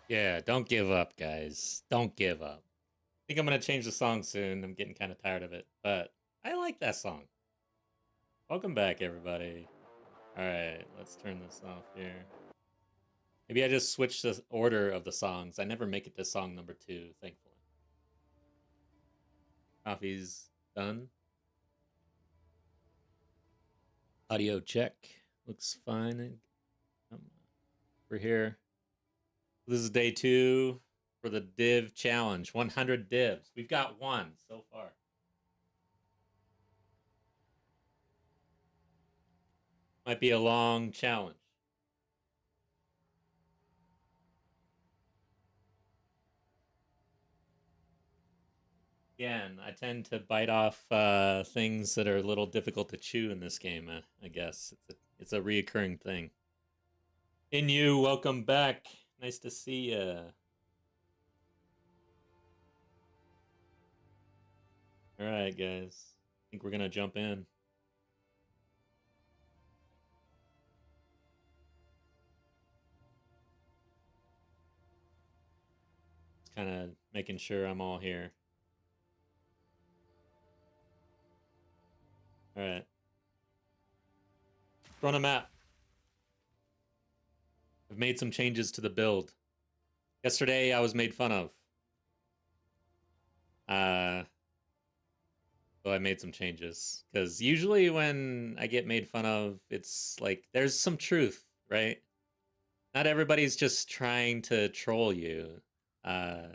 Yeah, don't give up, guys. Don't give up. I think I'm gonna change the song soon. I'm getting kind of tired of it, but I like that song. Welcome back, everybody. All right, let's turn this off here. Maybe I just switched the order of the songs. I never make it to song number 2, thankfully. Coffee's done. Audio check. Looks fine. We're here. This is day 2 for the div challenge. 100 divs. We've got 1 so far. Might be a long challenge. Again, I tend to bite off things that are a little difficult to chew in this game. I guess it's a reoccurring thing. Inu, welcome back. Nice to see you. All right, guys. I think we're gonna jump in. Just kind of making sure I'm all here. All right. Run a map. I've made some changes to the build. Yesterday, I was made fun of. So I made some changes. Because usually when I get made fun of, it's like there's some truth, right? Not everybody's just trying to troll you. Uh,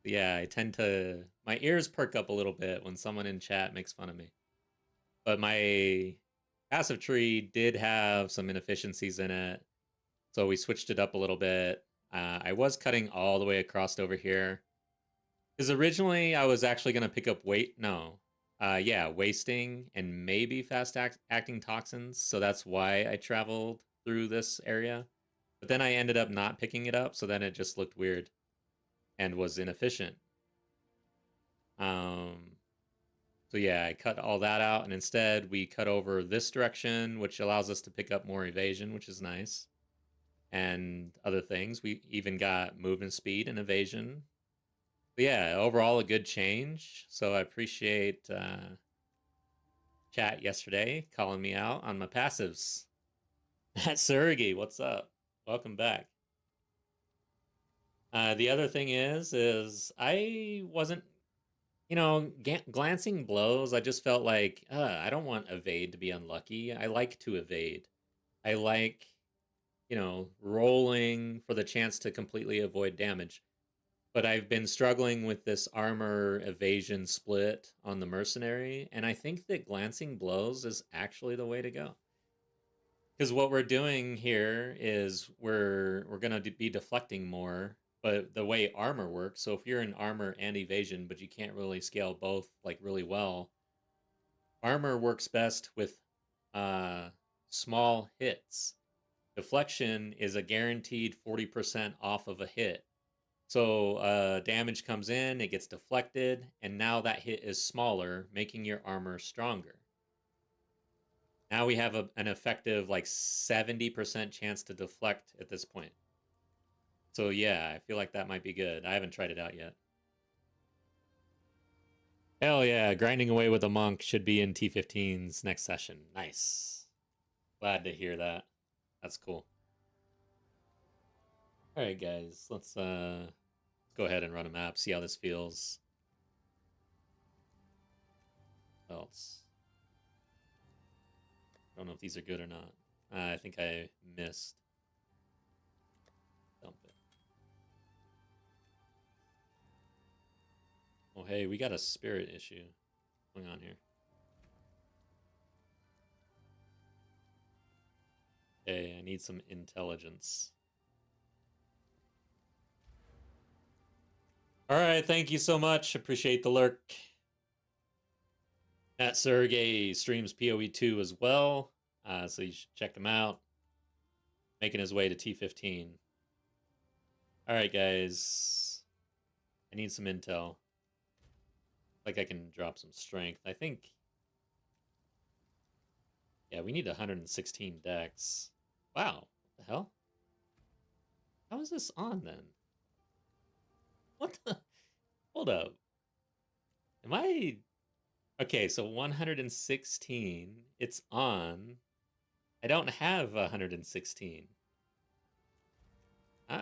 yeah, I tend to... My ears perk up a little bit when someone in chat makes fun of me. But my passive tree did have some inefficiencies in it. So we switched it up a little bit. I was cutting all the way across over here. Because originally I was actually going to pick up wasting and maybe fast acting toxins. So that's why I traveled through this area. But then I ended up not picking it up. So then it just looked weird and was inefficient. So yeah, I cut all that out. And instead we cut over this direction, which allows us to pick up more evasion, which is nice. And other things. We even got movement speed and evasion. But yeah, overall a good change. So I appreciate chat yesterday calling me out on my passives. That's Sergey, what's up? Welcome back. The other thing is I wasn't, glancing blows. I just felt like I don't want evade to be unlucky. I like to evade. I like, rolling for the chance to completely avoid damage. But I've been struggling with this armor evasion split on the mercenary, and I think that glancing blows is actually the way to go. Because what we're doing here is we're gonna be deflecting more, but the way armor works. So if you're in armor and evasion, but you can't really scale both like really well, armor works best with small hits. Deflection is a guaranteed 40% off of a hit. So damage comes in, it gets deflected, and now that hit is smaller, making your armor stronger. Now we have an effective like 70% chance to deflect at this point. So yeah, I feel like that might be good. I haven't tried it out yet. Hell yeah, grinding away with a monk should be in T15's next session. Nice. Glad to hear that. That's cool. Alright guys, let's go ahead and run a map, see how this feels. What else? Don't know if these are good or not. I think I missed. Dump it. Oh, hey, we got a spirit issue going on here. Okay, I need some intelligence. All right, thank you so much. Appreciate the lurk. Matt Sergey streams POE 2 as well, so you should check him out. Making his way to T15. All right, guys. I need some intel. Like I can drop some strength. I think... Yeah, we need 116 dex. Wow, what the hell? How is this on then? What the? Hold up. Am I... Okay, so 116. It's on. I don't have 116. What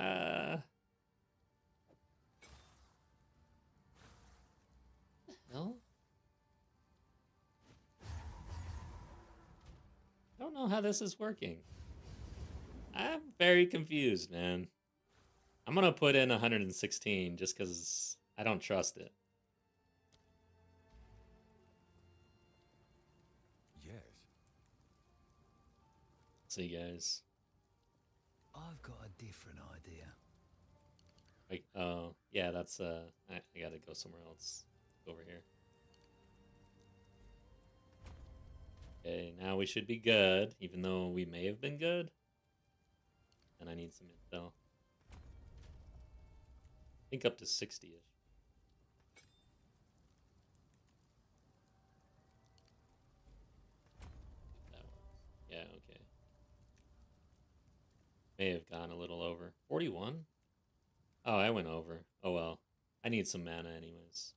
the hell? I don't know how this is working. I'm very confused, man. I'm gonna put in 116 just because I don't trust it. Yes. See, guys. I've got a different idea. Like, oh, yeah, that's, I gotta go somewhere else. Over here. Okay, now we should be good, even though we may have been good. And I need some intel. I think up to 60-ish. That works. Yeah, okay. May have gone a little over. 41? Oh, I went over. Oh well. I need some mana anyways.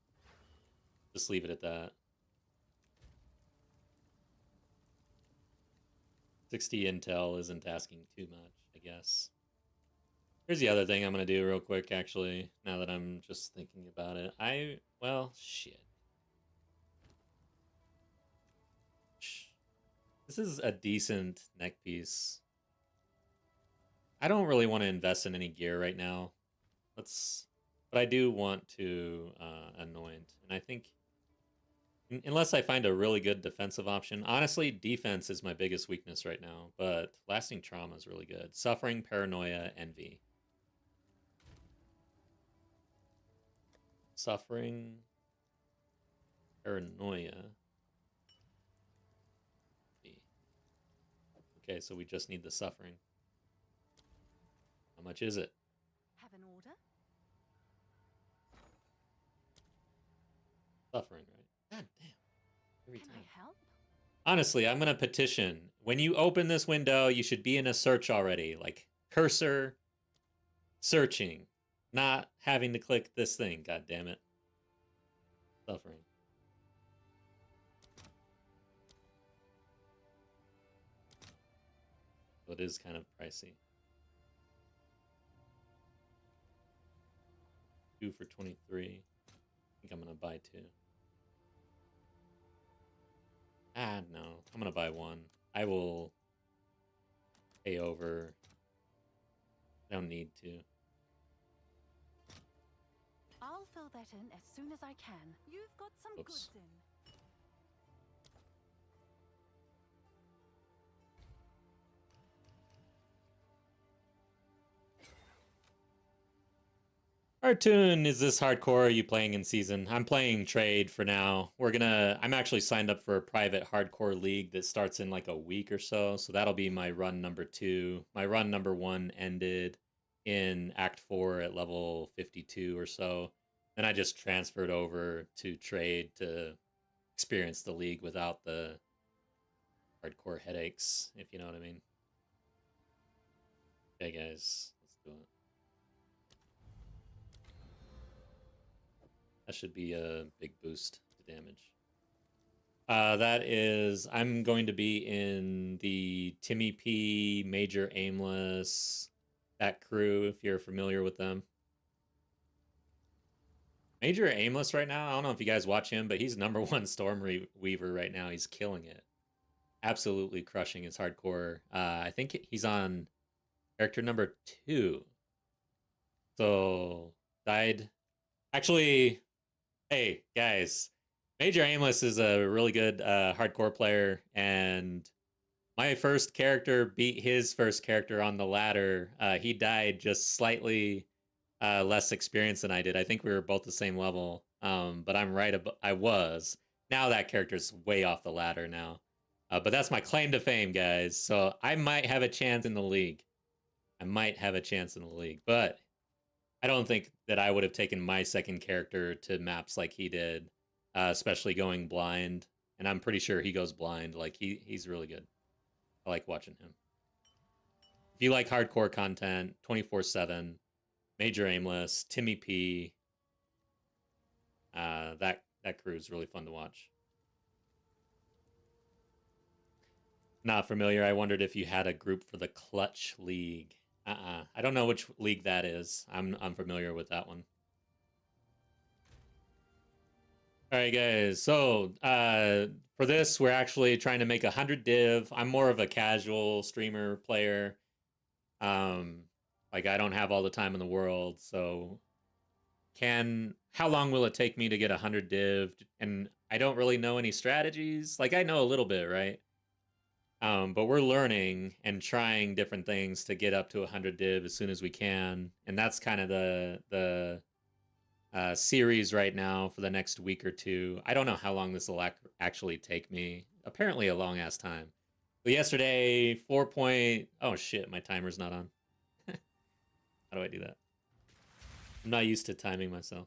Just leave it at that. 60 intel isn't asking too much, I guess. Here's the other thing I'm going to do real quick, actually, now that I'm just thinking about it. Well, shit. This is a decent neck piece. I don't really want to invest in any gear right now. But I do want to anoint. And I think, unless I find a really good defensive option, honestly, defense is my biggest weakness right now. But lasting trauma is really good. Suffering, paranoia, envy. Suffering, paranoia. Okay, so we just need the suffering. How much is it? Have an order? Suffering, right? God damn. Every Can time. I help? Honestly, I'm going to petition. When you open this window, you should be in a search already. Like, cursor, searching. Not having to click this thing, god damn it. Suffering. So it is kind of pricey. 2 for 23. I think I'm going to buy 2. Ah, no. I'm going to buy 1. I will pay over. I don't need to. I'll fill that in as soon as I can. You've got some Oops. goods in. Artoon, is this hardcore? Are you playing in season? I'm playing trade for now. I'm actually signed up for a private hardcore league that starts in like a week or so. So that'll be my run number 2. My run number 1 ended in Act 4 at level 52 or so. And I just transferred over to trade to experience the league without the hardcore headaches, if you know what I mean. Okay, guys, let's do it. That should be a big boost to damage. That is, I'm going to be in the Timmy P, Major Aimless, that crew, if you're familiar with them. Major Aimless right now, I don't know if you guys watch him, but he's #1 Storm Weaver right now. He's killing it. Absolutely crushing his hardcore. I think he's on character number 2. So, died. Actually, hey, guys. Major Aimless is a really good hardcore player, and my first character beat his first character on the ladder. He died just slightly less experienced than I did. I think we were both the same level, but I'm right. I was. Now that character's way off the ladder now. But that's my claim to fame, guys. So I might have a chance in the league. But I don't think that I would have taken my second character to maps like he did, especially going blind. And I'm pretty sure he goes blind. Like he's really good. I like watching him. If you like hardcore content, 24/7, Major Aimless, Timmy P, that crew is really fun to watch. Not familiar. I wondered if you had a group for the Clutch League. I don't know which league that is. I'm familiar with that one. All right, guys. So for this, we're actually trying to make 100 div. I'm more of a casual streamer player. Like I don't have all the time in the world, so how long will it take me to get 100 div? And I don't really know any strategies. Like I know a little bit, right? But we're learning and trying different things to get up to 100 div as soon as we can, and that's kind of the series right now for the next week or two. I don't know how long this will actually take me. Apparently, a long ass time. But yesterday, oh shit, my timer's not on. How do I do that? I'm not used to timing myself.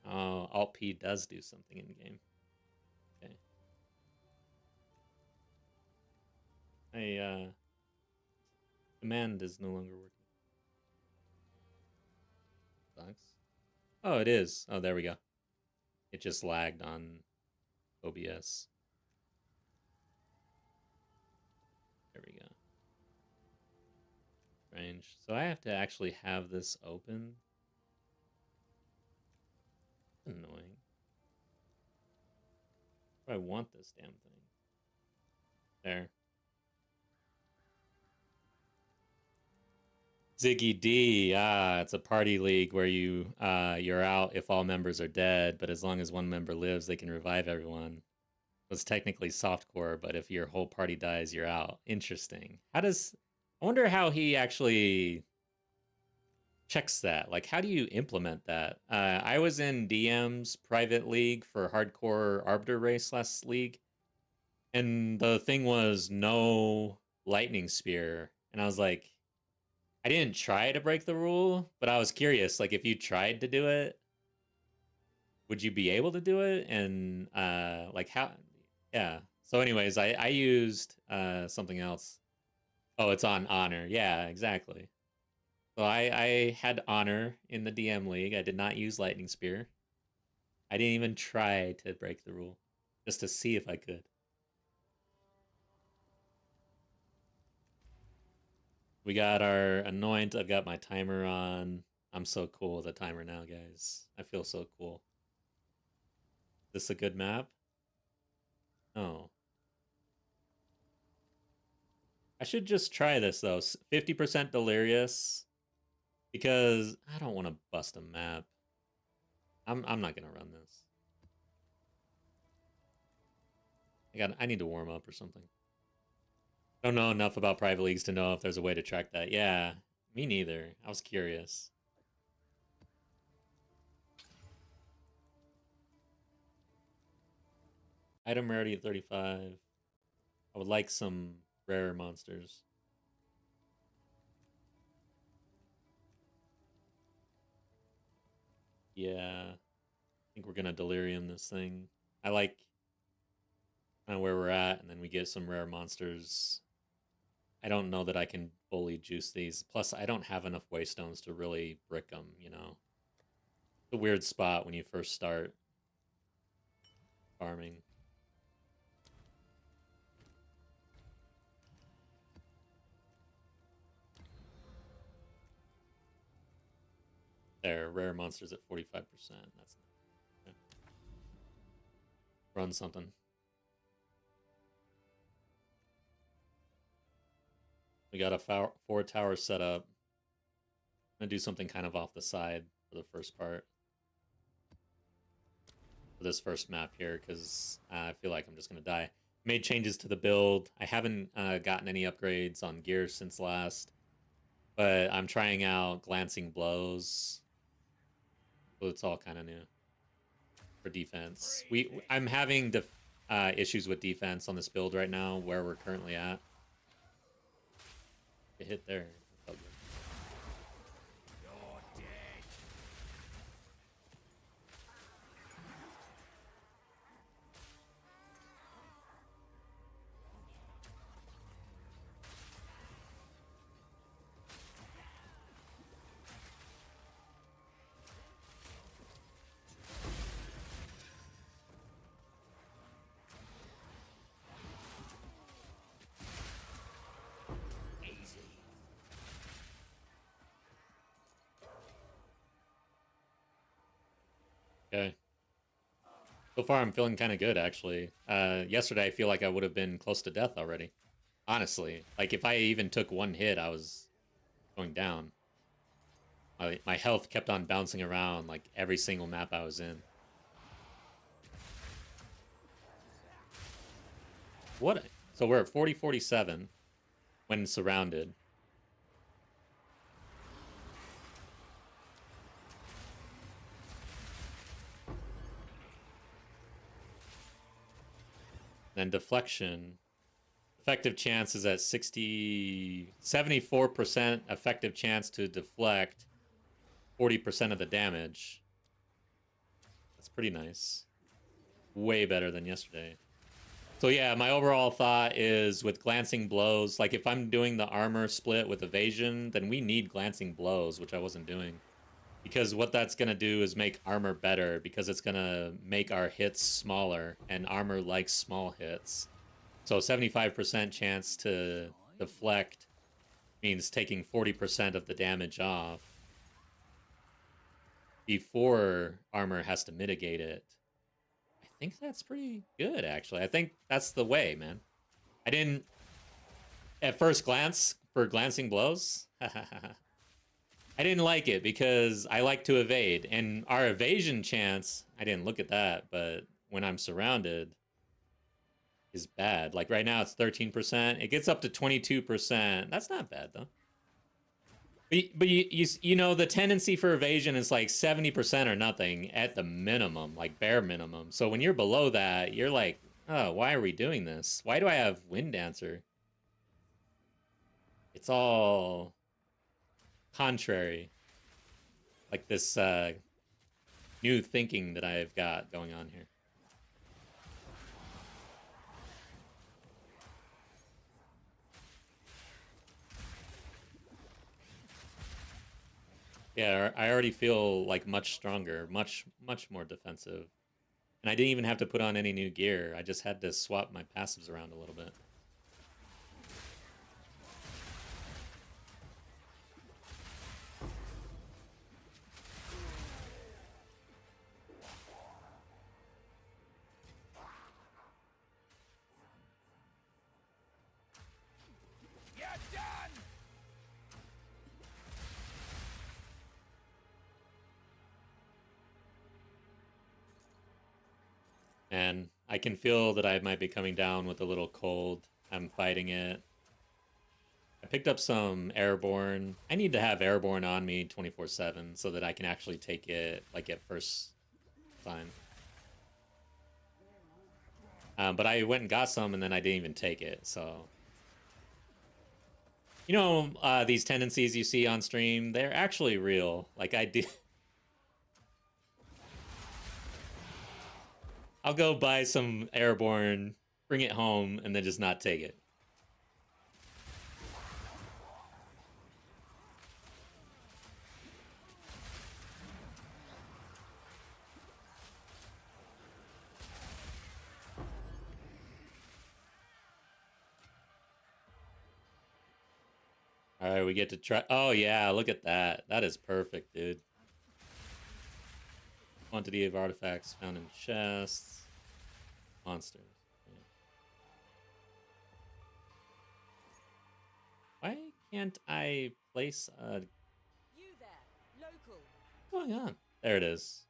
Oh, Alt P does do something in game. Okay. Command is no longer working. Sucks. Oh, it is. Oh, there we go. It just lagged on OBS. There we go. Strange. So I have to actually have this open. Annoying. I want this damn thing. There. Ziggy D, it's a party league where you're out if all members are dead, but as long as one member lives, they can revive everyone. It's technically softcore, but if your whole party dies, you're out. Interesting. I wonder how he actually checks that. Like, how do you implement that? I was in DM's private league for hardcore Arbiter race last league, and the thing was no lightning spear, and I was like, I didn't try to break the rule, but I was curious, like if you tried to do it, would you be able to do it? And like how? Yeah. So anyways, I used something else. Oh, it's on honor. Yeah, exactly. So I had honor in the DM league. I did not use lightning spear. I didn't even try to break the rule, just to see if I could. We got our anoint. I've got my timer on. I'm so cool with a timer now, guys. I feel so cool. Is this a good map? Oh. I should just try this, though. 50% delirious. Because I don't want to bust a map. I'm not going to run this. I need to warm up or something. Don't know enough about private leagues to know if there's a way to track that. Yeah, me neither. I was curious. Item rarity at 35. I would like some rare monsters. Yeah. I think we're gonna delirium this thing. I like kind of where we're at, and then we get some rare monsters. I don't know that I can fully juice these. Plus, I don't have enough waystones to really brick them, you know? It's a weird spot when you first start farming. There, rare monsters at 45%. That's okay. Run something. We got a 4-tower setup. I'm gonna do something kind of off the side for the first part. For this first map here, because I feel like I'm just gonna die. Made changes to the build. I haven't gotten any upgrades on gear since last, but I'm trying out glancing blows. So it's all kind of new for defense. I'm having issues with defense on this build right now, where we're currently at. It hit there. So far, I'm feeling kind of good, actually. Yesterday, I feel like I would have been close to death already. Honestly. Like, if I even took one hit, I was going down. My health kept on bouncing around, like, every single map I was in. What? So we're at 40-47 when surrounded. Then deflection. Effective chance is at 74% effective chance to deflect 40% of the damage. That's pretty nice. Way better than yesterday. So yeah, my overall thought is with glancing blows, like if I'm doing the armor split with evasion, then we need glancing blows, which I wasn't doing. Because what that's going to do is make armor better, because it's going to make our hits smaller, and armor likes small hits. So 75% chance to deflect means taking 40% of the damage off before armor has to mitigate it. I think that's pretty good, actually. I think that's the way, man. I didn't, at first glance, for glancing blows, I didn't like it because I like to evade. And our evasion chance, I didn't look at that, but when I'm surrounded, is bad. Like right now it's 13%. It gets up to 22%. That's not bad though. But you know the tendency for evasion is like 70% or nothing at the minimum, like bare minimum. So when you're below that, you're like, oh, why are we doing this? Why do I have Wind Dancer? It's all contrary. Like this new thinking that I've got going on here. Yeah, I already feel like much stronger, much more defensive. And I didn't even have to put on any new gear. I just had to swap my passives around a little bit. And I can feel that I might be coming down with a little cold. I'm fighting it. I picked up some airborne. I need to have airborne on me 24/7 so that I can actually take it like at first time. But I went and got some and then I didn't even take it. So, you know, these tendencies you see on stream, they're actually real. Like I do. I'll go buy some airborne, bring it home, and then just not take it. All right, we get to try. Oh, yeah, look at that. That is perfect, dude. Quantity of artifacts found in chests. Monsters. Yeah. Why can't I place a... You there, local. What's going on? There it is.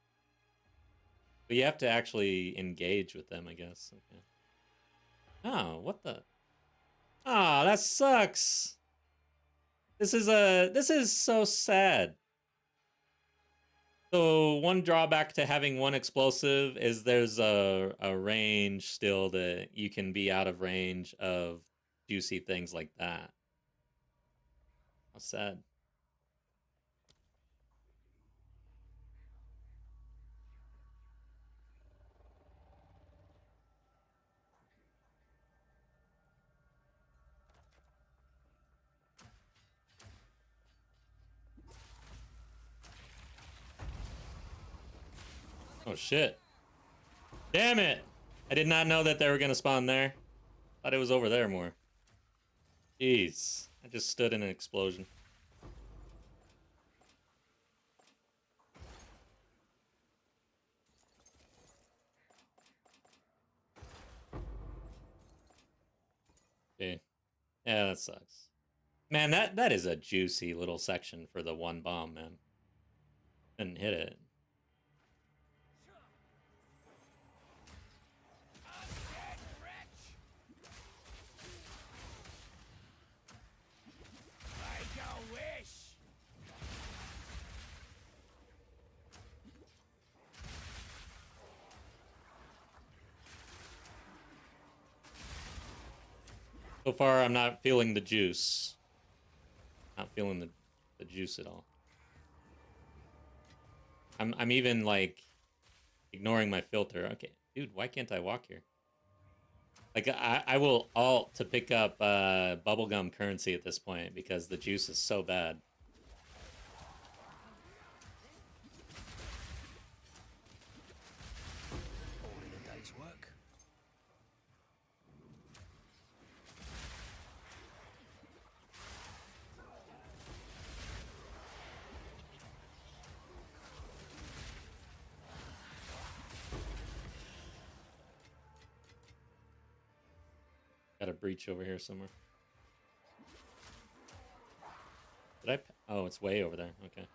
But you have to actually engage with them, I guess. Okay. Oh, what the... Ah, that sucks. This is so sad. So one drawback to having one explosive is there's a range still that you can be out of range of juicy things like that. How sad. Oh shit. Damn it! I did not know that they were gonna spawn there. Thought it was over there more. Jeez. I just stood in an explosion. Okay. Yeah, that sucks. Man, that is a juicy little section for the one bomb, man. Didn't hit it. So far, I'm not feeling the juice. Not feeling the juice at all. I'm even like ignoring my filter. Okay, dude, why can't I walk here? Like I will alt to pick up bubblegum currency at this point because the juice is so bad. All in a day's work. Got a breach over here somewhere. Did I? Oh, it's way over there. Okay.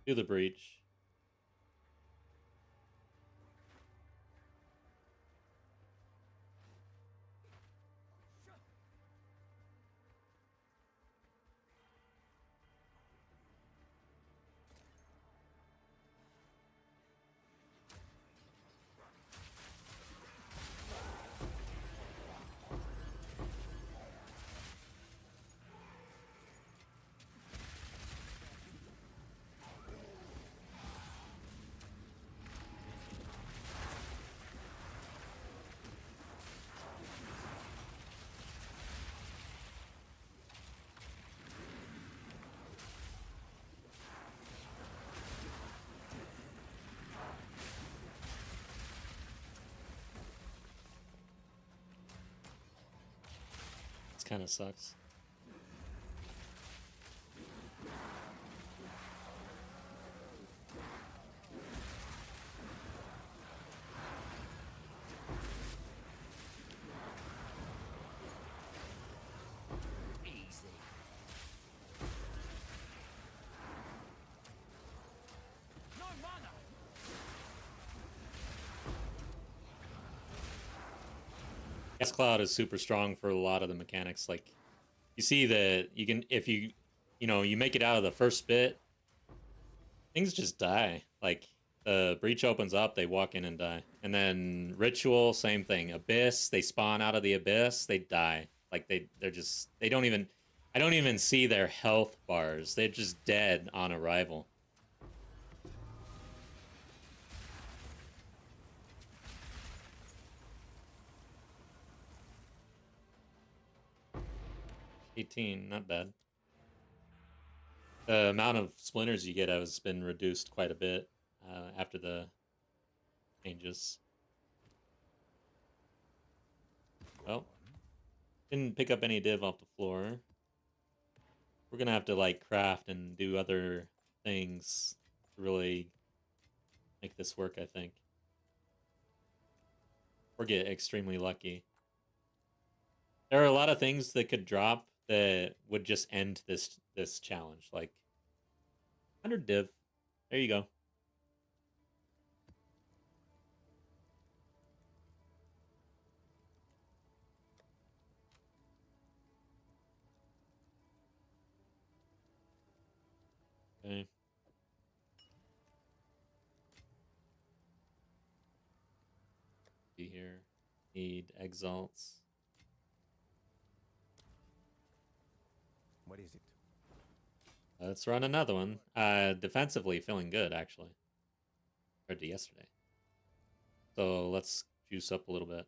Do the breach. This kind of sucks. Easy. No mana. Gas Cloud is super strong for a lot of the mechanics. Like, you see that you can, if you you make it out of the first bit, things just die. Like, the breach opens up, they walk in and die. And then Ritual, same thing. Abyss, they spawn out of the Abyss, they die. Like, they're just, they don't even, I don't even see their health bars. They're just dead on arrival. $18, not bad. The amount of splinters you get has been reduced quite a bit after the changes. Well, didn't pick up any div off the floor. We're gonna have to like craft and do other things to really make this work, I think. Or get extremely lucky. There are a lot of things that could drop that would just end this challenge. Like 100 div. There you go. Okay. Be here. Need exalts. What is it? Let's run another one. Defensively feeling good, actually. Compared to yesterday. So let's juice up a little bit.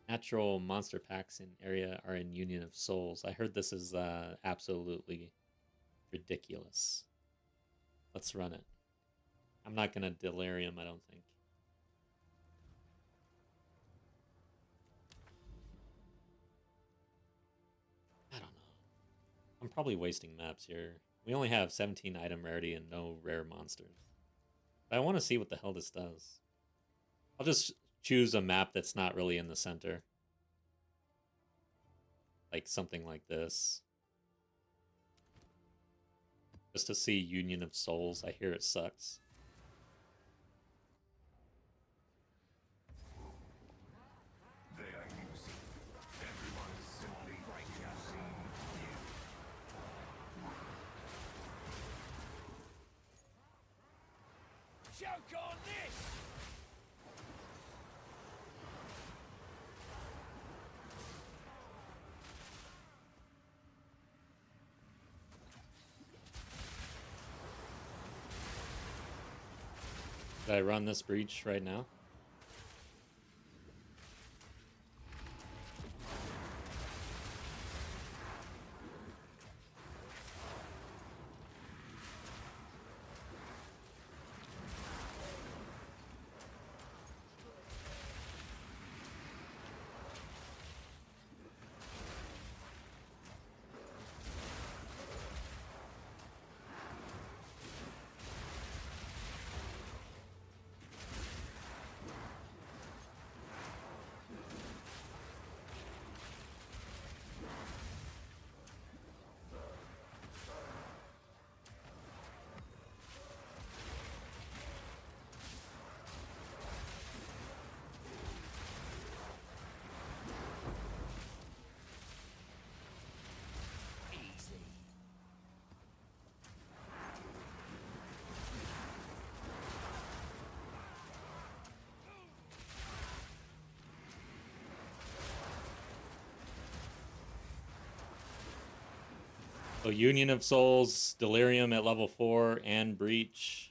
Natural monster packs in area are in Union of Souls. I heard this is absolutely ridiculous. Let's run it. I'm not gonna delirium, I don't think. I don't know. I'm probably wasting maps here. We only have 17 item rarity and no rare monsters. But I want to see what the hell this does. I'll just choose a map that's not really in the center. Like something like this. Just to see Union of Souls. I hear it sucks. They are using. Everyone is simply using you. Choke on this! Should I run this breach right now? Easy. So Union of Souls, Delirium at level 4, and Breach.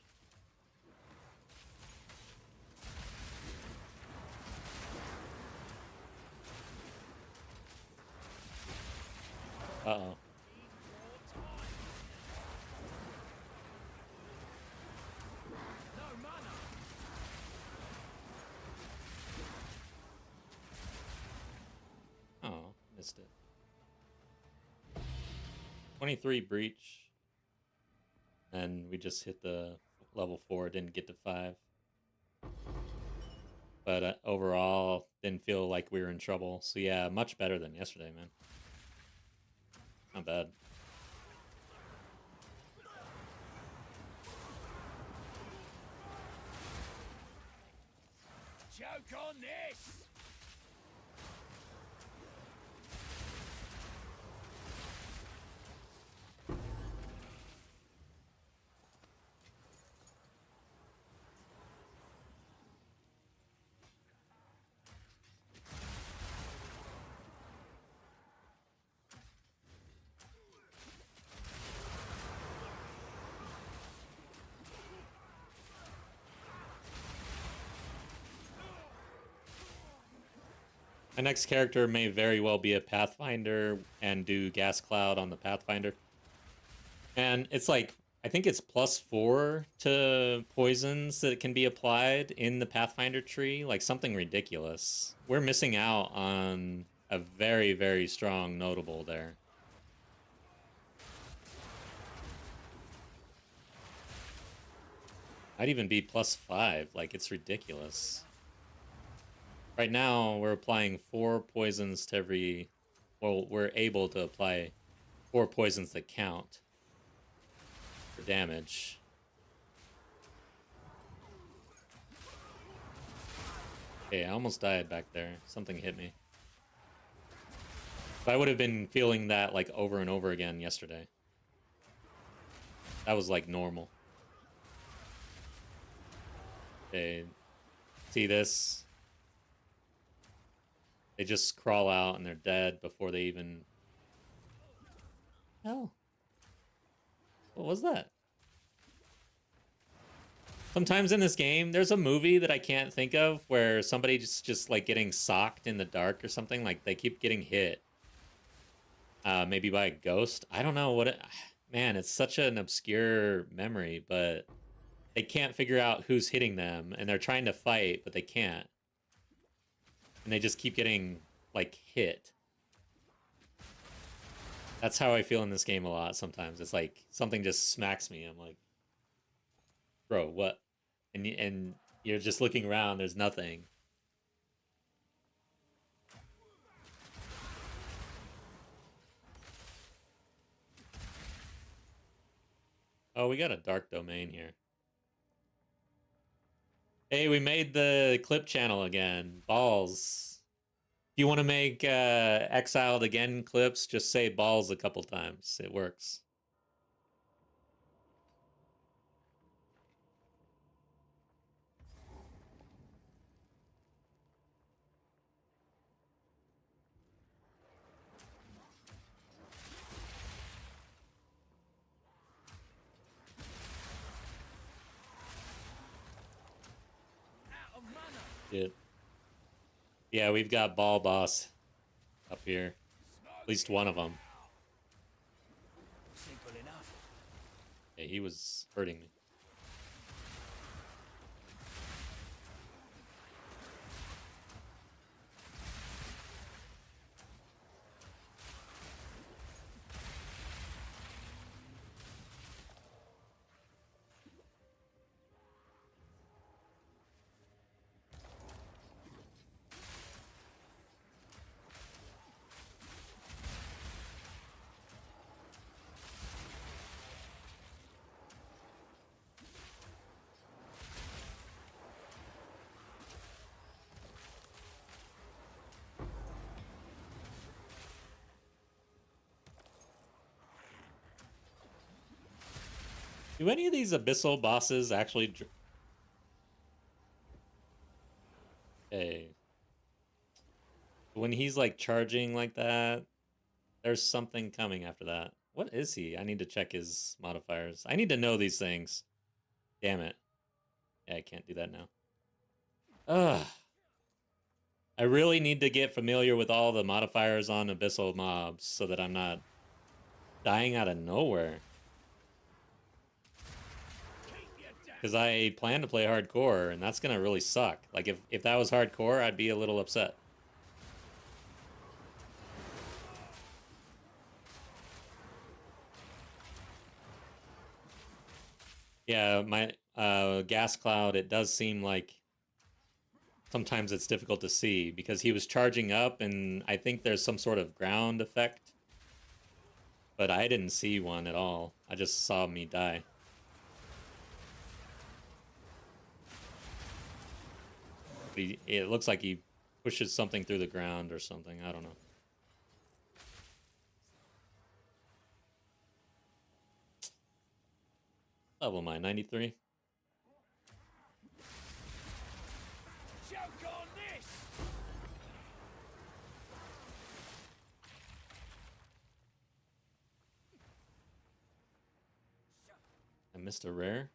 Uh-oh. No mana. Oh, missed it. 23 Breach. And we just hit the level 4, didn't get to 5. But overall, didn't feel like we were in trouble. So yeah, much better than yesterday, man. Not bad. Choke on this! My next character may very well be a Pathfinder and do Gas Cloud on the Pathfinder. And it's like, I think it's +4 to poisons that can be applied in the Pathfinder tree. Like something ridiculous. We're missing out on a very, very strong notable there. Might even be +5. Like, it's ridiculous. Right now, we're applying 4 poisons to every... Well, we're able to apply 4 poisons that count for damage. Okay, I almost died back there. Something hit me. But I would have been feeling that, like, over and over again yesterday. That was, like, normal. Okay, see this? They just crawl out and they're dead before they even... Hell. What was that? Sometimes in this game, there's a movie that I can't think of where somebody's just like getting socked in the dark or something. Like they keep getting hit. Maybe by a ghost. I don't know what it... man, it's such an obscure memory, but they can't figure out who's hitting them, and they're trying to fight, but they can't. And they just keep getting, like, hit. That's how I feel in this game a lot sometimes. It's like something just smacks me. I'm like, bro, what? And you're just looking around, there's nothing. Oh, we got a dark domain here. Hey, we made the clip channel again. Balls. If you want to make Exiled Again clips, just say balls a couple times. It works. Out of mana. Shit. Yeah, we've got Ball Boss up here. At least one of them. Simple enough. Yeah, he was hurting me. Do any of these Abyssal bosses actually... Okay. When he's, like, charging like that, there's something coming after that. What is he? I need to check his modifiers. I need to know these things. Damn it. Yeah, I can't do that now. Ugh. I really need to get familiar with all the modifiers on Abyssal mobs so that I'm not dying out of nowhere. Because I plan to play hardcore, and that's going to really suck. Like, if that was hardcore, I'd be a little upset. Yeah, my gas cloud, it does seem like sometimes it's difficult to see because he was charging up, and I think there's some sort of ground effect. But I didn't see one at all. I just saw me die. It looks like he pushes something through the ground or something. I don't know. Level am I? 93? Choke on this. I missed a rare?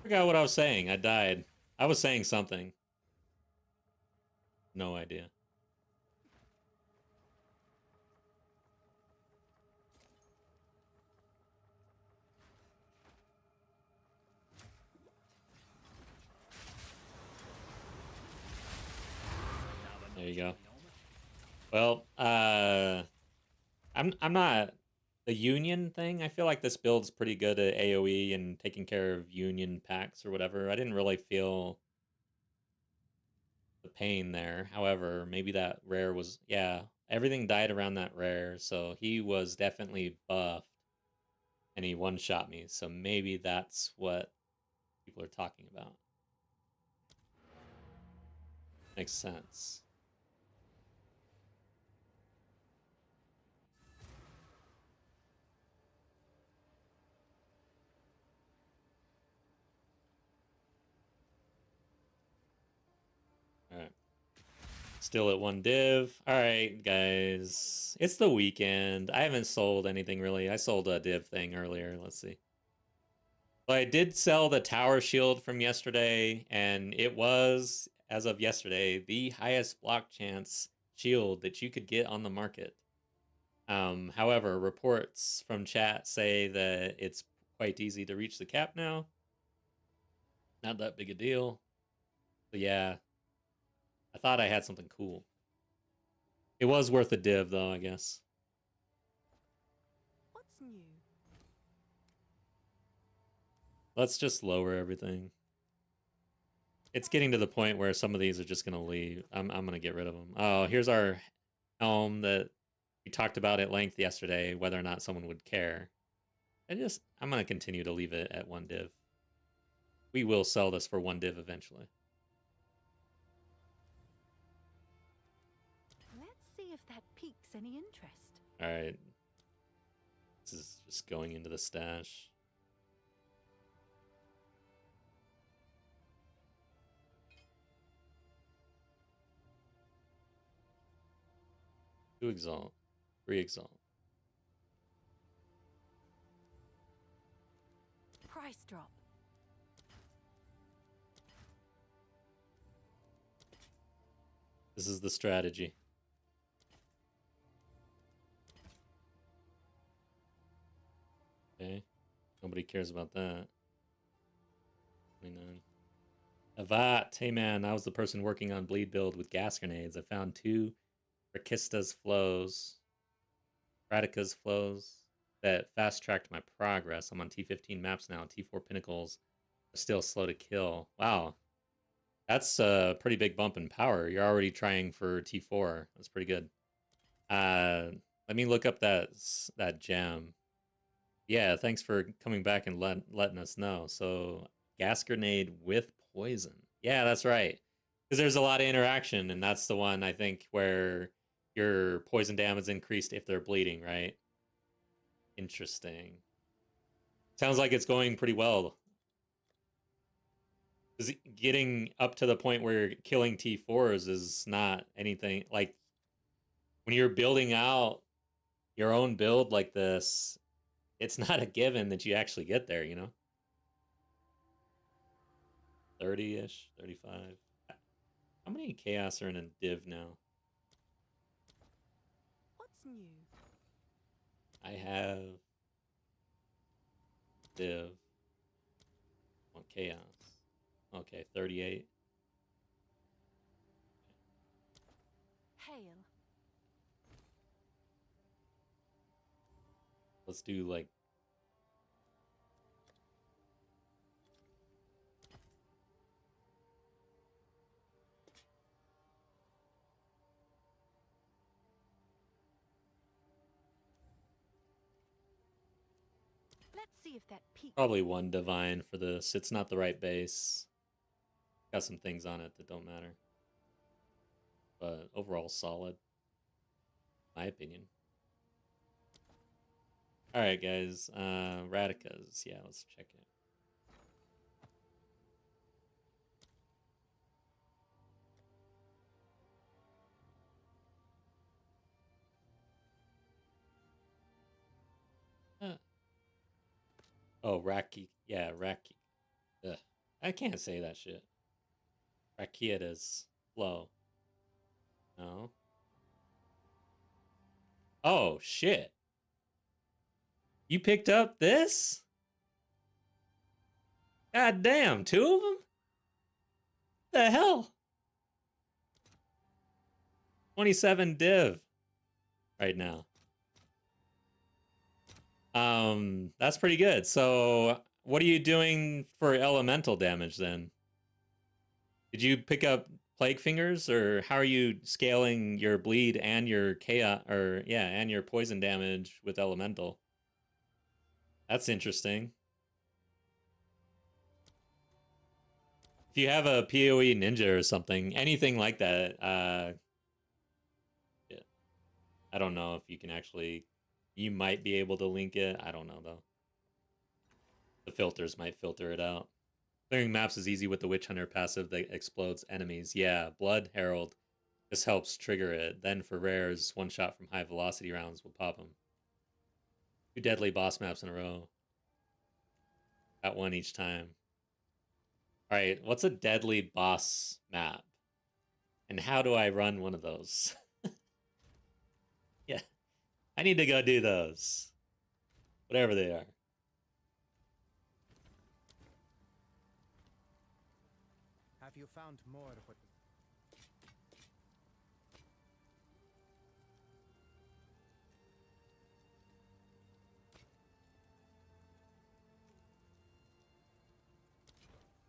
Forgot what I was saying. I died. I was saying something. No idea. There you go. Well, I'm not the Union thing. I feel like this build's pretty good at AoE and taking care of Union packs or whatever. I didn't really feel the pain there. However, maybe that rare was, yeah, everything died around that rare, so he was definitely buffed and he one-shot me. So maybe that's what people are talking about. Makes sense. All right. Still at 1 div. All right, guys. It's the weekend. I haven't sold anything really. I sold a div thing earlier. Let's see. But I did sell the tower shield from yesterday, and it was, as of yesterday, the highest block chance shield that you could get on the market. However, reports from chat say that it's quite easy to reach the cap now. Not that big a deal. But yeah, I thought I had something cool. It was worth a div, though, I guess. What's new? Let's just lower everything. It's getting to the point where some of these are just going to leave. I'm going to get rid of them. Oh, here's our helm that we talked about at length yesterday, whether or not someone would care. I'm going to continue to leave it at 1 div. We will sell this for 1 div eventually. Let's see if that piques any interest. All right. This is just going into the stash. Two exalt. 3 exalt. Price drop. This is the strategy. Okay. Nobody cares about that. 29. Avat. Hey man, I was the person working on bleed build with gas grenades. I found 2 Rakista's flows. Radika's flows that fast-tracked my progress. I'm on T15 maps now. T4 pinnacles are still slow to kill. Wow. That's a pretty big bump in power. You're already trying for T4. That's pretty good. Let me look up that gem. Yeah, thanks for coming back and letting us know. So, gas grenade with poison. Yeah, that's right. Because there's a lot of interaction, and that's the one, I think, where your poison damage increased if they're bleeding, right? Interesting. Sounds like it's going pretty well. Getting up to the point where you're killing T4s is not anything like when you're building out your own build like this, it's not a given that you actually get there, you know? 30-ish, 35. How many chaos are in a div now? What's new? I have div on chaos. Okay, 38. Hail. Let's do like Let's see if that piques. probably 1 divine for this. It's not the right base. Got some things on it that don't matter. But overall solid. My opinion. Alright guys, Radicas. Yeah, let's check it. Oh, Raki. Yeah, Raki. Ugh. I can't say that shit. Rakieta's flow. No. Oh, shit. You picked up this? God damn, 2 of them? The hell? 27 div right now. That's pretty good. So, what are you doing for elemental damage then? Did you pick up Plague Fingers, or how are you scaling your bleed and your chaos, or yeah, and your poison damage with elemental? That's interesting. If you have a POE ninja or something, anything like that, yeah. I don't know if you can actually, you might be able to link it. I don't know though. The filters might filter it out. Clearing maps is easy with the Witch Hunter passive that explodes enemies. Yeah, Blood Herald. This helps trigger it. Then for rares, one shot from high velocity rounds will pop them. 2 deadly boss maps in a row. Got one each time. Alright, what's a deadly boss map? And how do I run one of those? Yeah, I need to go do those. Whatever they are. Have you found more of what?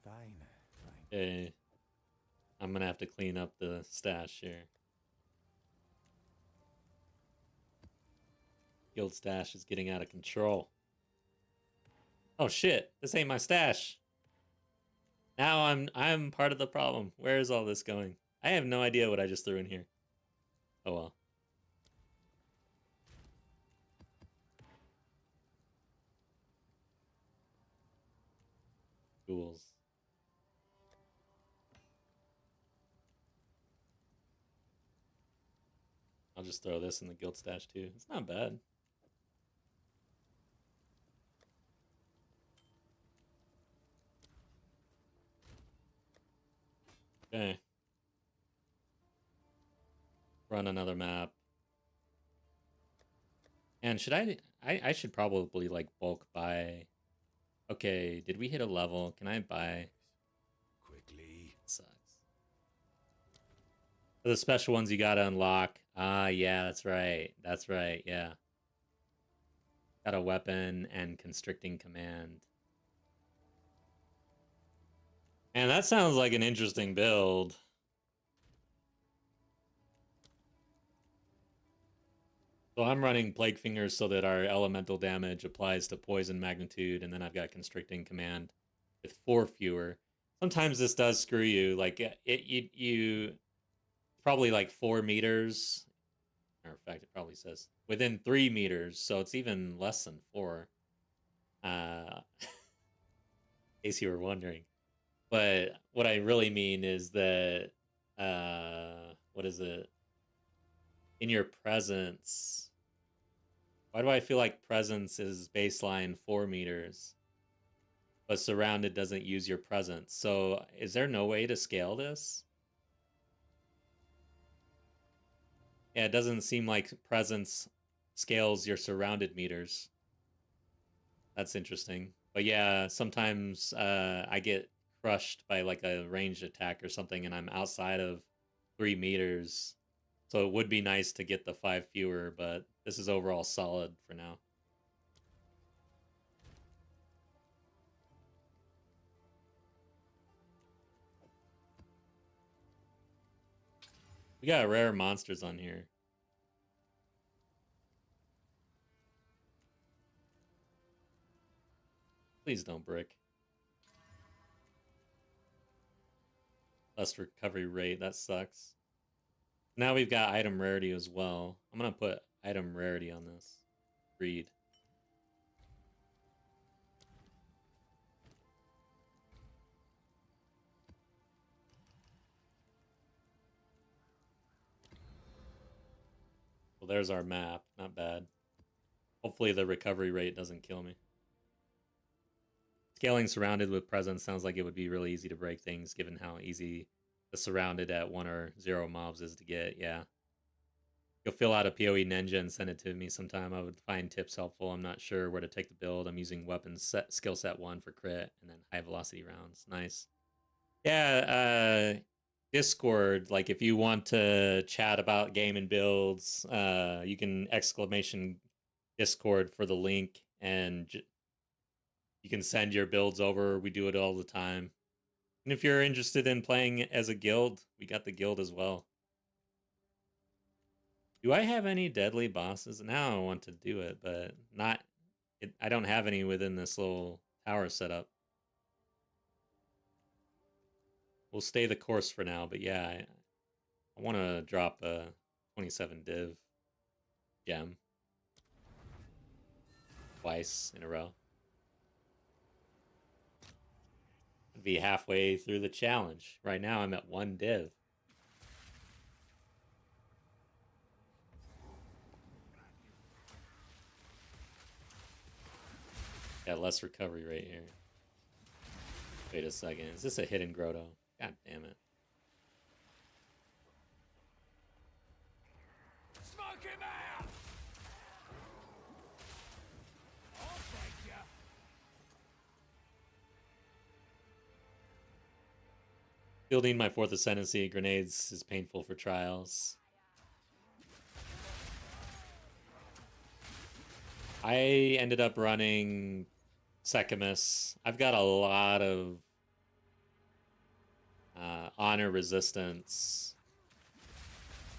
Fine, fine. Okay. I'm gonna have to clean up the stash here. Guild stash is getting out of control. Oh shit, this ain't my stash. Now I'm part of the problem. Where is all this going? I have no idea what I just threw in here. Oh well. Ghouls. I'll just throw this in the guild stash too. It's not bad. Okay. Run another map. And should I should probably like bulk buy. Okay, did we hit a level? Can I buy? Quickly. Sucks. The special ones you gotta unlock. Ah, yeah, that's right. That's right, yeah. Got a weapon and constricting command. And that sounds like an interesting build. So I'm running Plague Fingers so that our elemental damage applies to poison magnitude, and then I've got constricting command with 4 fewer. Sometimes this does screw you. Like you probably like 4 meters. Or in fact, it probably says within 3 meters, so it's even less than 4. In case you were wondering. But what I really mean is that what is it? In your presence. Why do I feel like presence is baseline 4 meters, but surrounded doesn't use your presence? So is there no way to scale this? Yeah, it doesn't seem like presence scales your surrounded meters. That's interesting. But yeah, sometimes I get crushed by like a ranged attack or something and I'm outside of 3 meters. So it would be nice to get the 5 fewer, but this is overall solid for now. We got rare monsters on here. Please don't brick. Less recovery rate, that sucks. Now we've got item rarity as well. I'm gonna put item rarity on this. Read. Well, there's our map. Not bad. Hopefully the recovery rate doesn't kill me. Scaling surrounded with presence sounds like it would be really easy to break things given how easy the surrounded at 1 or 0 mobs is to get. Yeah. You'll fill out a POE ninja and send it to me sometime. I would find tips helpful. I'm not sure where to take the build. I'm using weapons set, skill set 1 for crit and then high velocity rounds. Nice. Yeah, Discord, like if you want to chat about game and builds, you can exclamation Discord for the link and you can send your builds over. We do it all the time. And if you're interested in playing as a guild, we got the guild as well. Do I have any deadly bosses? Now I want to do it, but not. I don't have any within this little tower setup. we'll stay the course for now. But yeah, I want to drop a 27 div gem twice in a row. I'd be halfway through the challenge. Right now, I'm at 1 div. Got less recovery rate here. Wait a second. Is this a hidden grotto? God damn it. Smoke him out! I'll break ya! Fielding my 4th Ascendancy grenades is painful for trials. I ended up running Secamus. I've got a lot of honor resistance,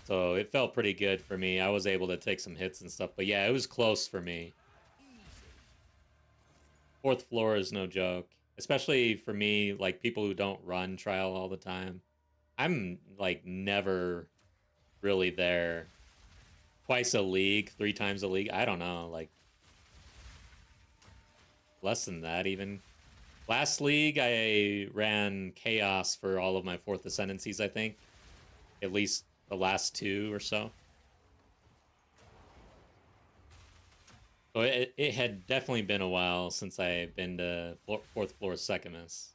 so it felt pretty good for me. I was able to take some hits and stuff, but yeah, it was close for me. 4th floor is no joke, especially for me, like people who don't run trial all the time. I'm like never really there. Twice a league, 3 times a league. I don't know, like less than that even. Last league, I ran Chaos for all of my 4th Ascendancies, I think. At least the last 2 or so. So it had definitely been a while since I've been to 4th floor Secamus.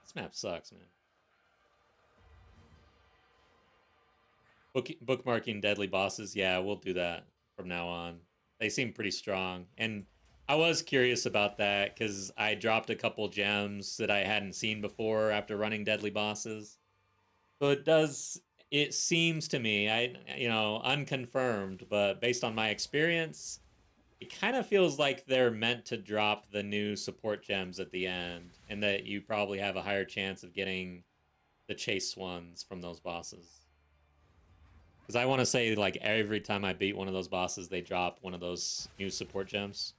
This map sucks, man. Bookmarking deadly bosses, yeah, we'll do that from now on. They seem pretty strong, and I was curious about that because I dropped a couple gems that I hadn't seen before after running deadly bosses. So it seems to me, unconfirmed, but based on my experience, it kind of feels like they're meant to drop the new support gems at the end, and that you probably have a higher chance of getting the chase ones from those bosses. Because I want to say, like, every time I beat one of those bosses, they drop one of those new support gems.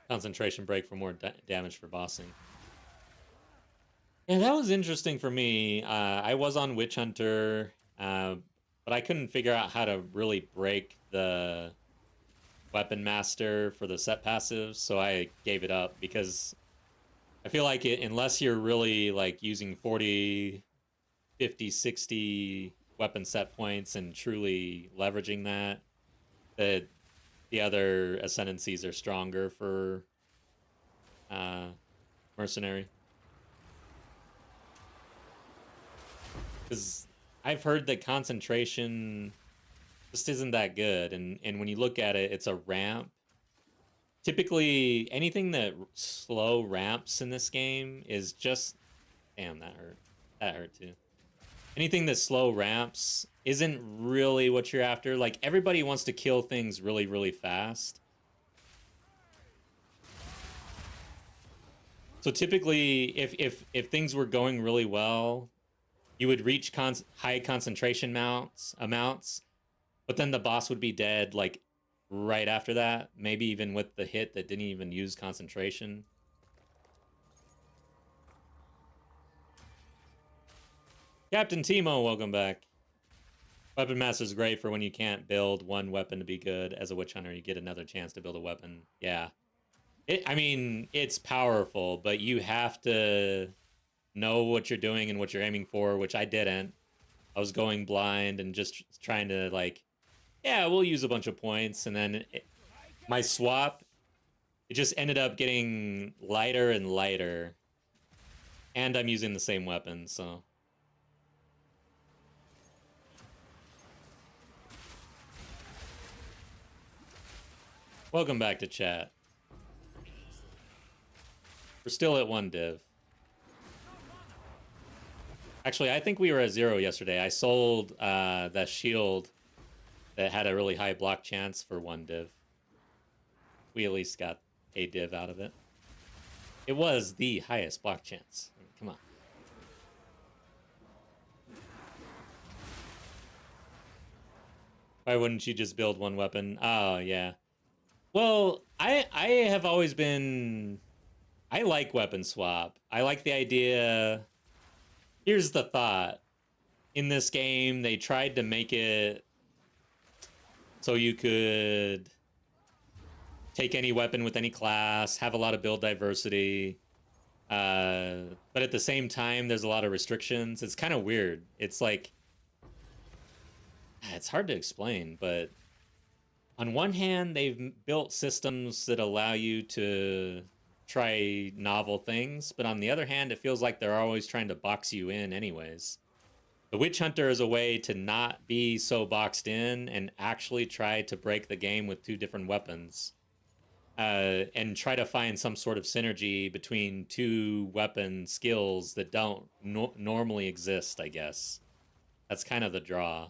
Concentration break for more damage for bossing. Yeah, that was interesting for me. I was on Witch Hunter, but I couldn't figure out how to really break the Weapon Master for the set passives, so I gave it up because I feel like unless you're really, like, using 40... 50, 60 weapon set points and truly leveraging that the other ascendancies are stronger for mercenary. Because I've heard that concentration just isn't that good, and when you look at it, it's a ramp. Typically, anything that slow ramps in this game is just... Damn, that hurt. That hurt too. Anything that slow ramps isn't really what you're after. Like, everybody wants to kill things really, really fast. So typically, if things were going really well, you would reach high concentration amounts, but then the boss would be dead, like, right after that. Maybe even with the hit that didn't even use concentration. Captain Timo, welcome back. Weapon Master is great for when you can't build one weapon to be good. As a Witch Hunter, you get another chance to build a weapon. Yeah. I mean, it's powerful, but you have to know what you're doing and what you're aiming for, which I didn't. I was going blind and just trying to, like, yeah, we'll use a bunch of points. And then my swap, it just ended up getting lighter and lighter. And I'm using the same weapon, so... Welcome back to chat. We're still at 1 div. Actually, I think we were at 0 yesterday. I sold that shield that had a really high block chance for 1 div. We at least got a div out of it. It was the highest block chance. I mean, come on. Why wouldn't you just build one weapon? Oh, yeah. Well, I have always been I like weapon swap. I like the idea. Here's the thought. In this game, they tried to make it so you could take any weapon with any class, have a lot of build diversity. But at the same time, there's a lot of restrictions. It's kind of weird. It's like, it's hard to explain, but on one hand, they've built systems that allow you to try novel things, but on the other hand, it feels like they're always trying to box you in anyways. The Witch Hunter is a way to not be so boxed in and actually try to break the game with two different weapons. And try to find some sort of synergy between two weapon skills that don't normally exist, I guess. That's kind of the draw.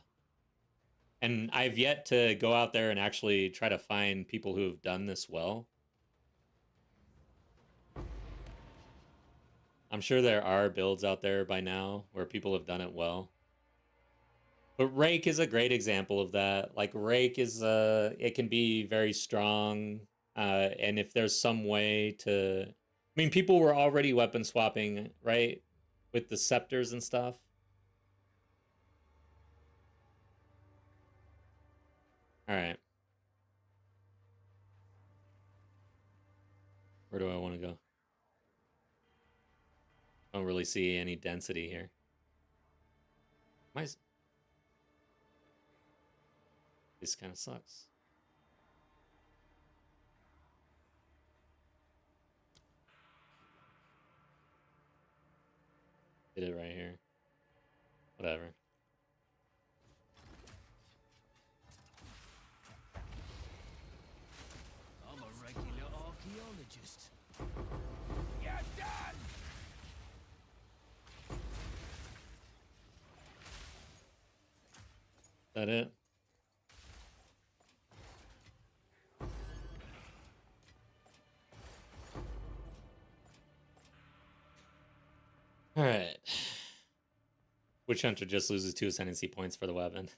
And I've yet to go out there and actually try to find people who have done this well. I'm sure there are builds out there by now where people have done it well. But Rake is a great example of that. Like, Rake is, it can be very strong. And if there's some way to... I mean, people were already weapon swapping, right? With the scepters and stuff. Alright. Where do I want to go? Don't really see any density here. This kind of sucks. Did it right here. Whatever. I'm a regular archaeologist. You're done! Is that it? Alright. Witch Hunter just loses 2 ascendancy points for the weapon.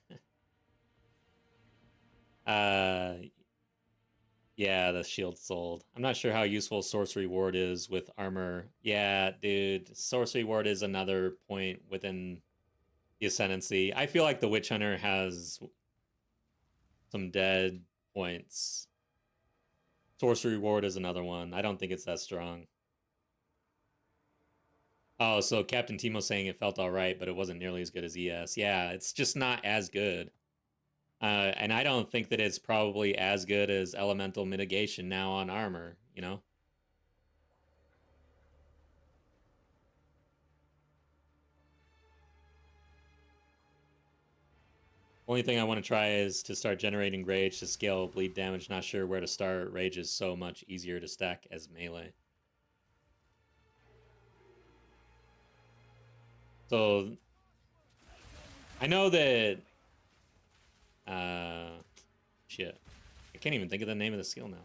Yeah, the shield sold. I'm not sure how useful Sorcery Ward is with armor. Yeah, dude, Sorcery Ward is another point within the ascendancy. I feel like the Witch Hunter has some dead points. Sorcery Ward is another one. I don't think it's that strong. Oh, so Captain Timo saying it felt all right, but it wasn't nearly as good as ES. Yeah, it's just not as good. And I don't think that it's probably as good as Elemental Mitigation now on armor, you know? Only thing I want to try is to start generating Rage to scale bleed damage. Not sure where to start. Rage is so much easier to stack as melee. So I know that shit. I can't even think of the name of the skill now.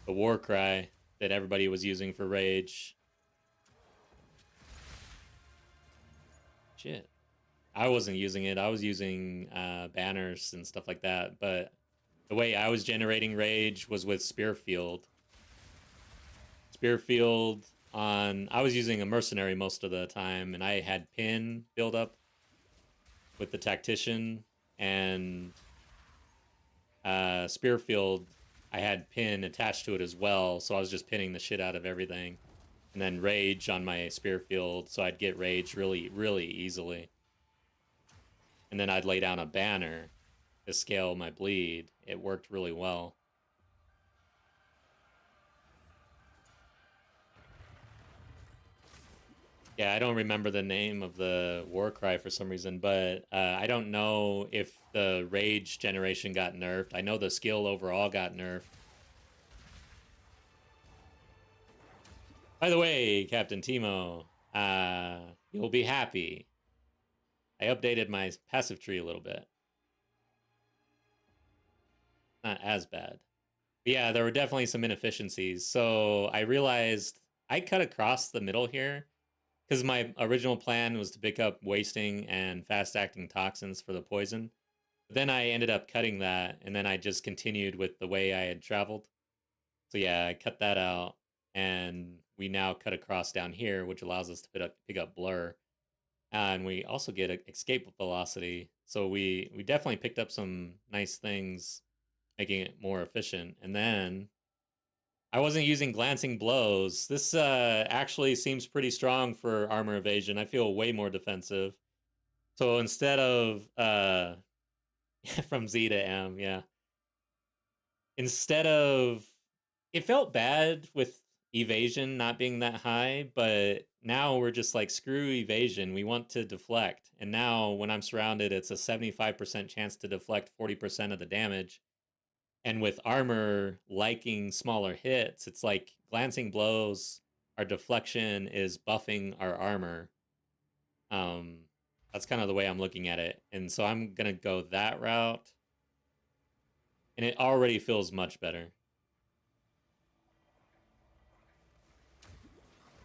The war cry that everybody was using for Rage. Shit. I wasn't using it. I was using banners and stuff like that, but the way I was generating Rage was with Spearfield. Spearfield on... I was using a mercenary most of the time, and I had pin build up with the tactician, and Spearfield, I had pin attached to it as well, so I was just pinning the shit out of everything. And then Rage on my Spearfield, so I'd get Rage really, really easily. And then I'd lay down a banner to scale my bleed. It worked really well. Yeah, I don't remember the name of the war cry for some reason, but I don't know if the Rage generation got nerfed. I know the skill overall got nerfed. By the way, Captain Timo, you'll be happy. I updated my passive tree a little bit. Not as bad. But yeah, there were definitely some inefficiencies. So I realized I cut across the middle here because my original plan was to pick up wasting and fast-acting toxins for the poison. But then I ended up cutting that, and then I just continued with the way I had traveled. So yeah, I cut that out, and we now cut across down here, which allows us to pick up blur. And we also get escape velocity. So we definitely picked up some nice things, making it more efficient. And then I wasn't using glancing blows. This actually seems pretty strong for armor evasion. I feel way more defensive. So instead of from Z to M, yeah. Instead of, it felt bad with evasion not being that high, but now we're just like, screw evasion. We want to deflect. And now when I'm surrounded, it's a 75% chance to deflect 40% of the damage. And with armor liking smaller hits, it's like glancing blows, our deflection is buffing our armor. That's kind of the way I'm looking at it. And so I'm going to go that route. And it already feels much better.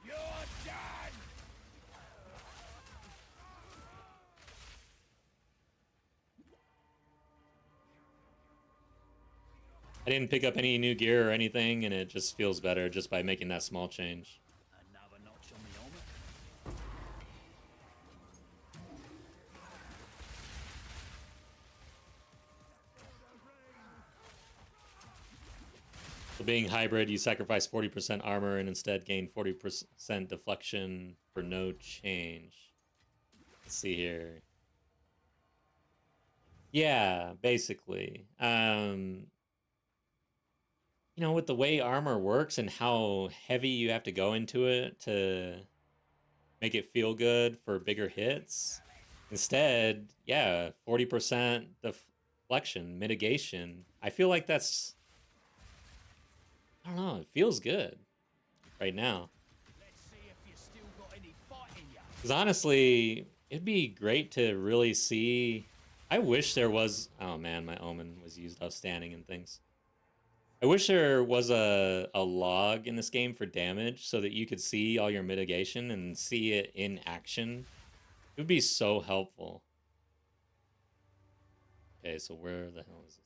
You're done! I didn't pick up any new gear or anything, and it just feels better just by making that small change. Another notch on the helmet. So being hybrid, you sacrifice 40% armor and instead gain 40% deflection for no change. Let's see here. Yeah, basically. You know, with the way armor works and how heavy you have to go into it to make it feel good for bigger hits, instead, yeah, 40% deflection, mitigation. I feel like that's, I don't know, it feels good right now. Let's see if you still got any fight in ya. Because honestly, it'd be great to really see. I wish there was. Oh man, my omen was used outstanding and things. I wish there was a log in this game for damage so that you could see all your mitigation and see it in action. It would be so helpful. Okay, so where the hell is this?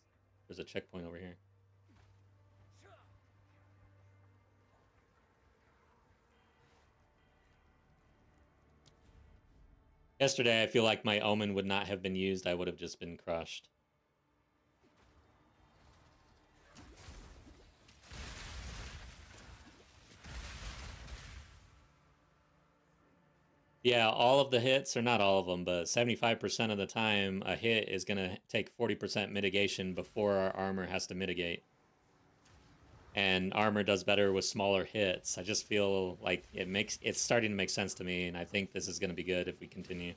There's a checkpoint over here. Yesterday, I feel like my omen would not have been used. I would have just been crushed. Yeah, all of the hits, or not all of them, but 75% of the time, a hit is going to take 40% mitigation before our armor has to mitigate. And armor does better with smaller hits. I just feel like it's starting to make sense to me, and I think this is going to be good if we continue.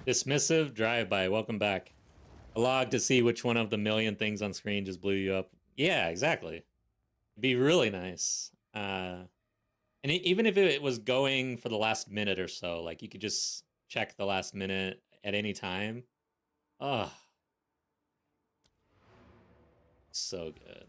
Dismissive drive-by, welcome back. A log to see which one of the million things on screen just blew you up. Yeah, exactly. It'd be really nice. And even if it was going for the last minute or so, like you could just check the last minute at any time. Oh, so good.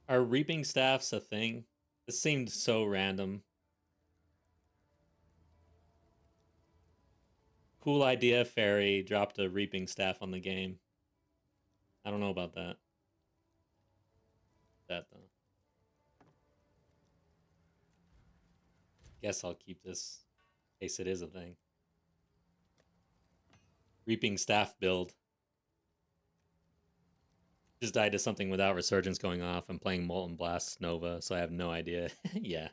Are reaping staffs a thing? This seemed so random. Cool idea, Fairy dropped a reaping staff on the game. I don't know about that. That though. Guess I'll keep this in case it is a thing. Reaping staff build. Just died to something without resurgence going off. I'm playing Molten Blast Nova, so I have no idea. Yeah.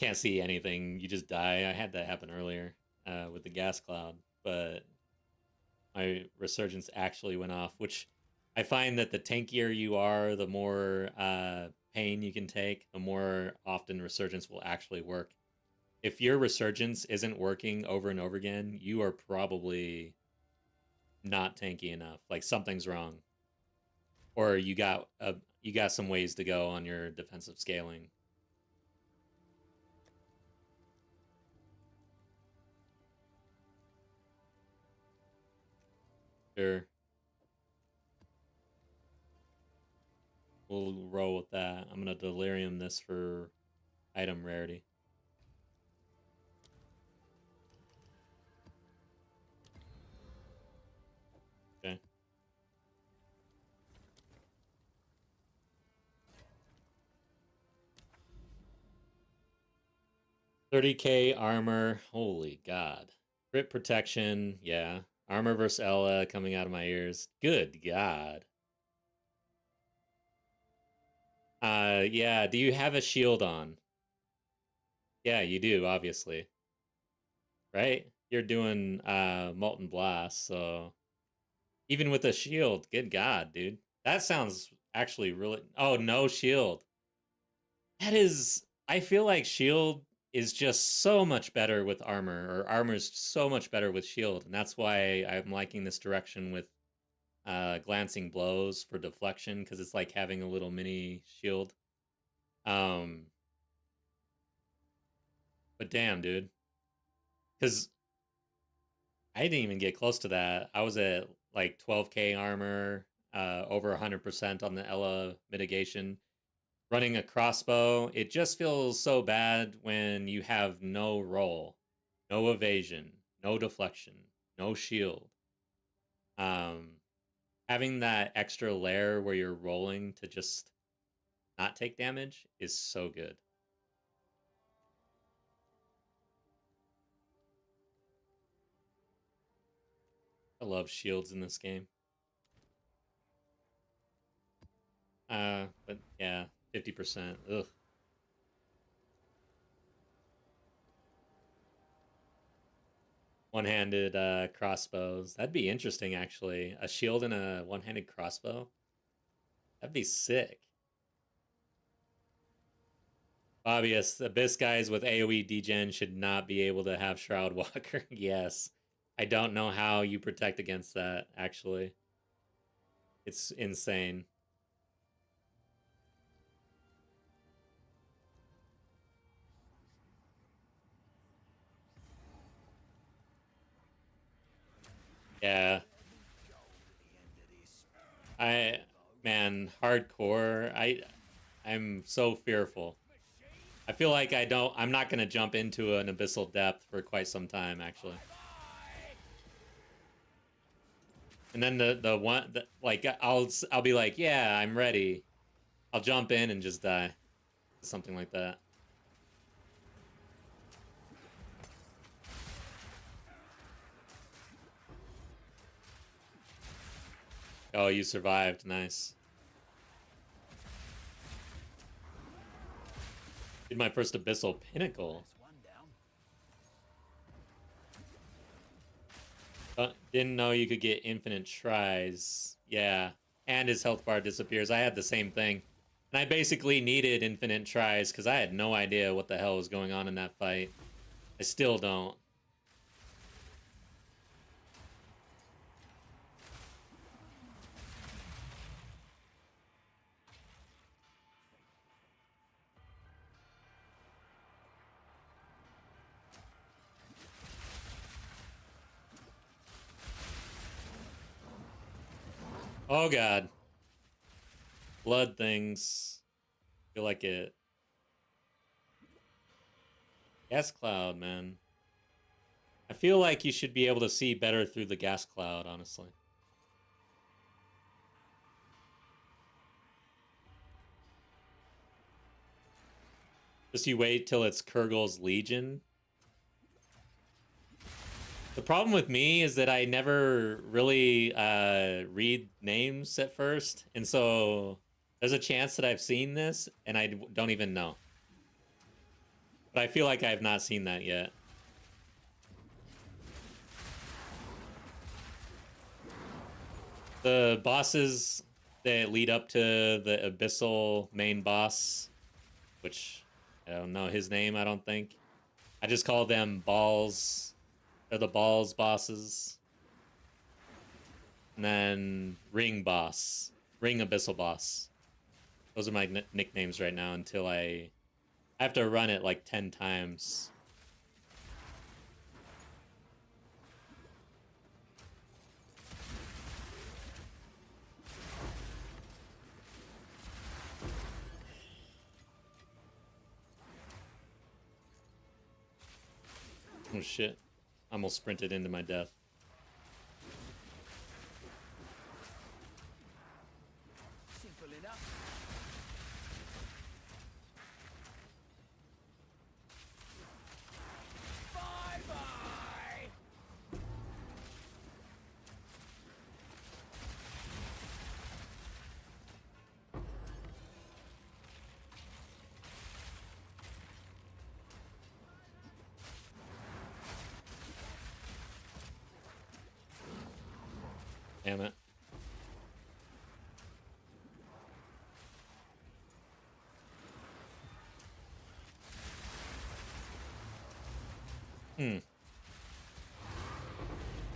can't see anything. You just die. I had that happen earlier with the gas cloud, but my resurgence actually went off, which I find that the tankier you are, the more pain you can take, the more often resurgence will actually work. If your resurgence isn't working over and over again, you are probably not tanky enough. Like something's wrong, or you got some ways to go on your defensive scaling. Sure. We'll roll with that. I'm gonna delirium this for item rarity. Okay. 30k armor. Holy God. Crit protection. Yeah. Armor versus Ella coming out of my ears. Good God. Yeah. Do you have a shield on? Yeah, you do, obviously. Right? You're doing Molten Blast, so even with a shield, good God, dude. That sounds actually really... Oh, no shield. That is... I feel like shield is just so much better with armor, or armor's so much better with shield, and that's why I'm liking this direction with glancing blows for deflection, because it's like having a little mini shield. But damn, dude. Because I didn't even get close to that. I was at like 12k armor, over 100% on the Ella mitigation. Running a crossbow, it just feels so bad when you have no roll, no evasion, no deflection, no shield. Having that extra layer where you're rolling to just not take damage is so good. I love shields in this game. But yeah, 50%. Ugh. One-handed crossbows. That'd be interesting, actually. A shield and a one-handed crossbow. That'd be sick. Obvious, Abyss guys with AoE degen should not be able to have Shroud Walker. Yes. I don't know how you protect against that, actually. It's insane. Yeah. Man, hardcore. I'm so fearful. I feel like I'm not gonna jump into an abyssal depth for quite some time, actually. And then like I'll be like, yeah, I'm ready. I'll jump in and just die. Something like that. Oh, you survived. Nice. Did my first Abyssal Pinnacle. Didn't know you could get infinite tries. Yeah. And his health bar disappears. I had the same thing. And I basically needed infinite tries because I had no idea what the hell was going on in that fight. I still don't. Oh god. Blood things. Feel like it. Gas cloud, man. I feel like you should be able to see better through the gas cloud, honestly. Just you wait till it's Kurgle's Legion. The problem with me is that I never really read names at first, and so there's a chance that I've seen this and I don't even know. But I feel like I have not seen that yet. The bosses that lead up to the Abyssal main boss, which I don't know his name, I don't think. I just call them balls. They're the balls bosses. And then Ring boss. Ring Abyssal boss. Those are my nicknames right now until I have to run it like 10 times. Oh shit. I almost sprinted into my death. Simple enough. Bye-bye! Damn it.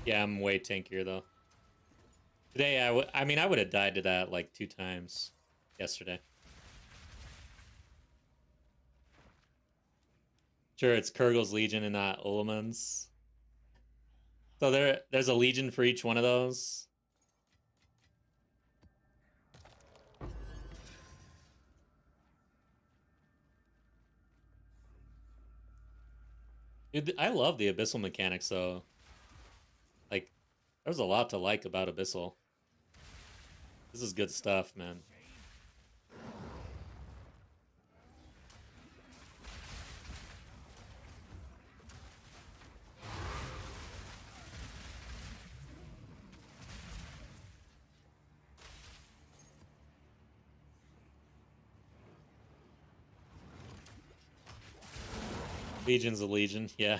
Yeah, I'm way tankier though. Today, I mean, I would have died to that like 2 times yesterday. Sure, it's Kurgel's Legion and not Ullaman's. So there's a Legion for each one of those. Dude, I love the Abyssal mechanics though. Like, there's a lot to like about Abyssal. This is good stuff, man. Legion's a Legion, yeah.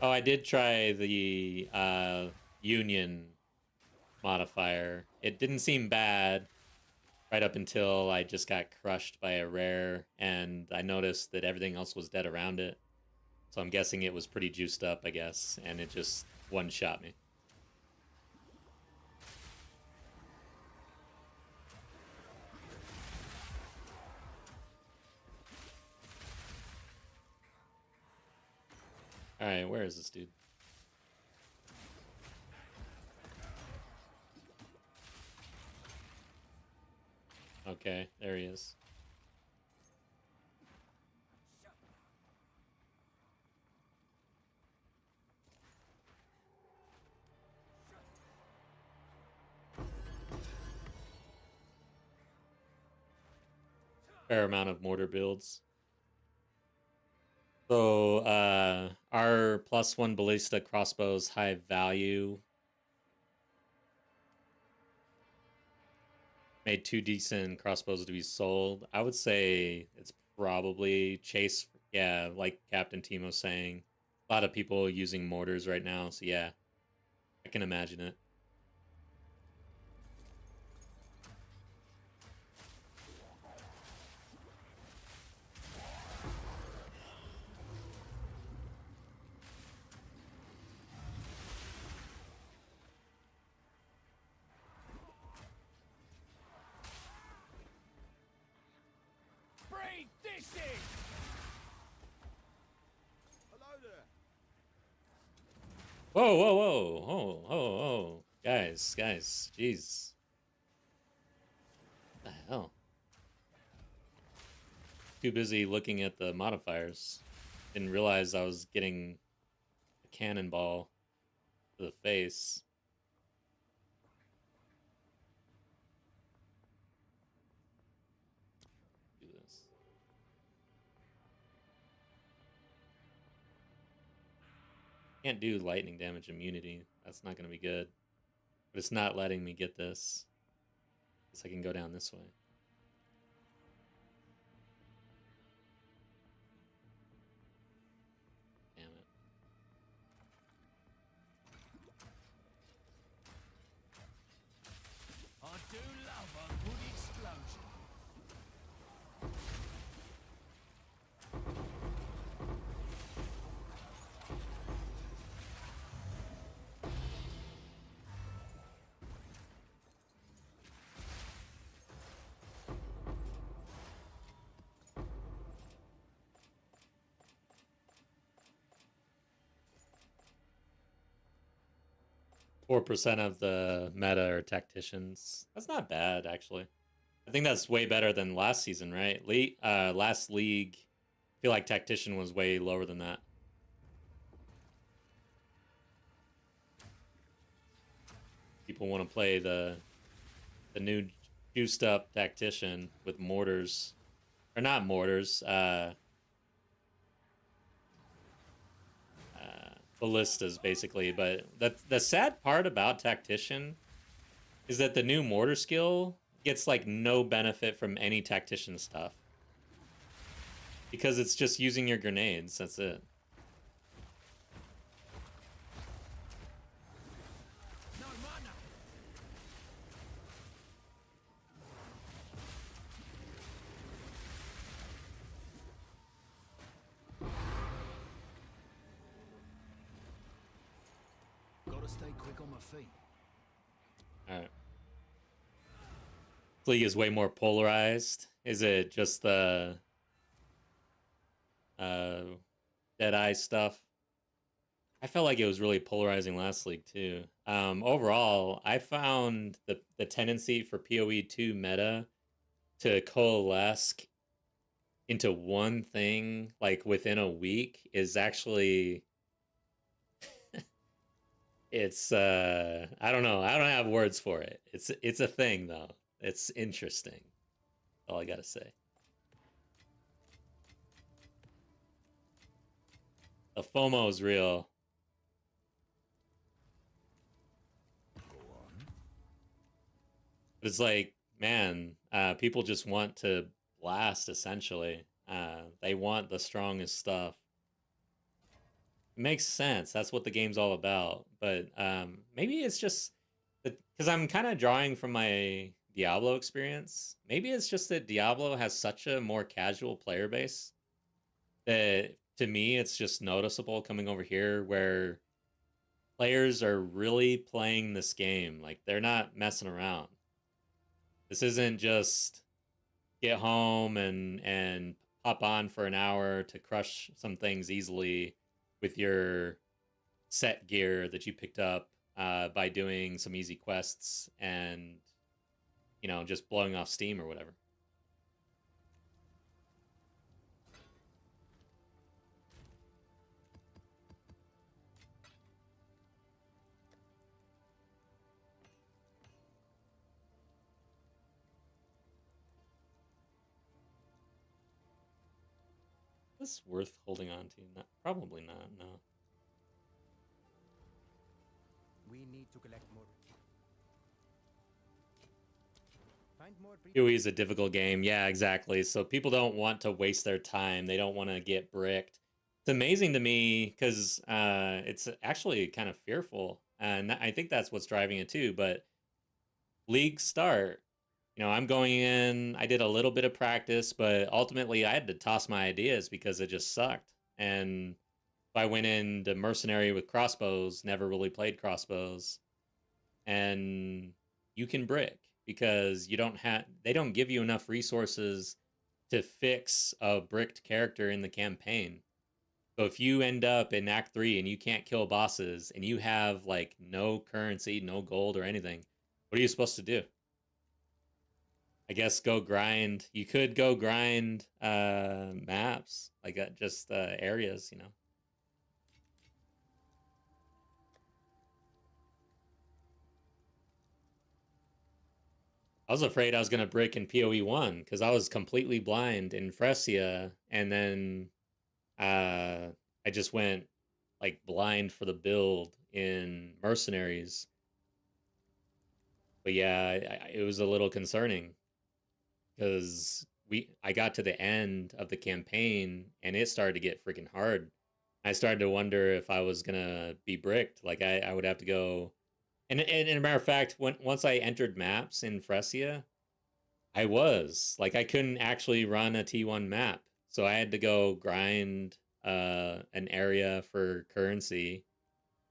Oh, I did try the Union modifier. It didn't seem bad right up until I just got crushed by a rare, and I noticed that everything else was dead around it. So I'm guessing it was pretty juiced up, I guess, and it just one-shot me. Alright, where is this dude? Okay, there he is. Fair amount of mortar builds. So, our +1 ballista crossbows high value. Made 2 decent crossbows to be sold. I would say it's probably Chase. Yeah, like Captain Timo's saying. A lot of people using mortars right now, so yeah. I can imagine it. Breathe this in! Hello there. Whoa, whoa, whoa. Oh, oh, oh. Guys, jeez. What the hell? Too busy looking at the modifiers. Didn't realize I was getting a cannonball to the face. Do this. Can't do lightning damage immunity. That's not going to be good. But it's not letting me get this. Guess I can go down this way. 4% of the meta are tacticians. That's not bad, actually. I think that's way better than last season, right? Last league, I feel like tactician was way lower than that. People want to play the new juiced up tactician with mortars, or not mortars, ballistas basically. But the sad part about tactician is that the new mortar skill gets like no benefit from any tactician stuff because it's just using your grenades. That's it. No mana. Gotta stay quick on my feet. All right. This league is way more polarized. Is it just the Deadeye stuff? I felt like it was really polarizing last league too. Overall, I found the tendency for PoE 2 meta to coalesce into one thing like within a week is actually it's I don't know. I don't have words for it. It's a thing though. It's interesting. That's all I gotta say. The FOMO is real. It's like, man, people just want to blast essentially. They want the strongest stuff. It makes sense. That's what the game's all about. But maybe it's just because I'm kind of drawing from my Diablo experience. Maybe it's just that Diablo has such a more casual player base that to me it's just noticeable coming over here where players are really playing this game. Like they're not messing around. This isn't just get home and hop on for an hour to crush some things easily with your set gear that you picked up by doing some easy quests and, you know, just blowing off steam or whatever. Is this worth holding on to? Not, probably not, no. We need to collect more. Find more PoE is a difficult game. Yeah, exactly. So people don't want to waste their time. They don't want to get bricked. It's amazing to me because it's actually kind of fearful. And I think that's what's driving it too. But league start, you know, I'm going in, I did a little bit of practice, but ultimately I had to toss my ideas because it just sucked. And I went into mercenary with crossbows, never really played crossbows. And you can brick because you don't have they don't give you enough resources to fix a bricked character in the campaign. So if you end up in Act 3 and you can't kill bosses and you have like no currency, no gold or anything, what are you supposed to do? I guess go grind. You could go grind maps, like just areas, you know. I was afraid I was gonna brick in PoE 1 because I was completely blind in Fresia, and then I just went like blind for the build in Mercenaries. But yeah, it was a little concerning because I got to the end of the campaign and it started to get freaking hard. I started to wonder if I was gonna be bricked. Like I would have to go. And a matter of fact, once I entered maps in Fresia, I was like I couldn't actually run a T1 map, so I had to go grind an area for currency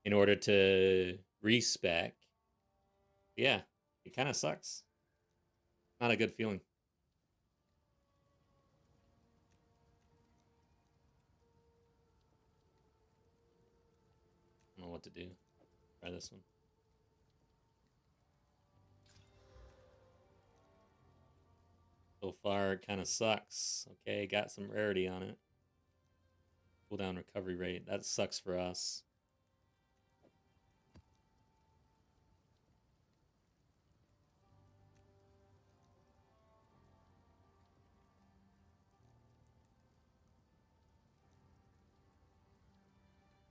in order to respec. Yeah, it kind of sucks. Not a good feeling. I don't know what to do. Try this one. far kind of sucks. Okay, got some rarity on it. Cooldown recovery rate. That sucks for us.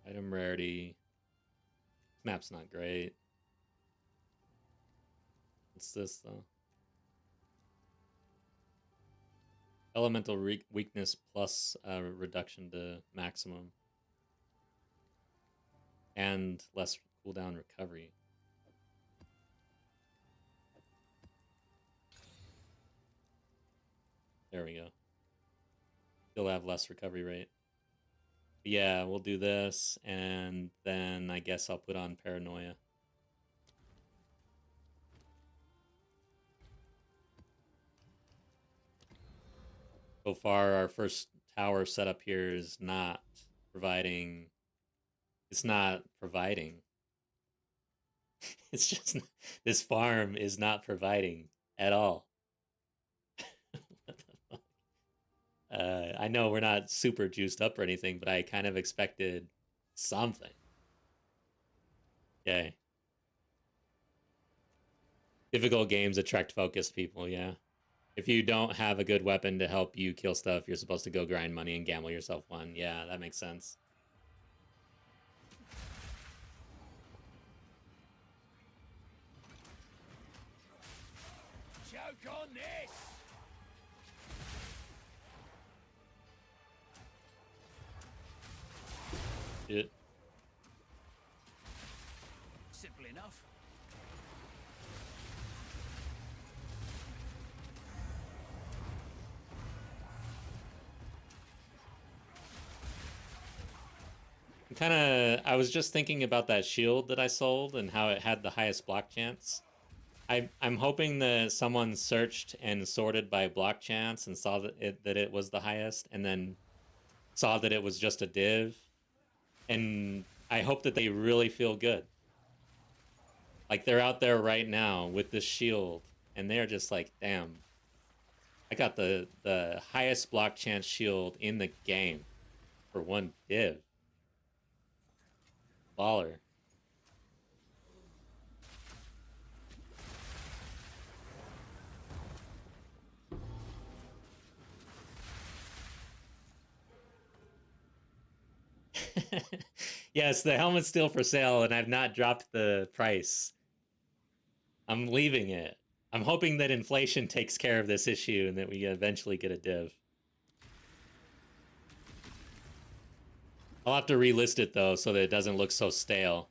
Item rarity. Map's not great. What's this though? Elemental weakness plus reduction to maximum. And less cooldown recovery. There we go. Still have less recovery rate. But yeah, we'll do this, and then I guess I'll put on Paranoia. So far, our first tower setup here is not providing. It's not providing. It's just this farm is not providing at all. What the fuck? I know we're not super juiced up or anything, but I kind of expected something. Okay. Difficult games attract focused people, yeah. If you don't have a good weapon to help you kill stuff, you're supposed to go grind money and gamble yourself one. Yeah, that makes sense. Choke on this! Shit. Simple enough. I was just thinking about that shield that I sold and how it had the highest block chance. I'm hoping that someone searched and sorted by block chance and saw that it was the highest, and then saw that it was just a div. And I hope that they really feel good. Like they're out there right now with this shield, and they're just like, damn, I got the highest block chance shield in the game for one div. Baller. Yes, the helmet's still for sale, and I've not dropped the price. I'm leaving it. I'm hoping that inflation takes care of this issue and that we eventually get a div. I'll have to relist it, though, so that it doesn't look so stale.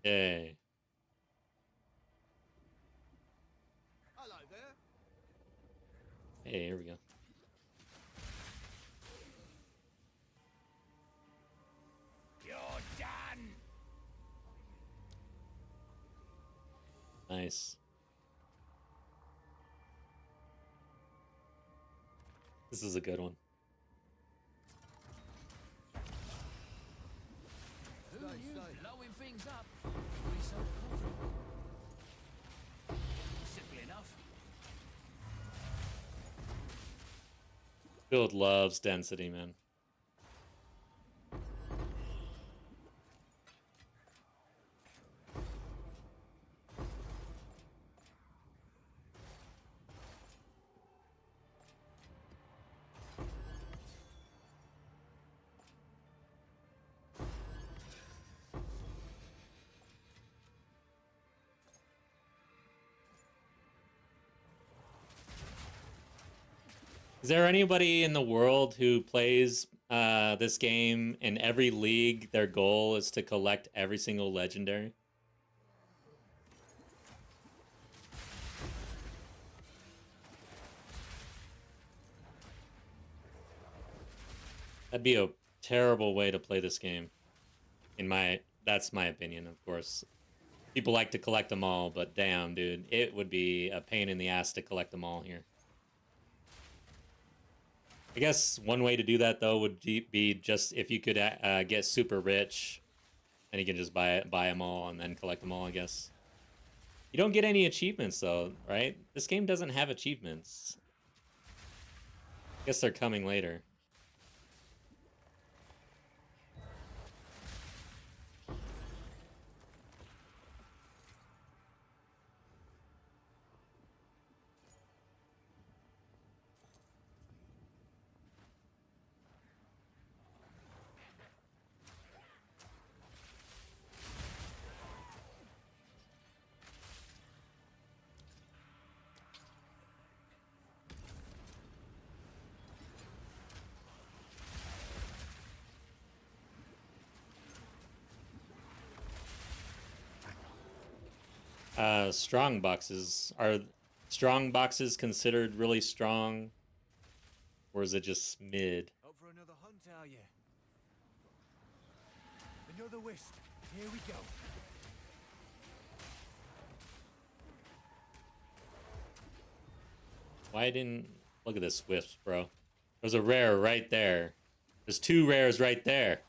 Okay. Hello there. Hey, here we go. You're done. Nice. This is a good one. Who knew blowing things up would be so comfortable? Simple enough. Build loves density, man. Is there anybody in the world who plays this game and every league their goal is to collect every single legendary? That'd be a terrible way to play this game. That's my opinion, of course. People like to collect them all, but damn, dude, it would be a pain in the ass to collect them all here. I guess one way to do that, though, would be just if you could get super rich And you can just buy them all and then collect them all, I guess. You don't get any achievements though, right? This game doesn't have achievements. I guess they're coming later. Strong boxes. Are strong boxes considered really strong? Or is it just mid? Out for another hunt, are you? Another wisp. Here we go. Why didn't... Look at this wisp, bro. There's a rare right there. There's 2 rares right there.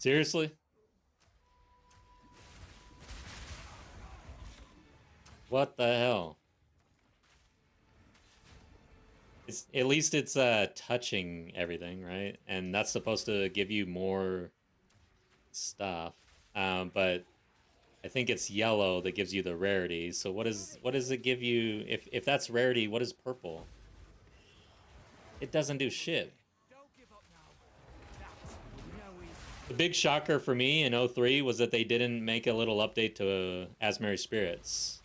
Seriously? What the hell? It's at least it's touching everything, right? And that's supposed to give you more stuff. But I think it's yellow that gives you the rarity. So what does it give you if that's rarity, what is purple? It doesn't do shit. The big shocker for me in 03 was that they didn't make a little update to Asmary Spirits.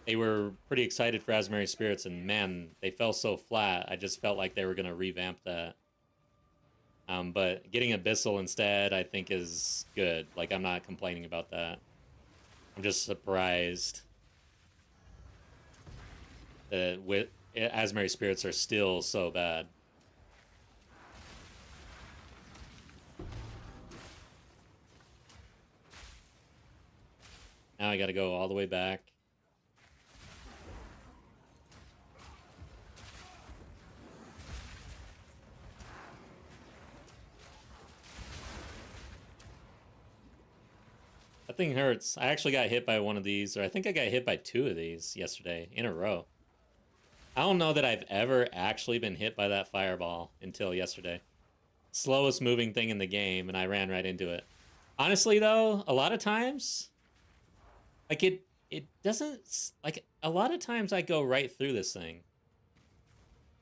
They were pretty excited for Asmary Spirits, and man, they fell so flat. I just felt like they were going to revamp that. But getting Abyssal instead, I think, is good. Like, I'm not complaining about that. I'm just surprised that Asmary Spirits are still so bad. Now I gotta go all the way back. That thing hurts. I actually got hit by one of these, or I think I got hit by 2 of these yesterday in a row. I don't know that I've ever actually been hit by that fireball until yesterday. Slowest moving thing in the game, and I ran right into it. Honestly, though, a lot of times... Like, it doesn't... Like, a lot of times I go right through this thing.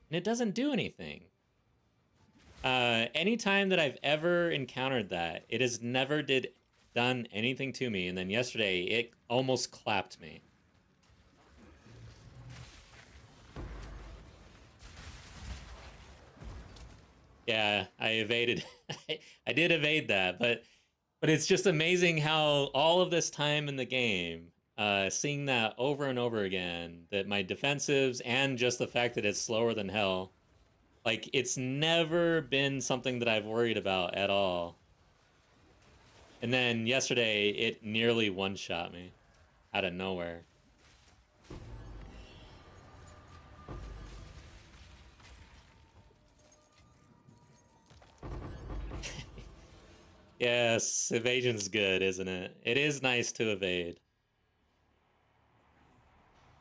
And it doesn't do anything. Anytime that I've ever encountered that, it has never done anything to me. And then yesterday, it almost clapped me. Yeah, I evaded. I did evade that, but it's just amazing how all of this time in the game, seeing that over and over again, that my defensives and just the fact that it's slower than hell, like, it's never been something that I've worried about at all. And then yesterday, it nearly one-shot me out of nowhere. Yes, evasion's good, isn't it? It is nice to evade.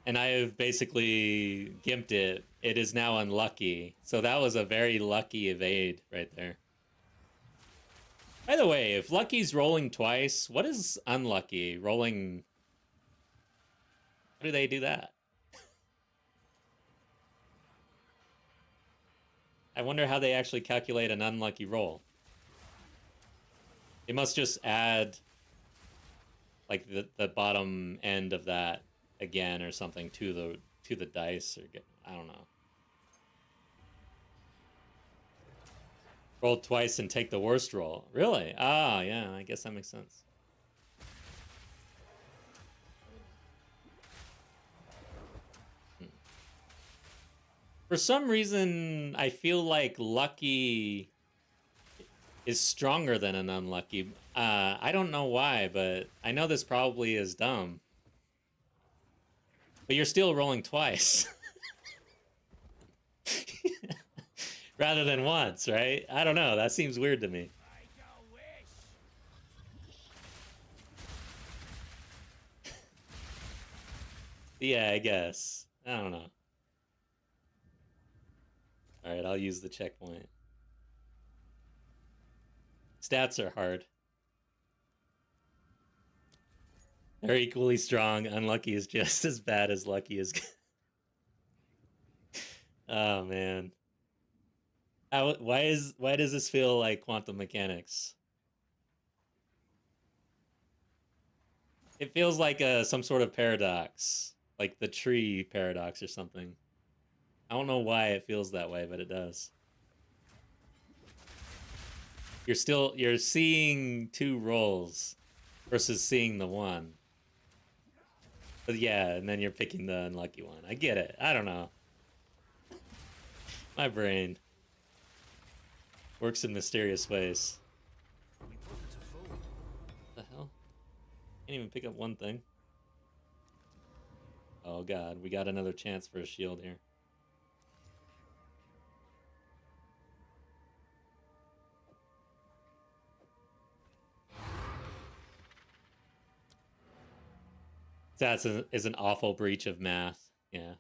And I have basically gimped it. It is now unlucky. So that was a very lucky evade right there. By the way, if lucky's rolling twice, what is unlucky? Rolling... How do they do that? I wonder how they actually calculate an unlucky roll. They must just add, like, the bottom end of that again or something to the dice, or I don't know. Roll twice and take the worst roll. Really? Ah, yeah, I guess that makes sense. For some reason, I feel like lucky is stronger than an unlucky. I don't know why, but I know this probably is dumb. But you're still rolling twice. rather than once, right? I don't know. That seems weird to me. Yeah, I guess. I don't know. All right, I'll use the checkpoint. Stats are hard. They're equally strong. Unlucky is just as bad as lucky is good. Oh man. Why does this feel like quantum mechanics? It feels like some sort of paradox, like the tree paradox or something. I don't know why it feels that way, but it does. You're seeing two rolls versus seeing the one. But yeah, and then you're picking the unlucky one. I get it. I don't know. My brain works in mysterious ways. What the hell? Can't even pick up one thing. Oh god, we got another chance for a shield here. Is an awful breach of math. Yeah.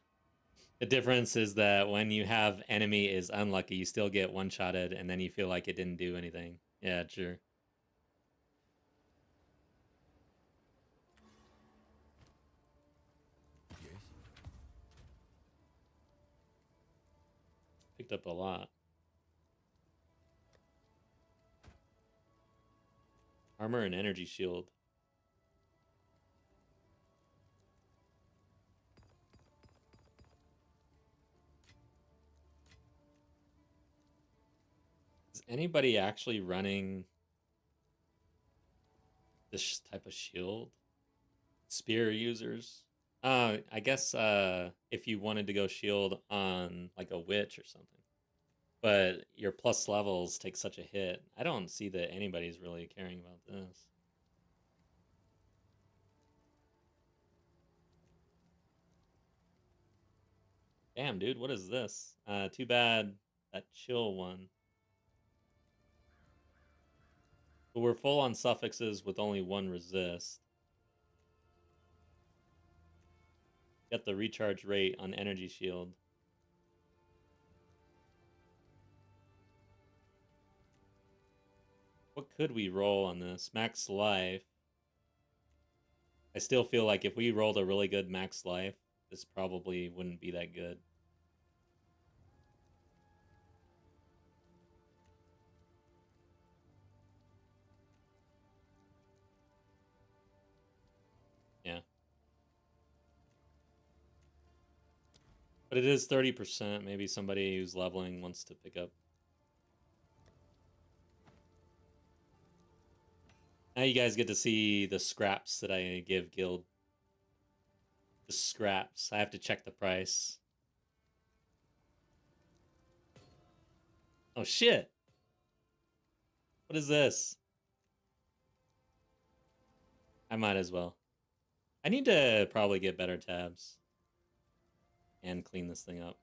The difference is that when you have enemy is unlucky, you still get one-shotted, and then you feel like it didn't do anything. Yeah, sure. Yes. Picked up a lot. Armor and energy shield. Is anybody actually running this type of shield? Spear users? I guess if you wanted to go shield on like a witch or something. But your plus levels take such a hit. I don't see that anybody's really caring about this. Damn, dude, what is this? Too bad that chill one. But we're full on suffixes with only one resist. Get the recharge rate on energy shield. What could we roll on this? Max life. I still feel like if we rolled a really good max life, this probably wouldn't be that good. Yeah. But it is 30%. Maybe somebody who's leveling wants to pick up. Now you guys get to see the scraps that I give guild. The scraps. I have to check the price. Oh shit! What is this? I might as well. I need to probably get better tabs. And clean this thing up.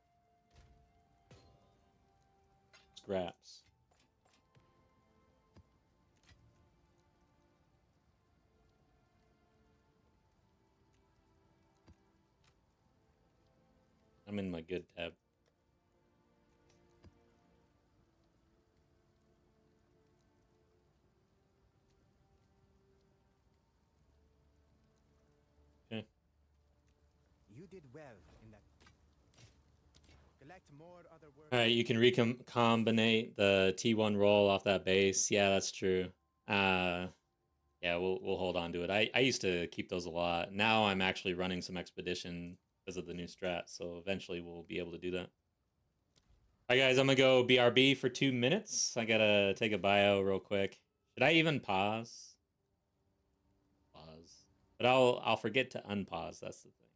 Scraps. I'm in my good tab. Okay. You did well in that. Collect more other work. Alright, you can recombinate the T1 roll off that base. Yeah, that's true. Yeah, we'll hold on to it. I used to keep those a lot. Now I'm actually running some expedition because of the new strat, so eventually we'll be able to do that. Alright guys, I'm gonna go BRB for 2 minutes. I gotta take a bio real quick. Should I even pause? Pause. But I'll forget to unpause, that's the thing.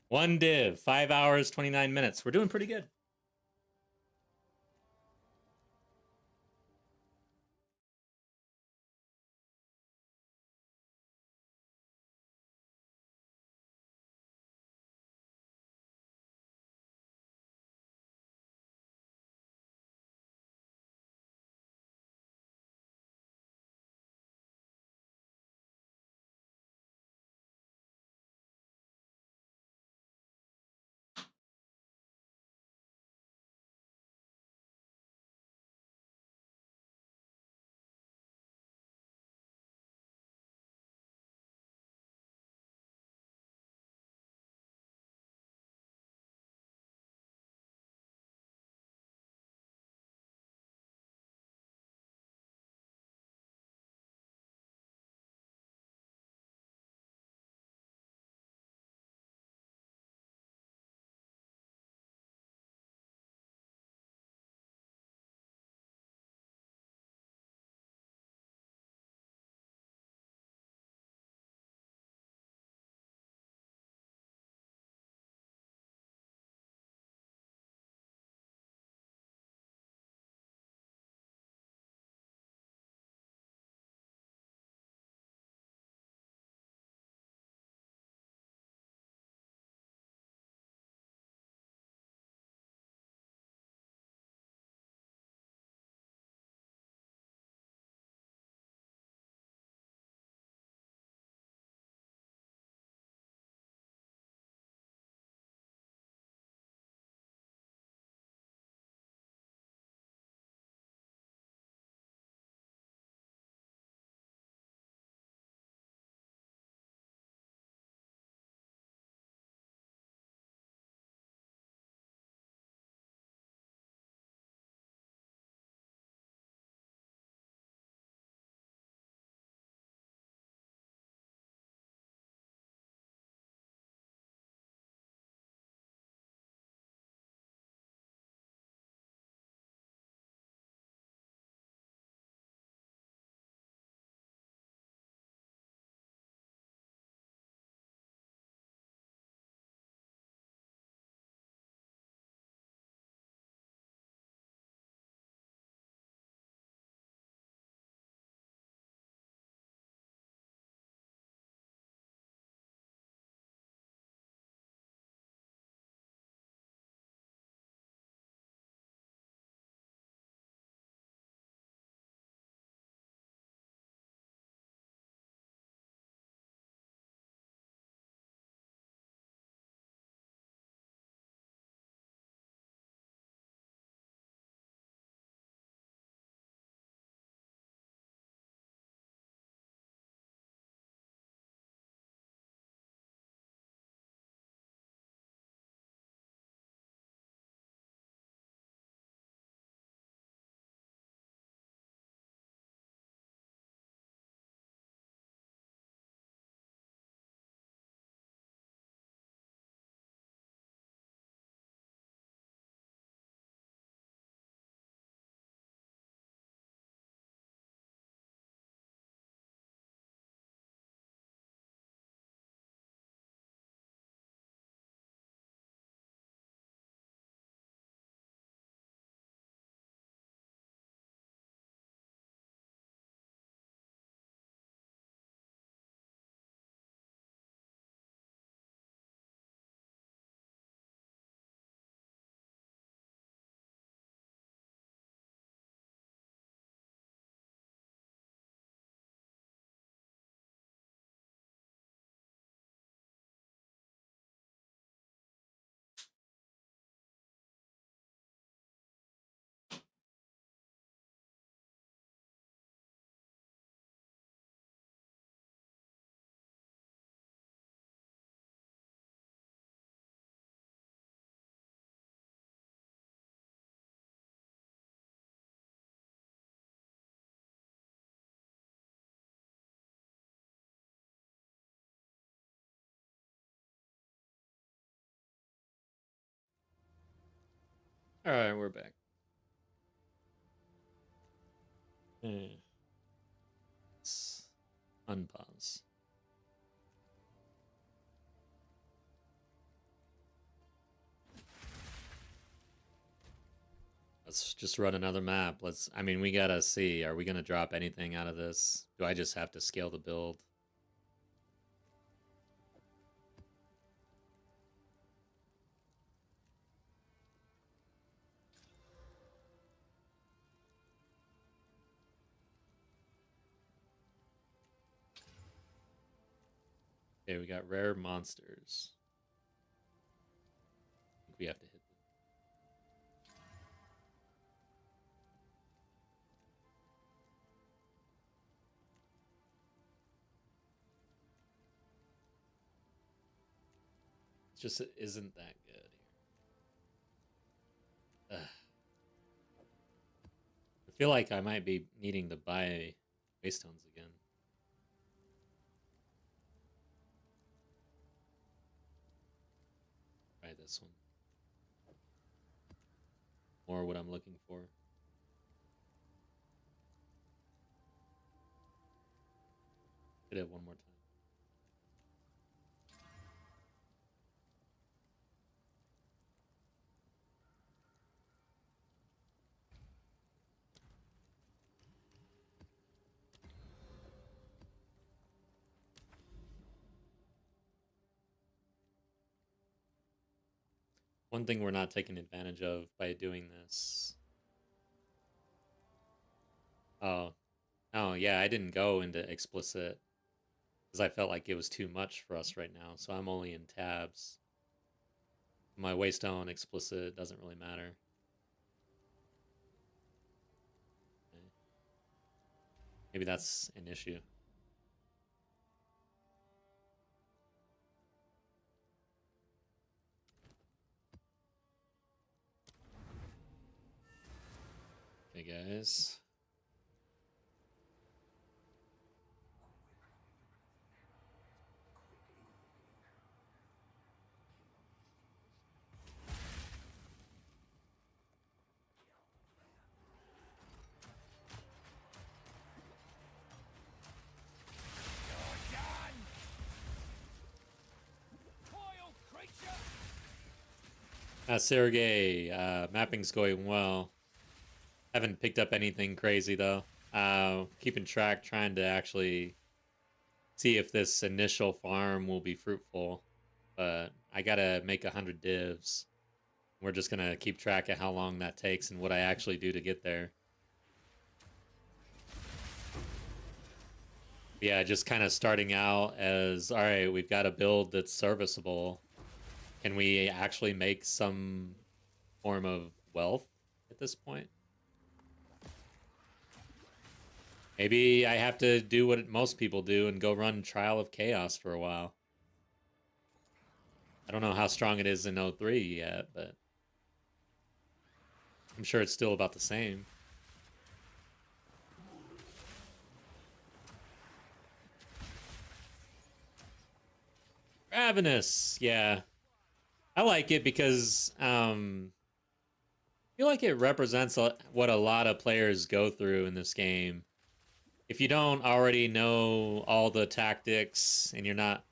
One div, 5 hours, 29 minutes. We're doing pretty good. All right, we're back. Let's unpause. Let's just run another map. I mean, we gotta see. Are we gonna drop anything out of this? Do I just have to scale the build? Okay, we got rare monsters. I think we have to hit them. It just isn't that good here. Ugh. I feel like I might be needing to buy Waystones again. Try this one. More what I'm looking for. Hit it one more time. One thing we're not taking advantage of by doing this. Oh, yeah, I didn't go into explicit because I felt like it was too much for us right now. So I'm only in tabs. My Waystone explicit doesn't really matter. Okay. Maybe that's an issue. Okay, guys. Sergey, mapping's going well. Haven't picked up anything crazy though. Keeping track, trying to actually see if this initial farm will be fruitful. But I gotta make 100 divs. We're just gonna keep track of how long that takes and what I actually do to get there. Yeah, just kind of starting out as, all right, we've got a build that's serviceable. Can we actually make some form of wealth at this point? Maybe I have to do what most people do and go run Trial of Chaos for a while. I don't know how strong it is in 03 yet, but I'm sure it's still about the same. Ravenous, yeah. I like it because I feel like it represents what a lot of players go through in this game. If you don't already know all the tactics and you're not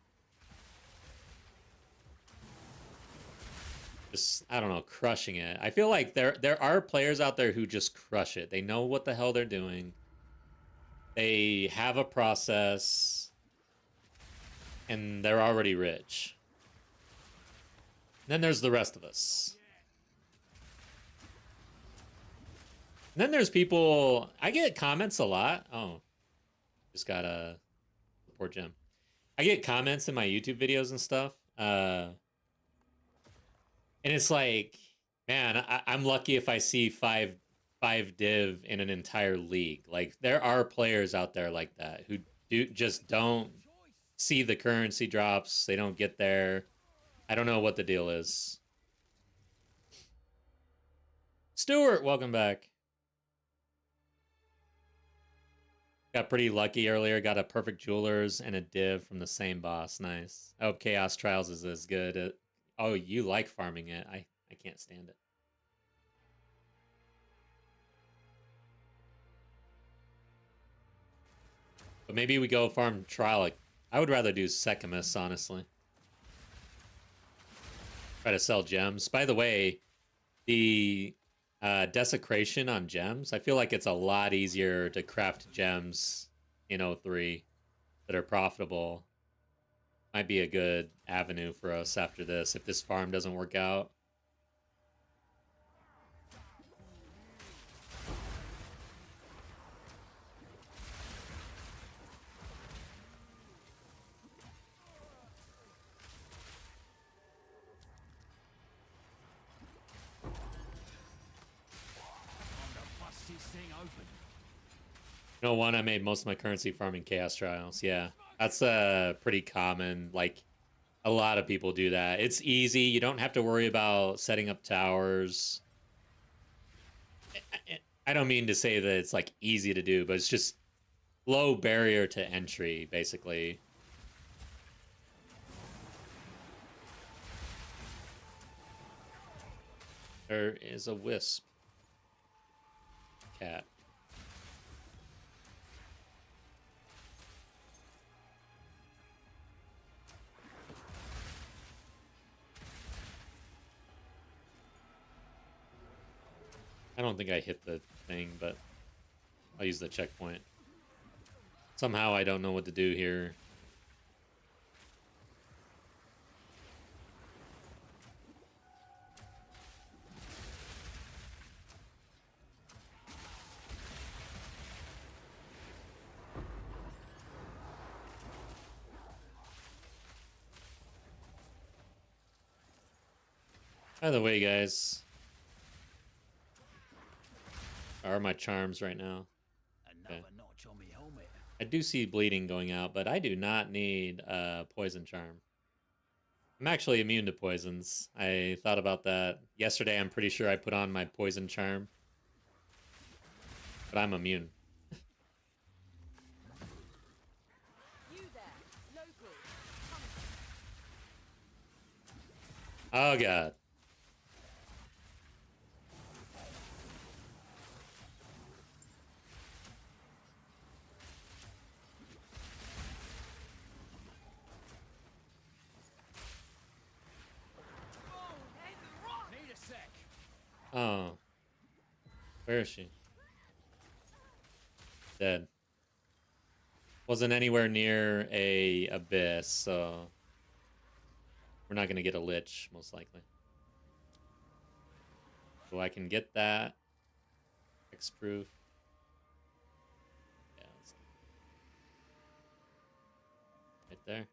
just, I don't know, crushing it. I feel like there are players out there who just crush it. They know what the hell they're doing. They have a process and they're already rich. Then there's the rest of us. And then there's people, I get comments a lot. Oh, just got a poor gem. I get comments in my YouTube videos and stuff. And it's like, man, I'm lucky if I see five div in an entire league. Like there are players out there like that who just don't see the currency drops. They don't get there. I don't know what the deal is. Stuart, welcome back. Got pretty lucky earlier. Got a perfect jewelers and a div from the same boss. Nice. I hope Chaos Trials is as good. Oh, you like farming it. I can't stand it. But maybe we go farm Trolic. I would rather do Secamus, honestly. Try to sell gems. By the way, the desecration on gems, I feel like it's a lot easier to craft gems in 03 that are profitable. Might be a good avenue for us after this if this farm doesn't work out. No one, I made most of my currency farming Chaos Trials. Yeah, that's pretty common. Like, a lot of people do that. It's easy. You don't have to worry about setting up towers. I don't mean to say that it's like easy to do, but it's just low barrier to entry, basically. There is a wisp. Cat. I don't think I hit the thing, but I'll use the checkpoint. Somehow I don't know what to do here. By the way, guys, how are my charms right now? Okay. Notch on me helmet. I do see bleeding going out, but I do not need a poison charm. I'm actually immune to poisons. I thought about that yesterday. I'm pretty sure I put on my poison charm, but I'm immune. You there, local. Oh god. Need a sec. Oh. Where is she? Dead. Wasn't anywhere near a abyss, so we're not gonna get a lich, most likely. So I can get that. X-proof. Yeah, right there.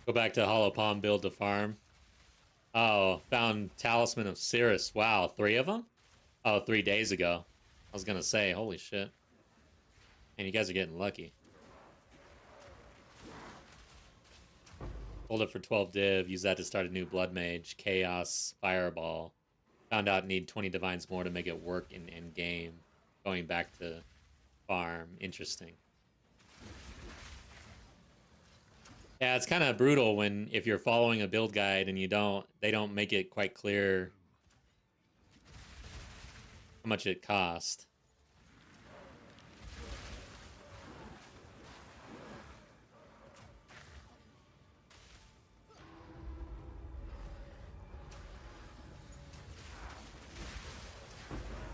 Go back to Hollow Palm, build the farm. Oh, found Talisman of Cirrus. Wow, 3 of them? Oh, 3 days ago. I was gonna say, holy shit. And you guys are getting lucky. Hold it for 12 div, use that to start a new Blood Mage, Chaos, Fireball. Found out need 20 Divines more to make it work in endgame. Going back to farm. Interesting. Yeah, it's kind of brutal when if you're following a build guide and they don't make it quite clear how much it cost.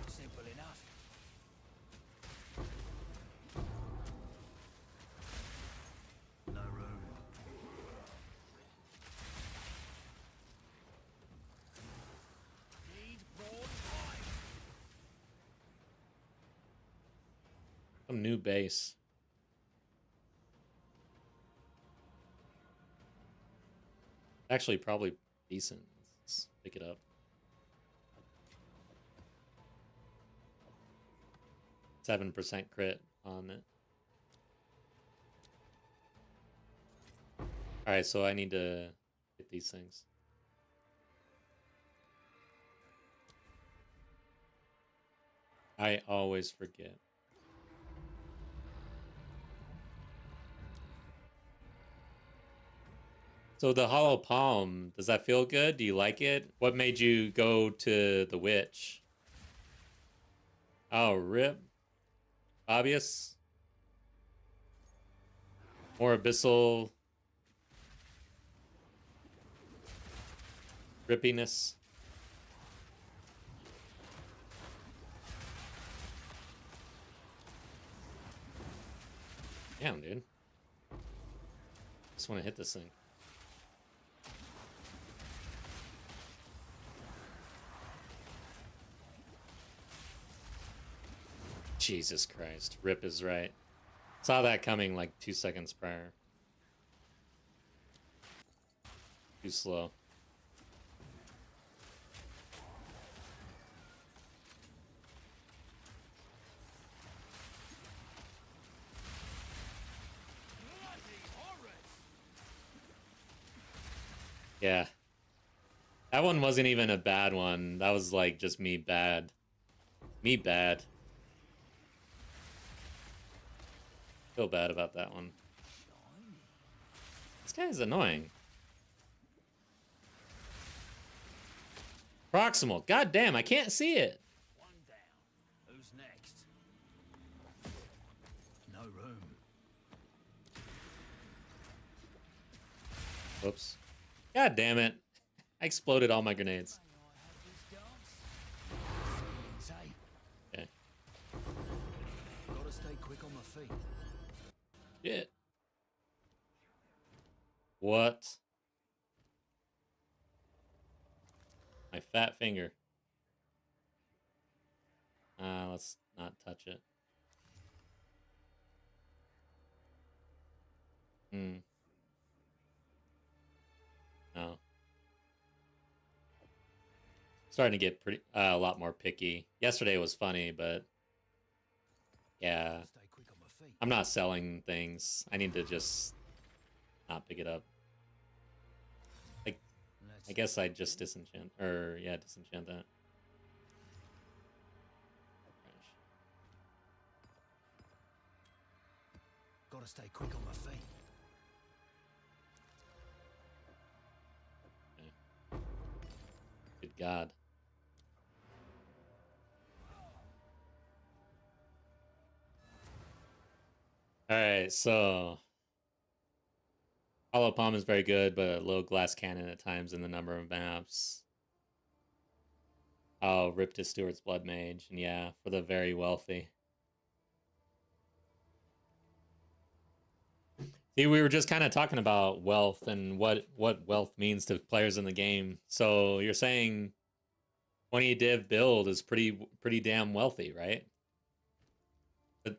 Simple enough. No room. Need broad line. Some new base. Actually, probably decent. Let's pick it up. 7% crit on it. Alright, so I need to get these things. I always forget. So the hollow palm, does that feel good? Do you like it? What made you go to the witch? Oh, rip. Obvious. More abyssal rippiness. Damn, dude. Just want to hit this thing. Jesus Christ. Rip is right. Saw that coming like 2 seconds prior. Too slow. Yeah. That one wasn't even a bad one. That was like just me bad. Me bad. Feel bad about that one. This guy is annoying. Proximal. God damn, I can't see it. One down. Who's next? No room. Whoops. God damn it. I exploded all my grenades. Okay. Gotta stay quick on my feet. Shit. What? My fat finger. Let's not touch it. No. Starting to get pretty a lot more picky. Yesterday was funny, but yeah, Stay quick on my feet. I'm not selling things. I need to just not pick it up. I guess I just disenchant, or yeah, disenchant that. Gotta stay quick on my feet. Okay. Good God. All right, so Hollow Palm is very good, but a low glass cannon at times in the number of maps. Oh, ripped to Stewart's Blood Mage, and yeah, for the very wealthy. See, we were just kind of talking about wealth and what wealth means to players in the game. So you're saying 20 div build is pretty damn wealthy, right? But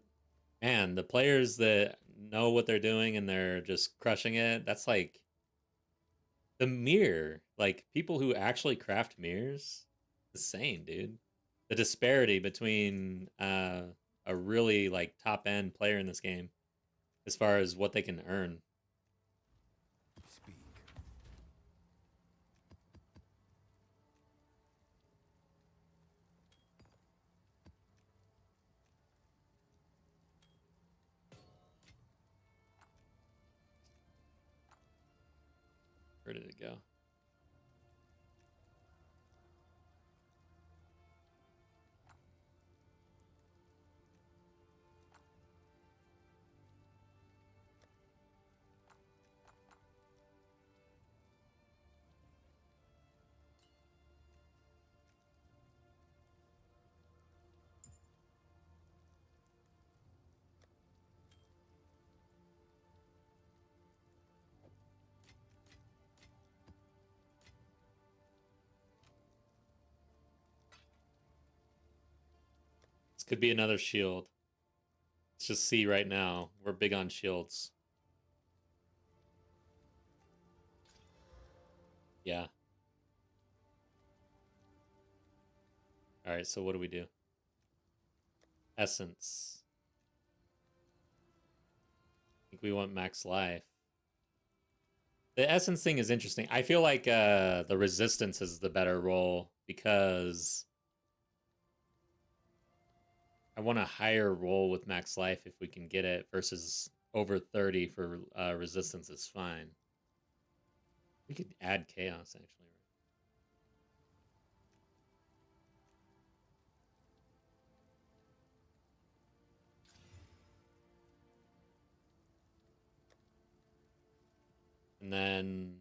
man, the players that know what they're doing and they're just crushing it, that's like the mirror. Like people who actually craft mirrors, insane, dude. The disparity between a really like top end player in this game as far as what they can earn. Speak. Where did it go? This could be another shield. Let's just see right now. We're big on shields. Yeah. All right, so what do we do? Essence. I think we want max life. The essence thing is interesting. I feel like the resistance is the better role because I want a higher roll with max life if we can get it versus over 30 for resistance is fine. We could add chaos actually. And then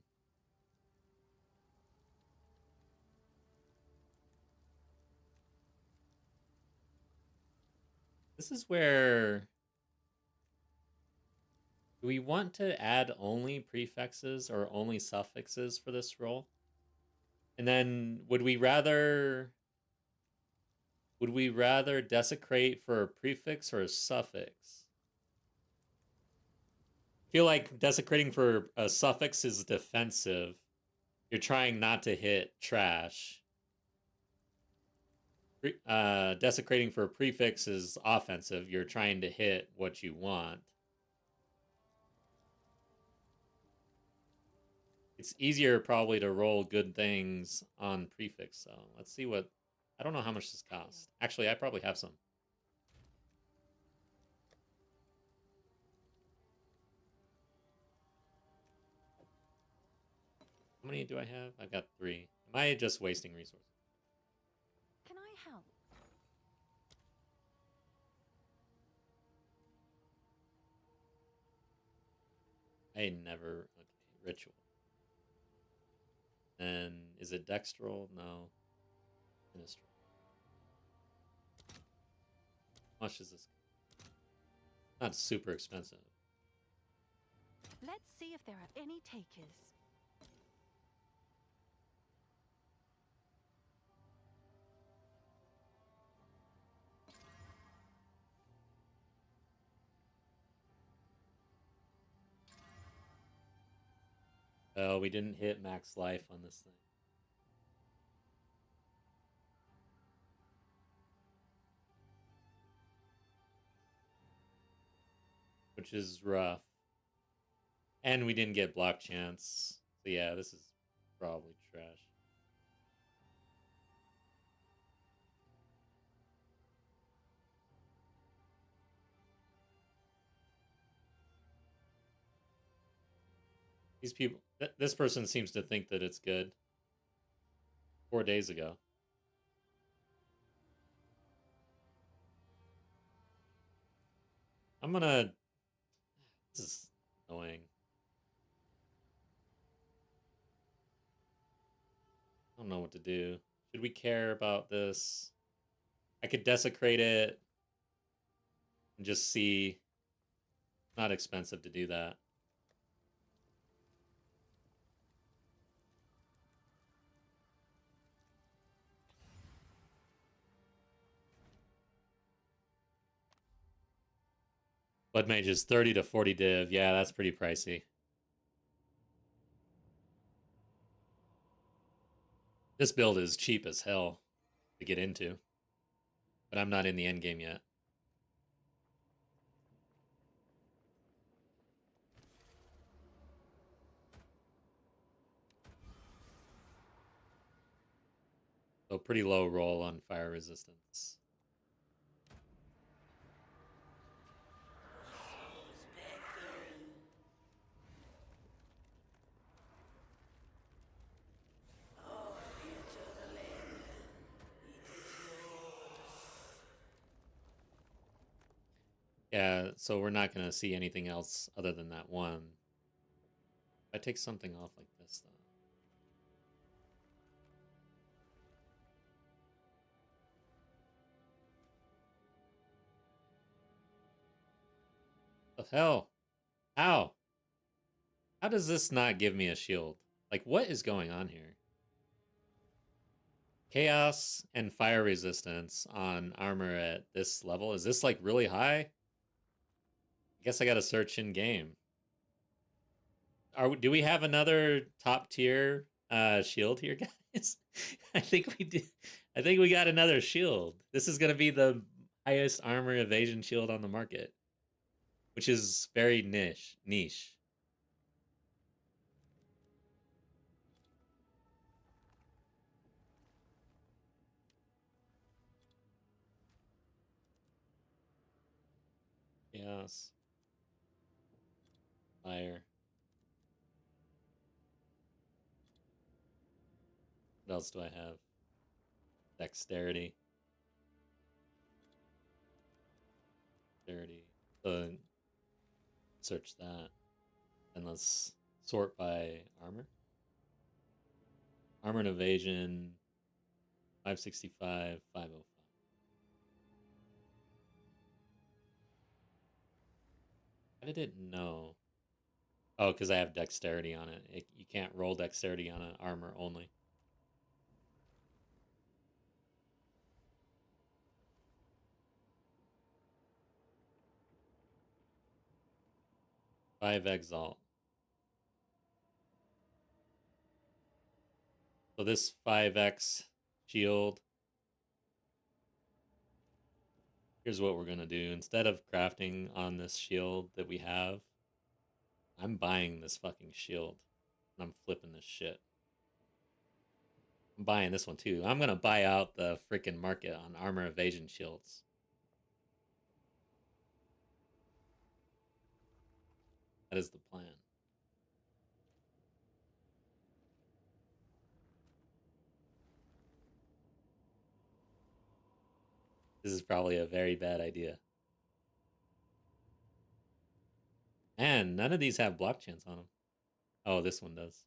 this is where, do we want to add only prefixes or only suffixes for this role? And then would we rather desecrate for a prefix or a suffix? I feel like desecrating for a suffix is defensive. You're trying not to hit trash. Desecrating for a prefix is offensive. You're trying to hit what you want. It's easier probably to roll good things on prefix, so let's see what... I don't know how much this costs. Actually, I probably have some. How many do I have? I've got 3. Am I just wasting resources? Can I help? I never... Okay, ritual. And is it dextral? No. Ministry. How much is this? Not super expensive. Let's see if there are any takers. Oh, we didn't hit max life on this thing. Which is rough. And we didn't get block chance. So yeah, this is probably trash. These people, this person seems to think that it's good. 4 days ago. I'm gonna... This is annoying. I don't know what to do. Should we care about this? I could desecrate it and just see. Not expensive to do that. Blood Mage is 30 to 40 div. Yeah, that's pretty pricey. This build is cheap as hell to get into. But I'm not in the end game yet. So pretty low roll on fire resistance. Yeah, so we're not going to see anything else other than that one. If I take something off like this, though. The hell? How? How does this not give me a shield? Like, what is going on here? Chaos and fire resistance on armor at this level. Is this, like, really high? I guess I gotta search in game. Do we have another top tier shield here, guys? I think we did. I think we got another shield. This is gonna be the highest armor evasion shield on the market, which is very niche. Yes. Fire. What else do I have? Dexterity. Dexterity. So search that. And let's sort by armor. Armor and evasion. 565, 505. How did it know? Oh, because I have dexterity on it. You can't roll dexterity on an armor only. Five exalt. So this 5x shield. Here's what we're gonna do. Instead of crafting on this shield that we have, I'm buying this fucking shield. And I'm flipping this shit. I'm buying this one too. I'm gonna buy out the freaking market on armor evasion shields. That is the plan. This is probably a very bad idea. And none of these have block chance on them. Oh, this one does. Is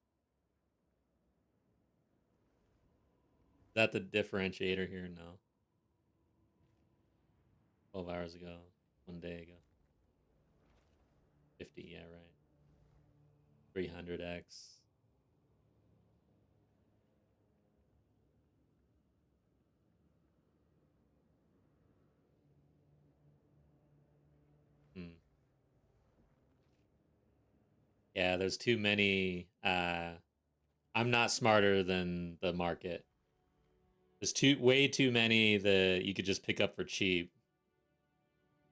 that the differentiator here? No. 12 hours ago. 1 day ago. 50, yeah, right. 300x. Yeah, there's too many. I'm not smarter than the market. There's way too many that you could just pick up for cheap.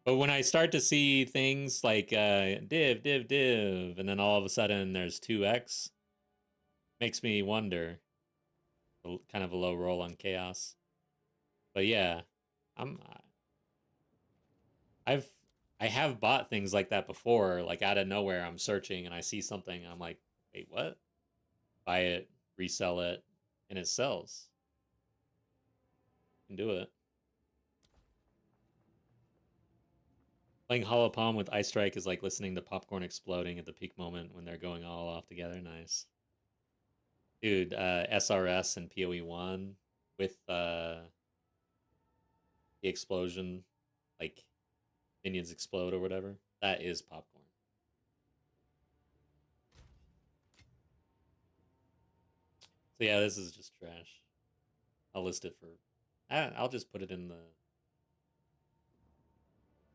But when I start to see things like div, and then all of a sudden there's 2x, makes me wonder. Kind of a low roll on chaos. But yeah, I'm I have bought things like that before, like out of nowhere I'm searching and I see something and I'm like, wait, what? Buy it, resell it, and it sells. You can do it. Playing Hollow Palm with Ice Strike is like listening to popcorn exploding at the peak moment when they're going all off together. Nice. Dude, SRS and POE 1 with the explosion, like minions explode or whatever. That is popcorn. So yeah, this is just trash. I'll list it for... I'll just put it in the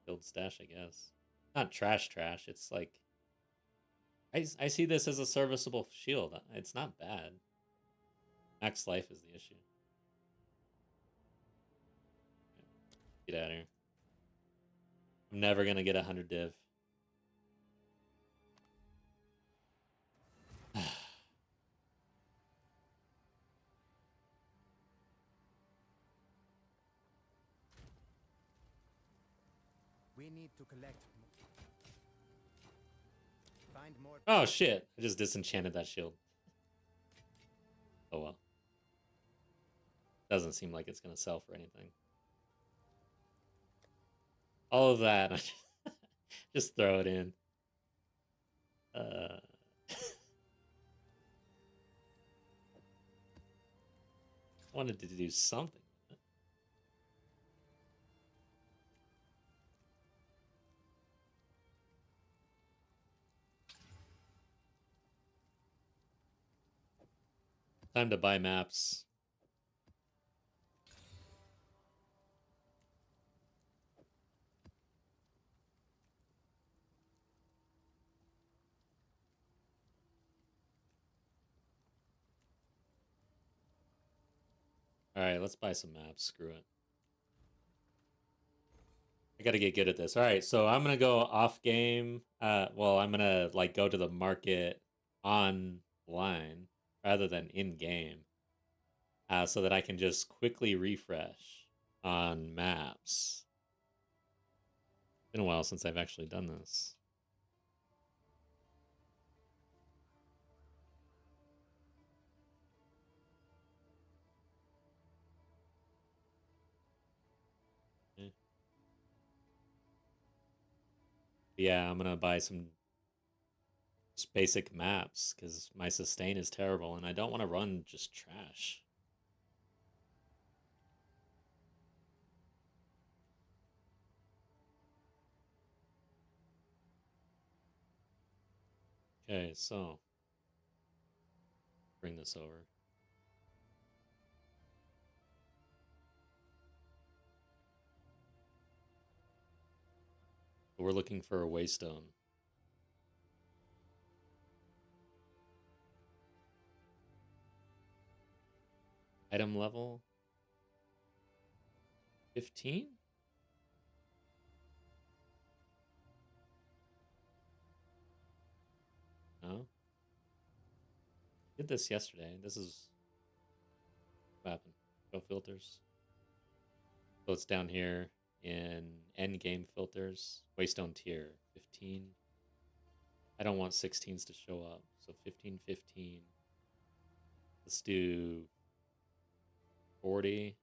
build stash, I guess. Not trash. It's like... I see this as a serviceable shield. It's not bad. Max life is the issue. Get out of here. I'm never gonna get 100 div. We need to collect. Find more. Oh shit! I just disenchanted that shield. Oh well. Doesn't seem like it's gonna sell for anything. All of that, just throw it in. Wanted to do something. Time to buy maps. Alright, let's buy some maps. Screw it. I gotta get good at this. All right, so I'm gonna go off game. Well, I'm gonna like go to the market online rather than in game, so that I can just quickly refresh on maps. It's been a while since I've actually done this. Eh. Yeah, I'm gonna buy some just basic maps because my sustain is terrible and I don't want to run just trash. Okay, so bring this over. We're looking for a waystone. Item level 15? No. Did this yesterday. This is what happened. Go filters. So it's down here in end game filters. Waystone tier 15. I don't want 16s to show up. So 15, 15. Let's do 40.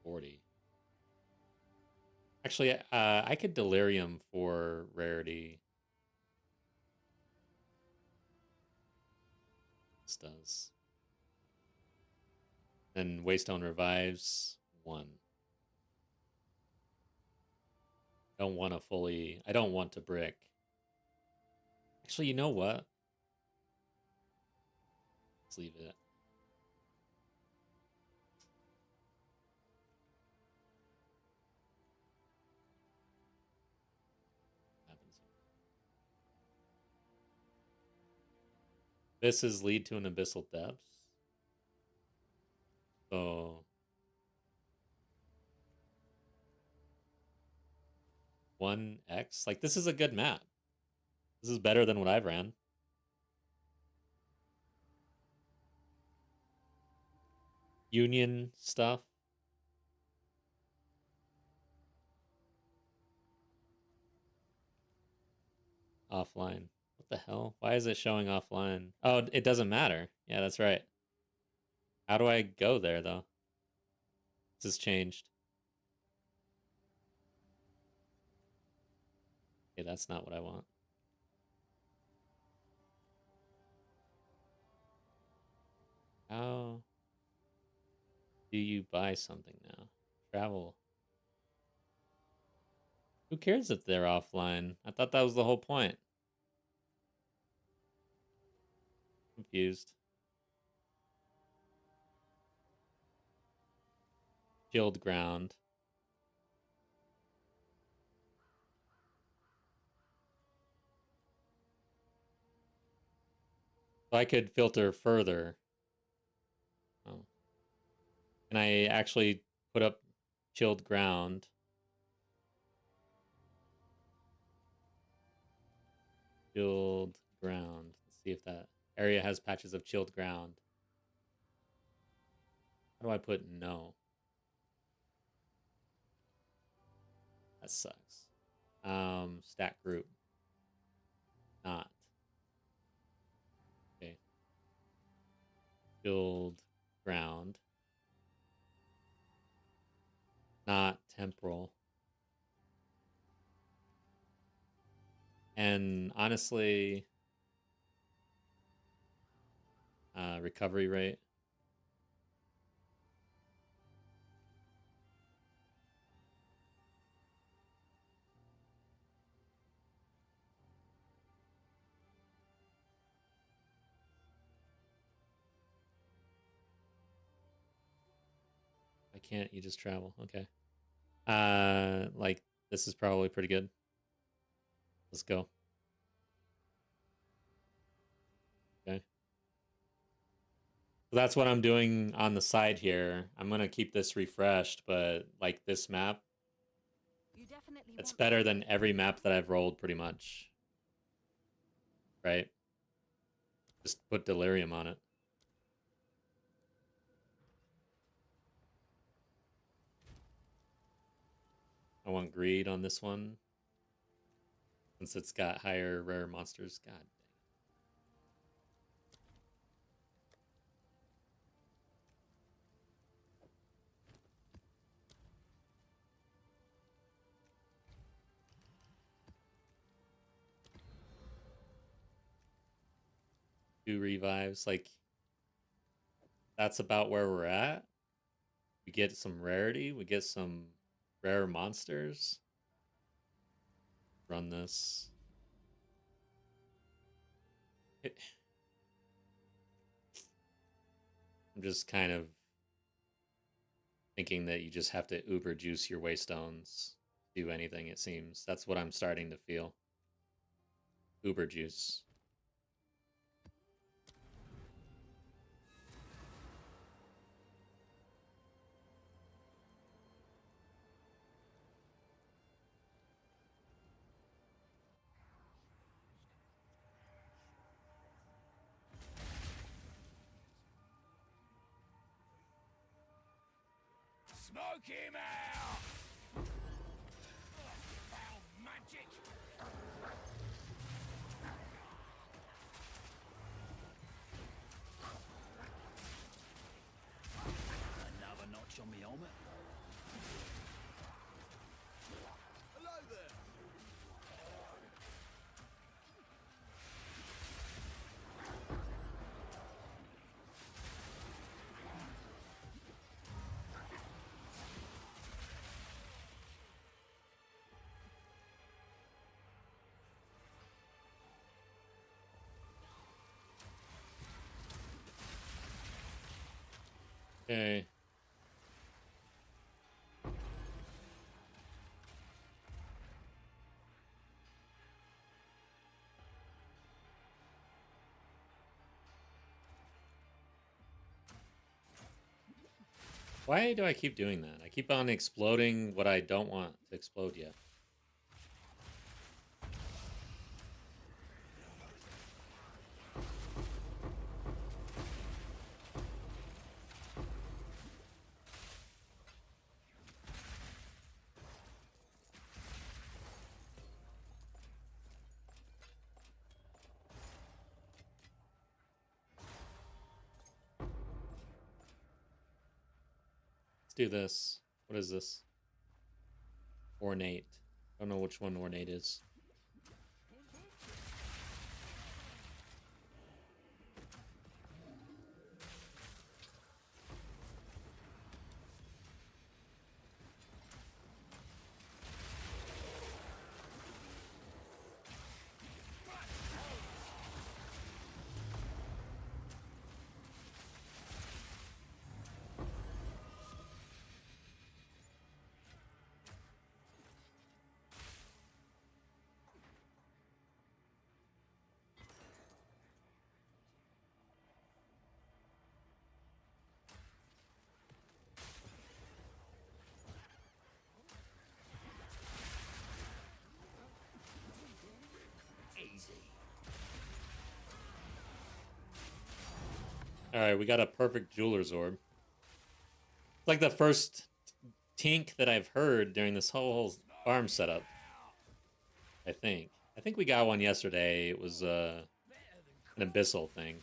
40. Actually, I could delirium for rarity. This does. And Waystone revives 1. Don't want to fully. I don't want to brick. Actually, you know what? Let's leave it. Happens here. This is lead to an abyssal depths. So 1x. Like this is a good map. This is better than what I've ran. Union stuff. Offline. What the hell? Why is it showing offline? Oh, it doesn't matter. Yeah, that's right. How do I go there, though? This has changed. Okay, that's not what I want. How do you buy something now? Travel. Who cares if they're offline? I thought that was the whole point. Confused. Shield ground. So I could filter further. Oh. Can I actually put up chilled ground? Chilled ground. Let's see if that area has patches of chilled ground. How do I put no? That sucks. Stack group. Not. Okay. Chilled ground. Not temporal. And honestly, recovery rate. Why can't you just travel? Okay. Like this is probably pretty good. Let's go. Okay. So that's what I'm doing on the side here. I'm gonna keep this refreshed, but like this map, You definitely it's want better than every map that I've rolled pretty much. Right? Just put Delirium on it. I want Greed on this one. Since it's got higher rare monsters. God dang. Two revives, like that's about where we're at. We get some rarity, we get some rare monsters. Run this. I'm just kind of thinking that you just have to uber juice your waystones. Do anything, it seems. That's what I'm starting to feel. Uber juice. Smoke him out! Foul magic! Another notch on me helmet. Hello there! Okay. Why do I keep doing that? I keep on exploding what I don't want to explode yet. Let's do this. What is this? Ornate. I don't know which one Ornate is. Easy. Alright, we got a perfect Jeweler's Orb. It's like the first tink that I've heard during this whole farm setup. I think. I think we got one yesterday. It was an Abyssal thing.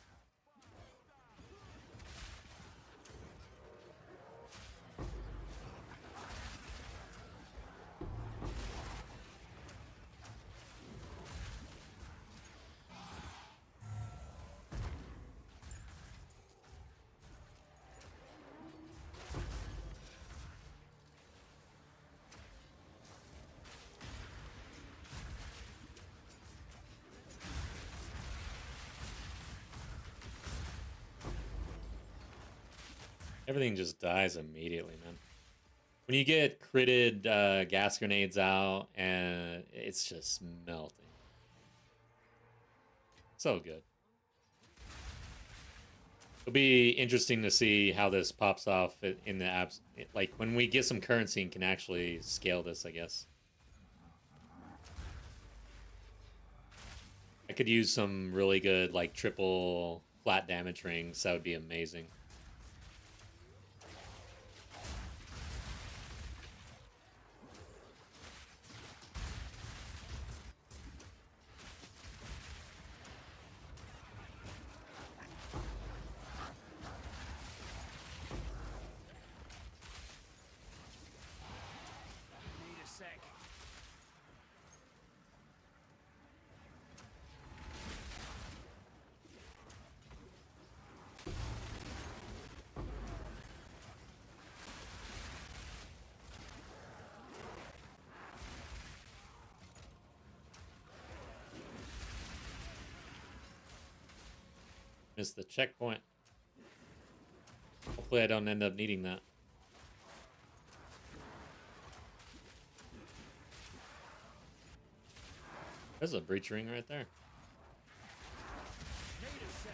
Everything just dies immediately, man. When you get critted gas grenades out, and it's just melting. So good. It'll be interesting to see how this pops off in the apps. Like when we get some currency and can actually scale this, I guess. I could use some really good like triple flat damage rings. That would be amazing. Need a sec. Missed the checkpoint. Hopefully I don't end up needing that. There's a breach ring right there. Need a sec.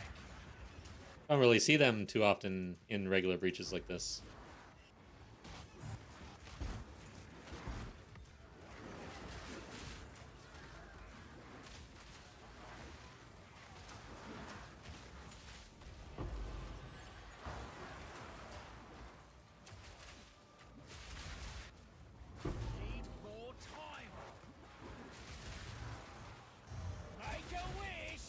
I don't really see them too often in regular breaches like this. Need more time. Make a wish.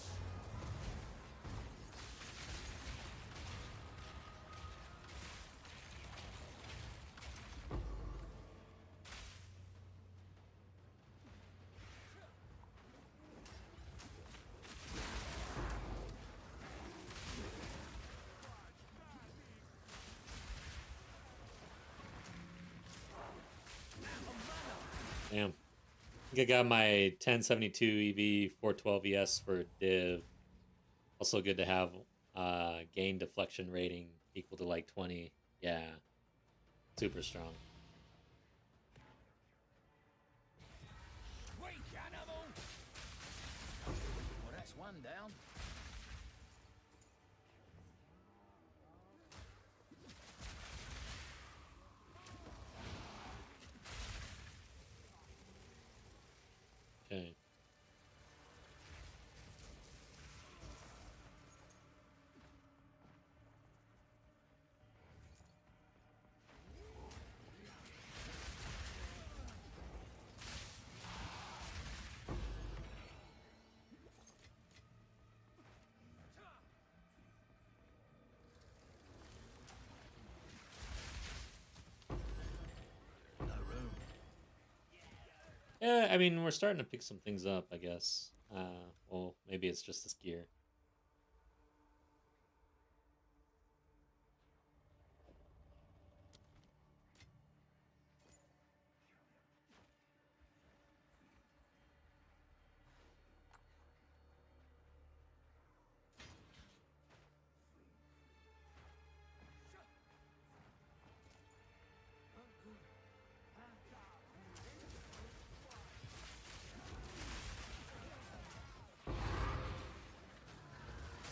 Damn. I think I got my 1072 EV 412 ES for div. Also good to have gain deflection rating equal to like 20. Yeah. Super strong. Weak animal. Well, that's one down. Okay. No room. Yeah, I mean, we're starting to pick some things up, I guess. Well, maybe it's just this gear.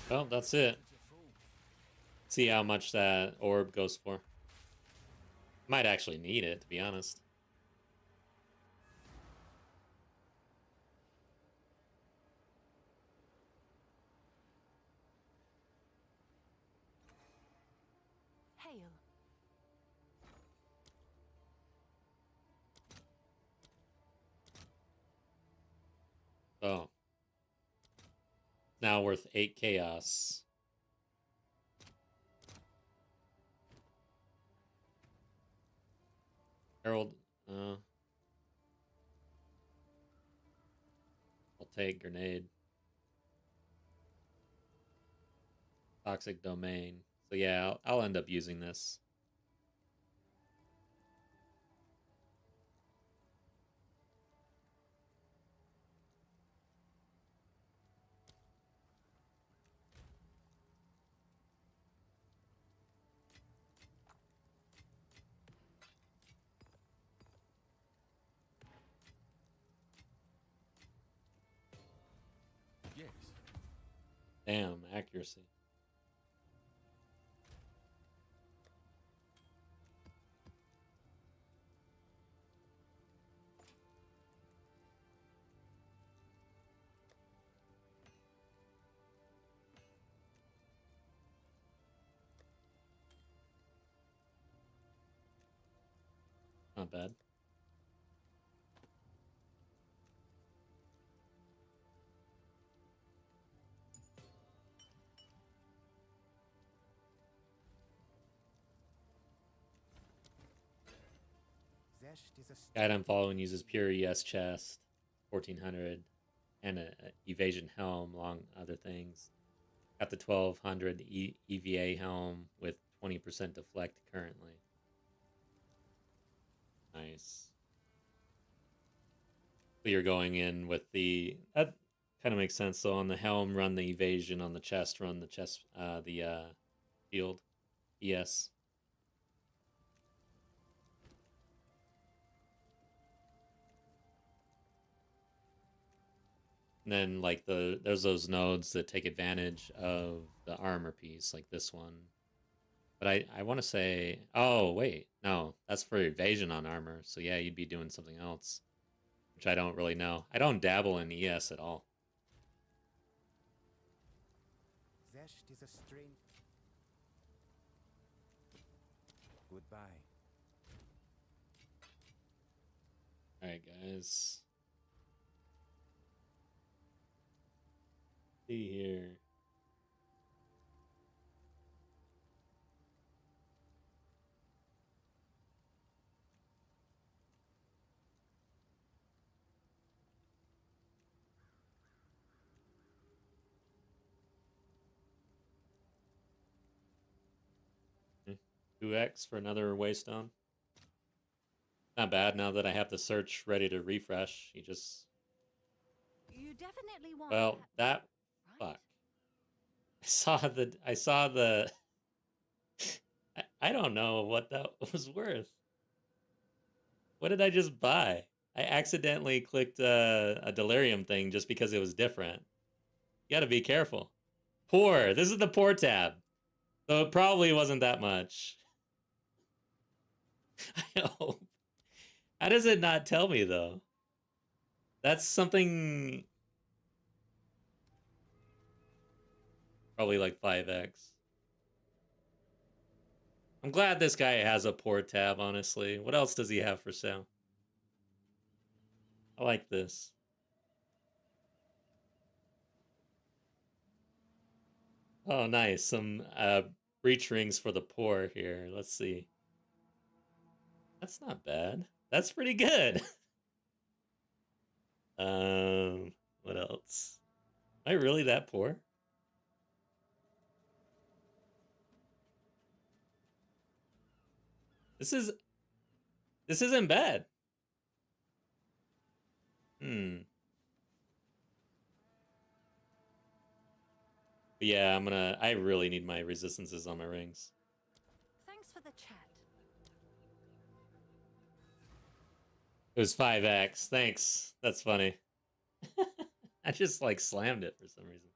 Well, that's it. See how much that orb goes for. Might actually need it, to be honest. Hail. Oh. Now worth 8 chaos. Herald. I'll take grenade. Toxic domain. So yeah, I'll end up using this. Yes. Damn, accuracy. not bad. Zest is a Guide I'm following uses pure ES chest, 1400, and a evasion helm, along other things. Got the 1200 EVA helm with 20% deflect currently. Nice. So you're going in with the that kind of makes sense. So on the helm, run the evasion. On the chest, run the chest. The shield. ES. And then like there's those nodes that take advantage of the armor piece, like this one. But I want to say, oh wait, no, that's for evasion on armor. So yeah, you'd be doing something else, which I don't really know. I don't dabble in ES at all. Zest is a strange. Goodbye. All right, guys. See here. Hmm. 2x for another waystone. Not bad now that I have the search ready to refresh. You just You definitely want well that right? fuck. I saw the I don't know what that was worth. What did I just buy? I accidentally clicked a delirium thing just because it was different. You gotta be careful. Poor. This is the poor tab. So it probably wasn't that much. I hope. How does it not tell me though? That's something probably like 5x. I'm glad this guy has a poor tab, honestly. What else does he have for sale? I like this. Oh, nice. Some breach rings for the poor here. Let's see. That's not bad. That's pretty good. What else? Am I really that poor? This isn't bad. But yeah, I really need my resistances on my rings. Thanks for the chat. It was 5x. Thanks. That's funny. I just like slammed it for some reason.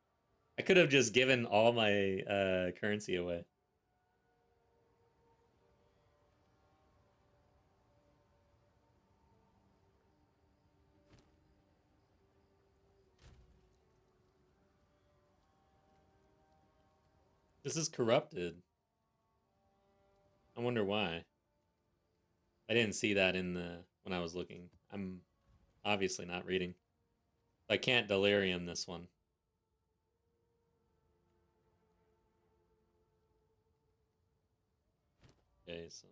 I could have just given all my currency away. This is corrupted. I wonder why. I didn't see that in the when I was looking. I'm obviously not reading. I can't delirium this one. Okay, so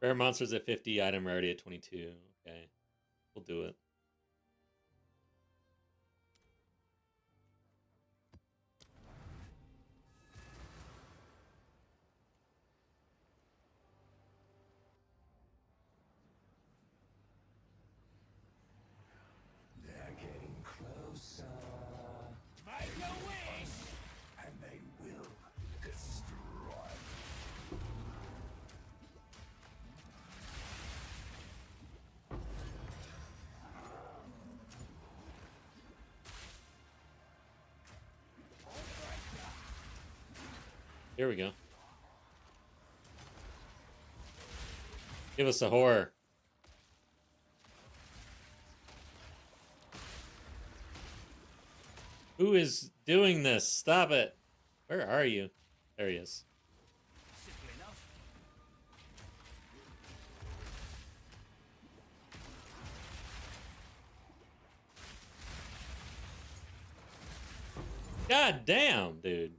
rare monsters at 50, item rarity at 22. Okay, we'll do it. They're getting closer. Make a wish! And they will destroy. Here we go. Give us a horror. Who is doing this? Stop it. Where are you? There he is. Simple enough. God damn, dude.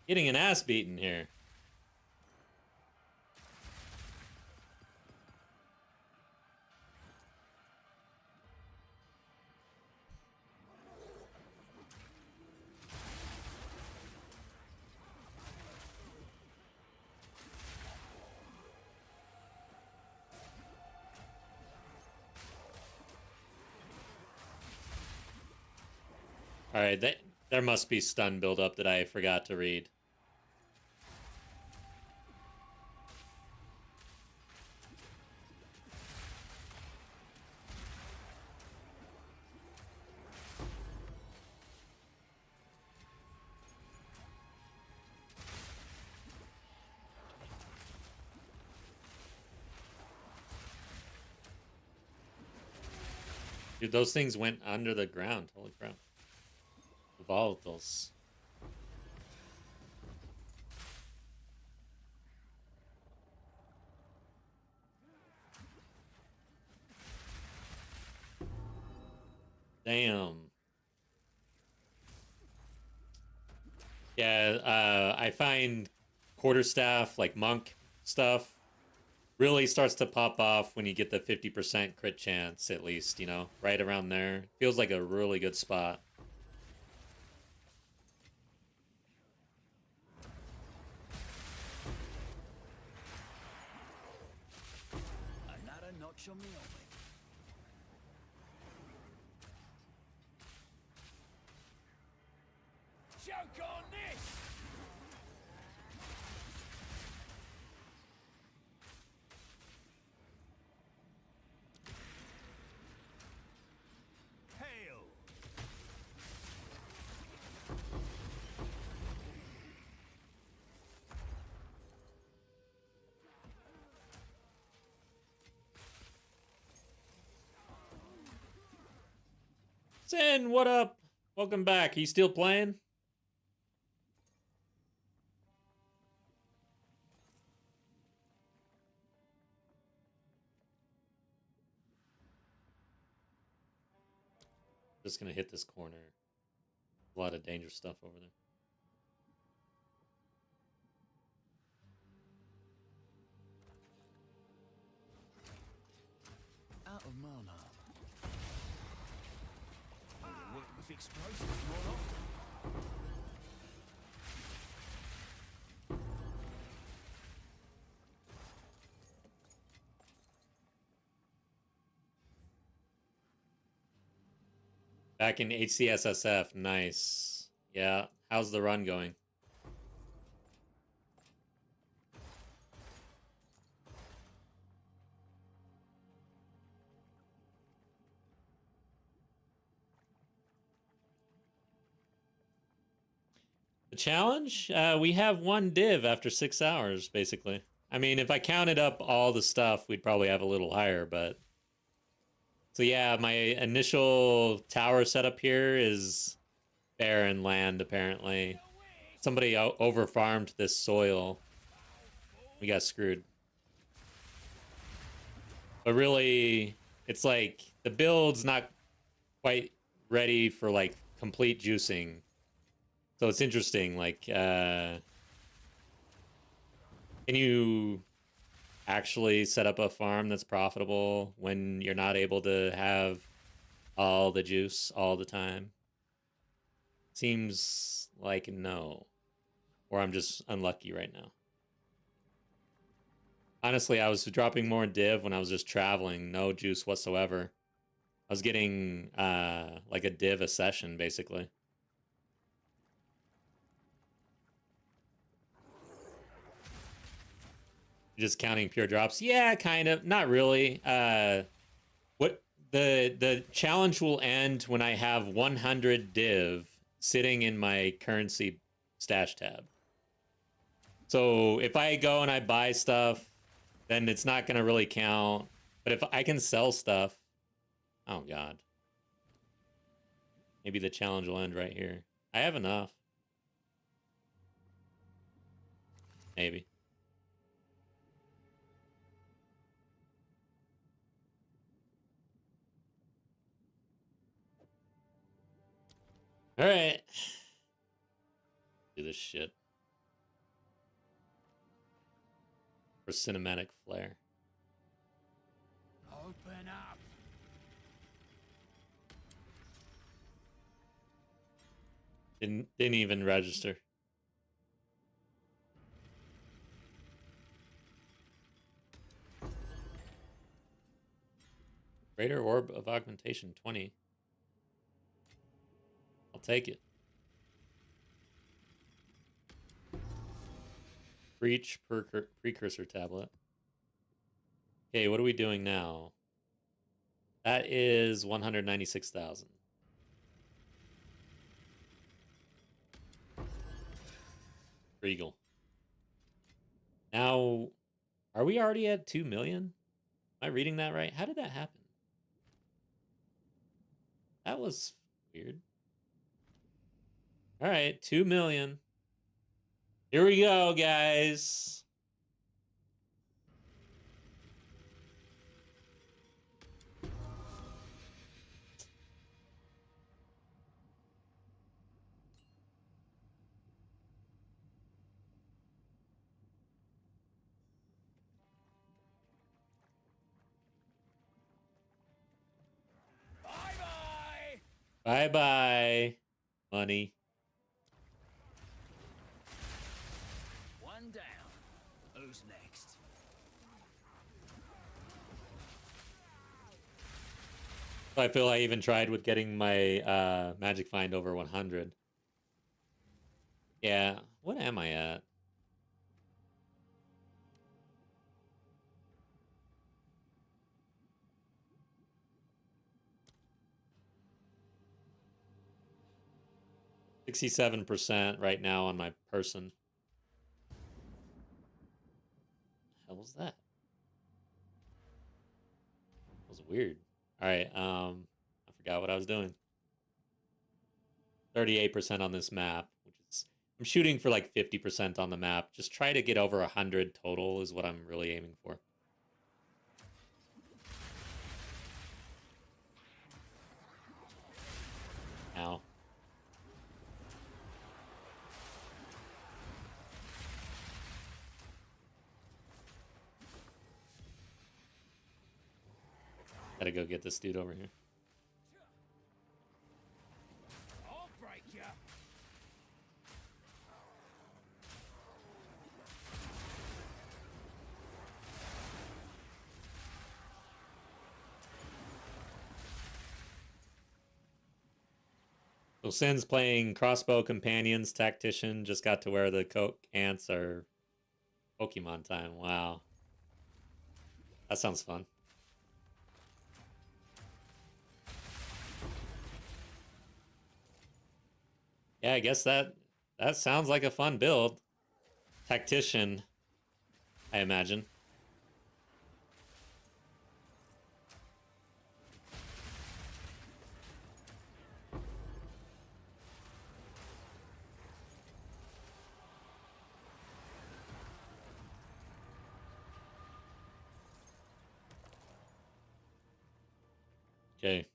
Getting an ass beaten here. All right, there must be stun buildup that I forgot to read. Dude, those things went under the ground. Holy crap. Volatiles. Damn. Yeah, I find quarterstaff, like monk stuff, really starts to pop off when you get the 50% crit chance, at least, you know, right around there. Feels like a really good spot. Another notch on me helmet. Choke on this! Hail! Sin, what up? Welcome back. Are you still playing? Just gonna hit this corner. A lot of dangerous stuff over there. Out of mana. Will it work with explosives more often? Back in HCSSF, nice. Yeah, how's the run going? The challenge? We have one div after 6 hours, basically. I mean, if I counted up all the stuff, we'd probably have a little higher, but... So yeah, my initial tower setup here is barren land, apparently. Somebody over-farmed this soil. We got screwed. But really, it's like, the build's not quite ready for, like, complete juicing. So it's interesting, like, can you actually set up a farm that's profitable when you're not able to have all the juice all the time? Seems like no. Or I'm just unlucky right now. Honestly, I was dropping more div when I was just traveling, no juice whatsoever. I was getting like a div a session, basically. Just counting pure drops? Yeah, kind of. Not really. What the challenge will end when I have 100 div sitting in my currency stash tab. So if I go and I buy stuff, then it's not going to really count. But if I can sell stuff, oh god. Maybe the challenge will end right here. I have enough. Maybe. All right. Do this shit for cinematic flair. Open up. Didn't even register. Greater Orb of Augmentation, 20. I'll take it. Breach Precursor Tablet. Okay, what are we doing now? That is 196,000. Regal. Now, are we already at 2 million? Am I reading that right? How did that happen? That was weird. All right, 2 million. Here we go, guys. Bye-bye. Bye-bye, money. One down. Who's next? I feel I even tried with getting my magic find over 100. Yeah, what am I at? %67% right now on my person. What the hell was that? That was weird. All right, I forgot what I was doing. 38% on this map, which is I'm shooting for like 50% on the map. Just try to get over 100 total is what I'm really aiming for. Now. Gotta go get this dude over here. I'll break you. So Sin's playing Crossbow Companions Tactician. Just got to where the Coke ants are Pokemon time. Wow. That sounds fun. Yeah, I guess that sounds like a fun build. Tactician, I imagine. Okay.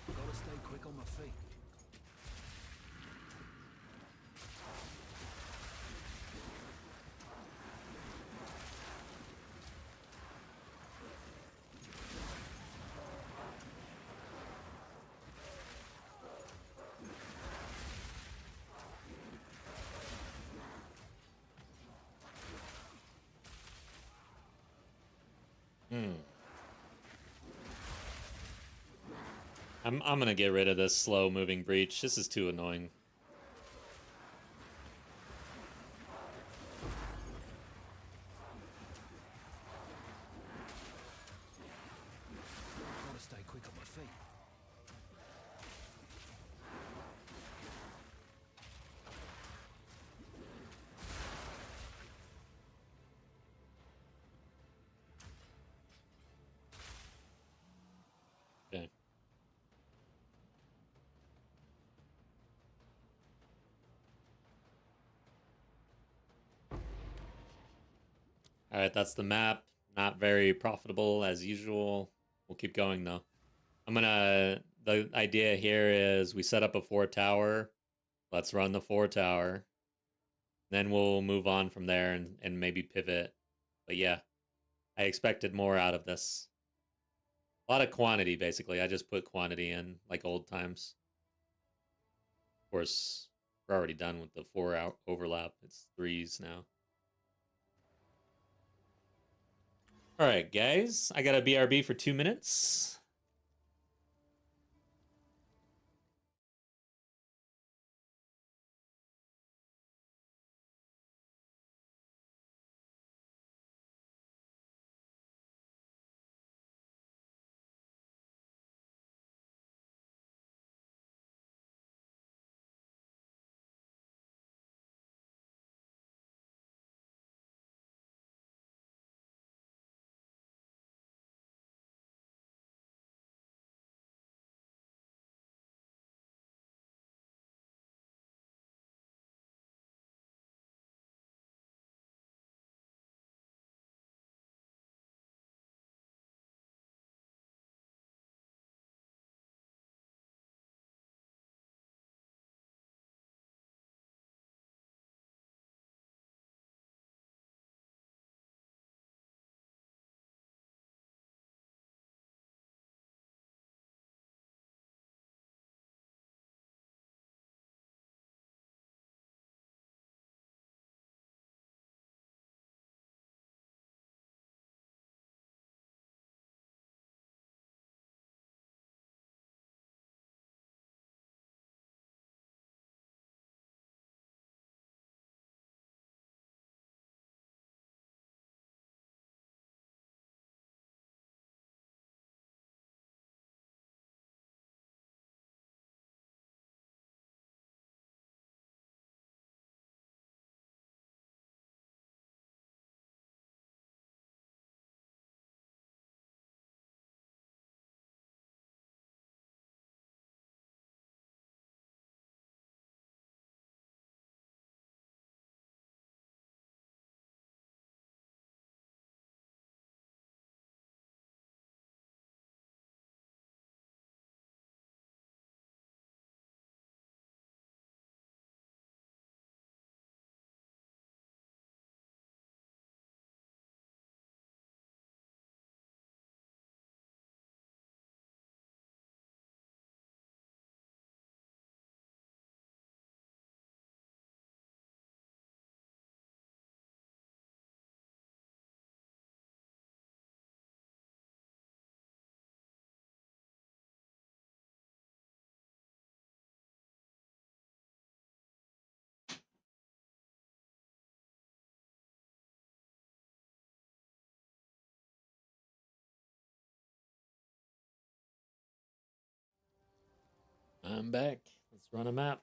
Gotta stay quick on my feet. I'm gonna get rid of this slow moving breach. This is too annoying. Gotta stay quick on my feet. All right, that's the map. Not very profitable as usual. We'll keep going though. The idea here is we set up a 4-tower. Let's run the 4-tower. Then we'll move on from there and maybe pivot. But yeah, I expected more out of this. A lot of quantity, basically. I just put quantity in, like old times. Of course, we're already done with the 4-hour overlap. It's 3s now. All right, guys. I got a BRB for 2 minutes. I'm back. Let's run a map.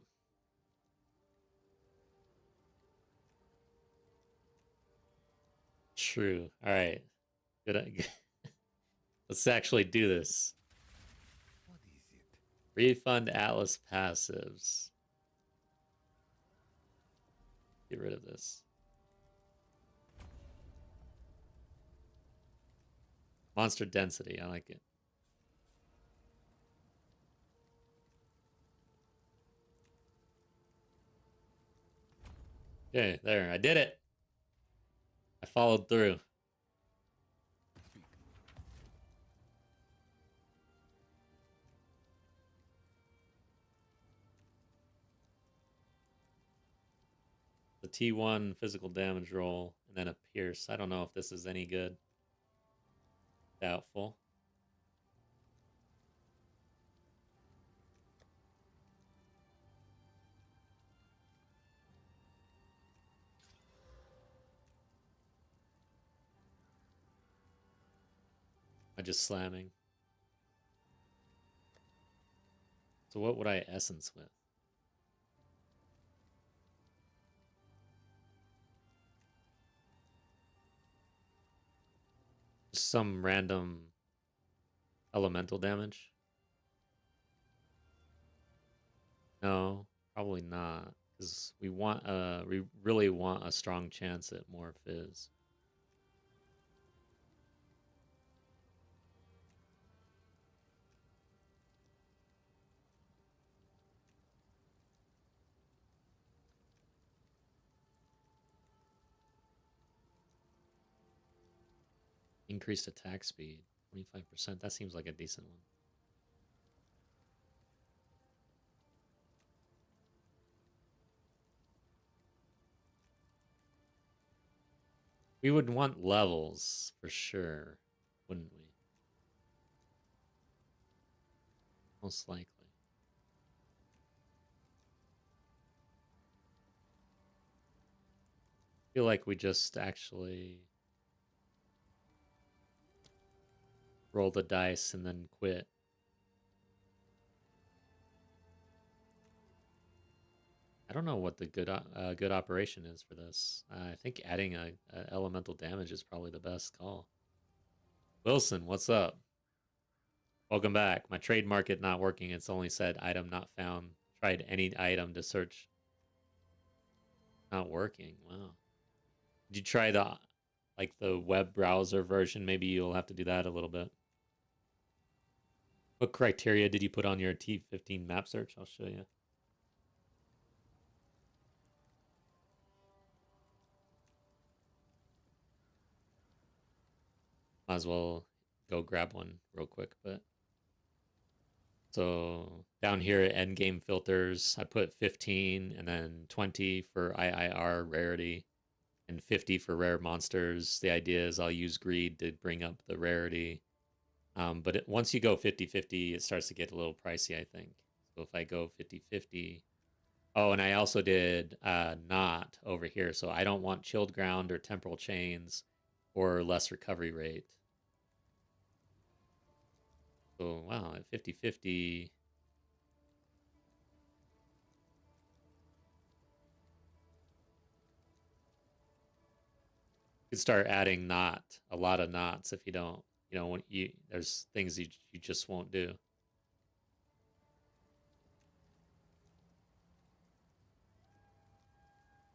True. All right. Good. Let's actually do this. What is it? Refund Atlas passives. Get rid of this. Monster density. I like it. Okay, there. I did it. I followed through. Speak. The T1 physical damage roll, and then a pierce. I don't know if this is any good. Doubtful. I just slamming. So what would I essence with? Just some random elemental damage? No, probably not. Because we really want a strong chance at more fizz. Increased attack speed, 25%. That seems like a decent one. We would want levels for sure, wouldn't we? Most likely. Feel like we just actually roll the dice and then quit. I don't know what the good operation is for this. I think adding a elemental damage is probably the best call. Wilson, what's up? Welcome back. My trade market not working. It's only said item not found. Tried any item to search. Not working. Wow. Did you try the web browser version? Maybe you'll have to do that a little bit. What criteria did you put on your T15 map search? I'll show you. Might as well go grab one real quick, but so down here at endgame filters, I put 15 and then 20 for IIR rarity and 50 for rare monsters. The idea is I'll use greed to bring up the rarity. But once you go 50-50, it starts to get a little pricey, I think. So if I go 50-50, oh, and I also did not over here. So I don't want chilled ground or temporal chains or less recovery rate. So wow, at 50-50, you could start adding a lot of knots if you don't, when there's things you just won't do.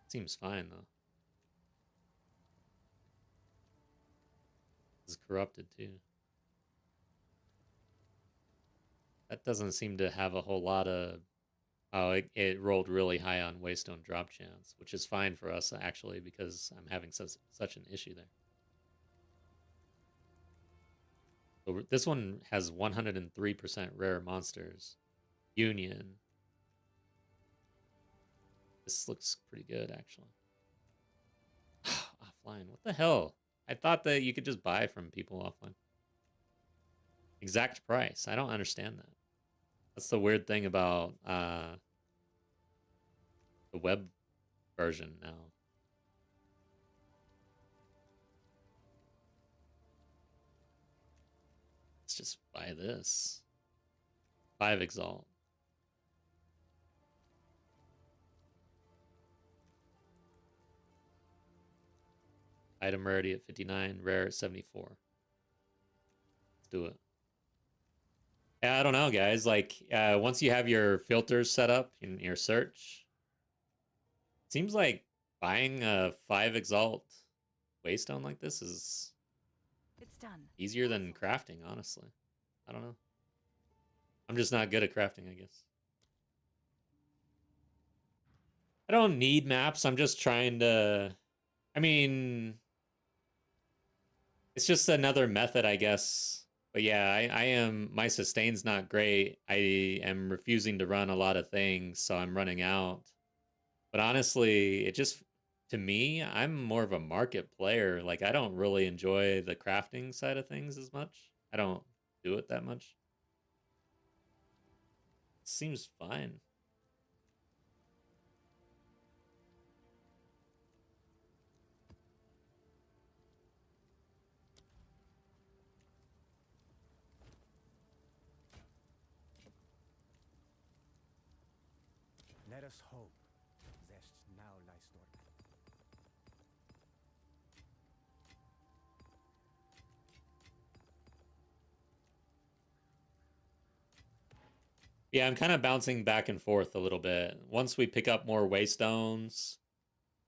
Seems fine though. It's corrupted too. That doesn't seem to have a whole lot of... Oh, it rolled really high on Waystone drop chance, which is fine for us, actually, because I'm having such an issue there. So this one has 103% rare monsters. Union. This looks pretty good, actually. Offline. What the hell? I thought that you could just buy from people offline. Exact price. I don't understand that. That's the weird thing about the web version now. Let's just buy this. 5 Exalt. Item rarity at 59, rare at 74. Let's do it. Yeah, I don't know, guys. Like, once you have your filters set up in your search, it seems like buying a 5 Exalt Waystone like this is It's done. easier than crafting, honestly. I don't know. I'm just not good at crafting, I guess. I don't need maps. I'm just trying to... I mean... It's just another method, I guess. But yeah, I am... My sustain's not great. I am refusing to run a lot of things, so I'm running out. But honestly, it just... To me, I'm more of a market player. Like, I don't really enjoy the crafting side of things as much. I don't do it that much. Seems fine. Let us hope. Zest now lies dormant. Yeah, I'm kind of bouncing back and forth a little bit. Once we pick up more waystones,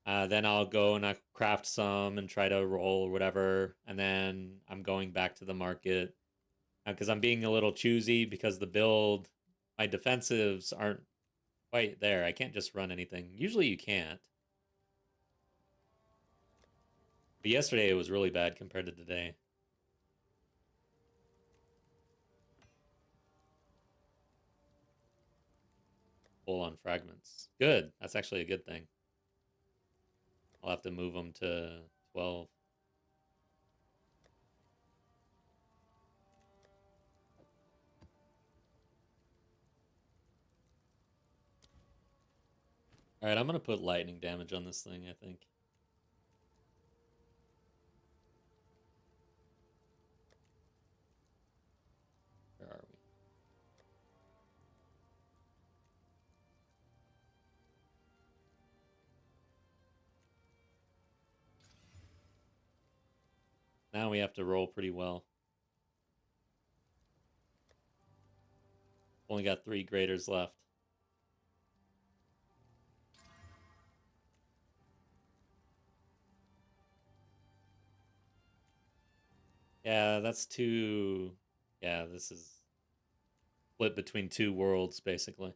then I'll go and I craft some and try to roll or whatever. And then I'm going back to the market because I'm being a little choosy because the build, my defensives aren't quite there. I can't just run anything. Usually you can't. But yesterday it was really bad compared to today. full on fragments. Good. That's actually a good thing. I'll have to move them to 12. All right, I'm going to put lightning damage on this thing, I think. Where are we? Now we have to roll pretty well. Only got 3 graders left. Yeah, that's 2. Yeah, this is split between 2 worlds, basically.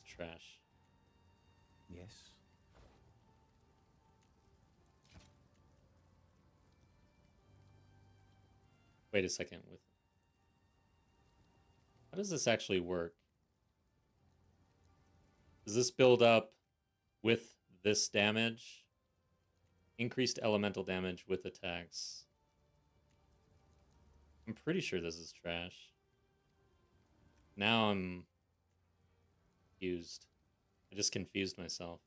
It's trash. Yes. Wait a second. How does this actually work? Does this build up with this damage? Increased elemental damage with attacks. I'm pretty sure this is trash. Now I'm confused. I just confused myself.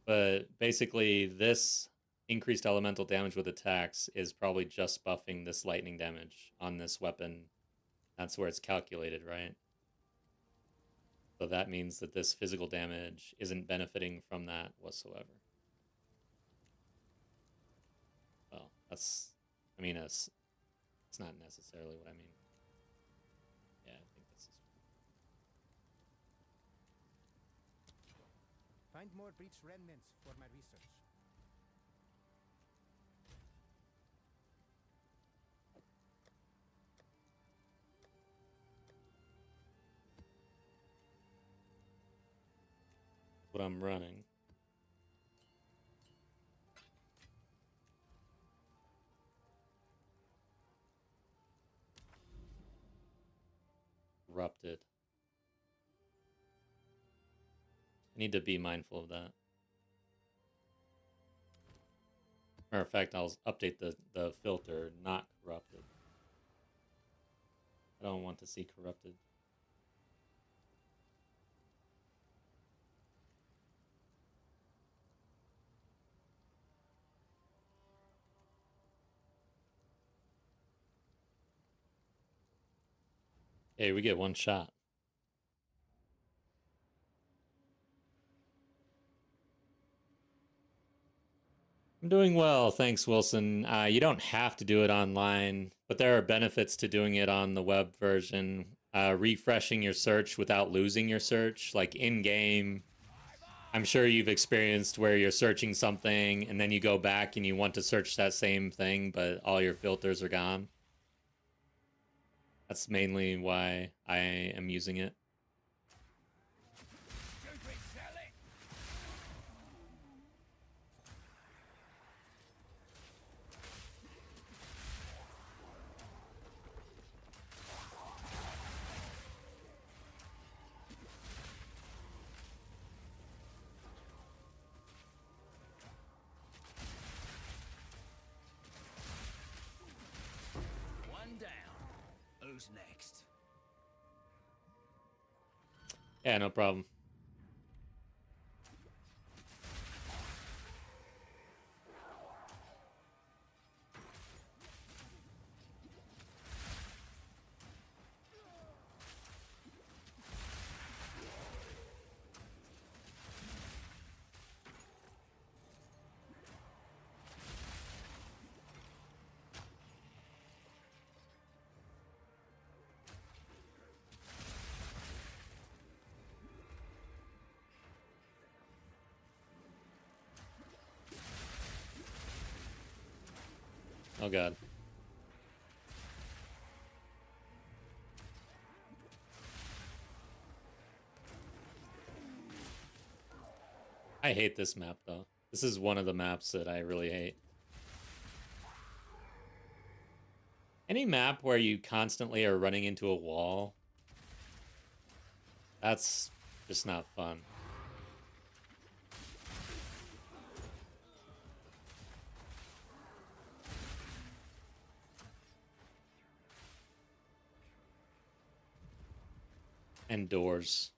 But basically, this increased elemental damage with attacks is probably just buffing this lightning damage on this weapon. That's where it's calculated, right? So that means that this physical damage isn't benefiting from that whatsoever. Well, that's, I mean, it's not necessarily what I mean. Yeah, I think this is. Find more breach remnants for my research. What I'm running. Corrupted. I need to be mindful of that. Matter of fact, I'll update the filter, not corrupted. I don't want to see corrupted. Hey, we get 1 shot. I'm doing well, thanks, Wilson. You don't have to do it online, but there are benefits to doing it on the web version. Refreshing your search without losing your search, like in-game. I'm sure you've experienced where you're searching something and then you go back and you want to search that same thing, but all your filters are gone. That's mainly why I am using it. One down. Who's next? Yeah, no problem. Oh god. I hate this map though. This is one of the maps that I really hate. Any map where you constantly are running into a wall That's just not fun. And doors.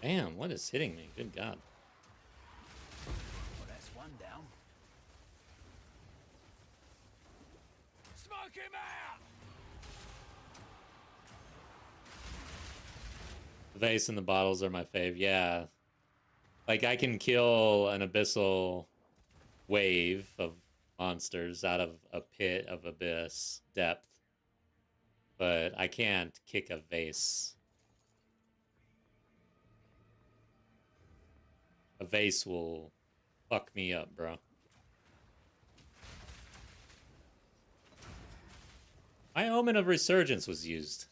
Damn, what is hitting me? Good God. Well, that's one down. Smoke him out! The vase and the bottles are my fave. Yeah. Like, I can kill an abyssal wave of monsters out of a pit of abyss depth. But I can't kick a vase. A vase will fuck me up, bro. My Omen of Resurgence was used.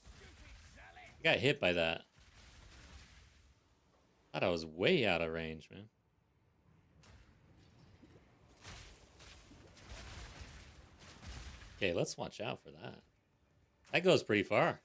I got hit by that. Thought I was way out of range, man. Okay, let's watch out for that. That goes pretty far.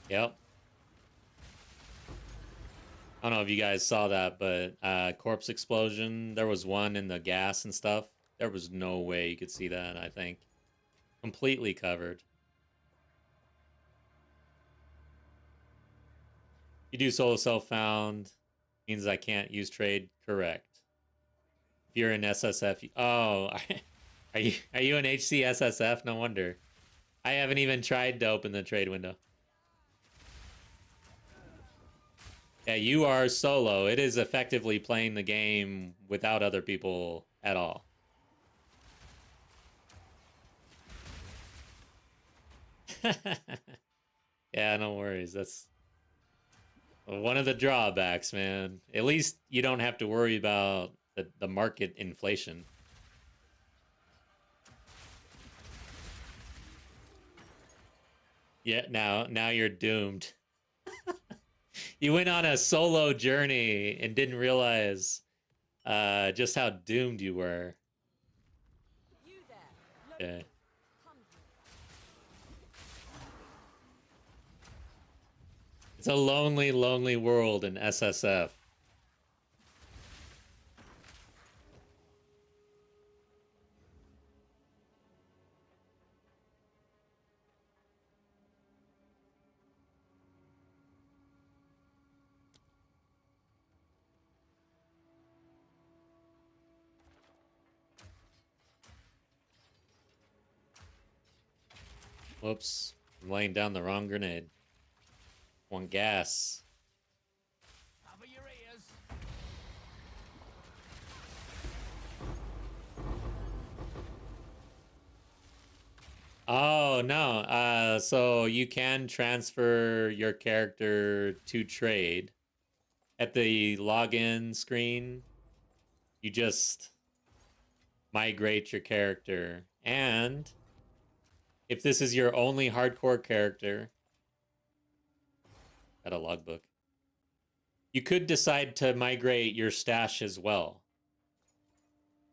Yep. I don't know if you guys saw that, but corpse explosion, there was one in the gas and stuff. There was no way you could see that, I think. Completely covered. You do solo self-found, means I can't use trade. Correct. If you're in SSF, oh, are you an HC SSF? No wonder. I haven't even tried to open the trade window. Yeah, you are solo. It is effectively playing the game without other people at all. Yeah, no worries. That's one of the drawbacks, man. At least you don't have to worry about the market inflation. Yeah, now you're doomed. You went on a solo journey and didn't realize just how doomed you were. You there. Okay. Come here. It's a lonely, lonely world in SSF. Whoops. I'm laying down the wrong grenade. One gas. Cover your ears. Oh, no. So you can transfer your character to trade. At the login screen, you just migrate your character. And if this is your only hardcore character, got a logbook, you could decide to migrate your stash as well.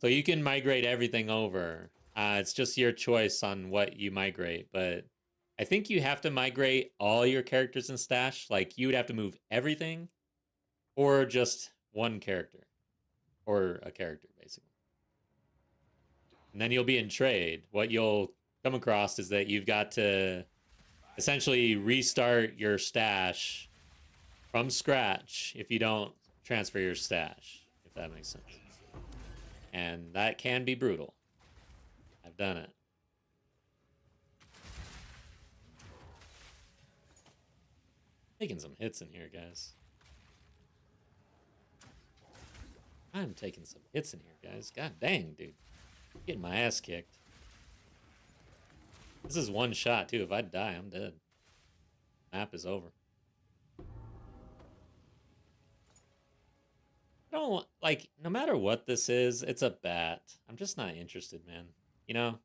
So you can migrate everything over. It's just your choice on what you migrate. But I think you have to migrate all your characters and stash. Like, you would have to move everything or just one character. Or a character, basically. And then you'll be in trade. What you'll come across is that you've got to essentially restart your stash from scratch if you don't transfer your stash, if that makes sense. And that can be brutal. I've done it. Taking some hits in here, guys. I'm taking some hits in here, guys. God dang, dude. Getting my ass kicked. This is one shot, too. If I die, I'm dead. Map is over. I don't, like, no matter what this is, it's a bat. I'm just not interested, man. You know?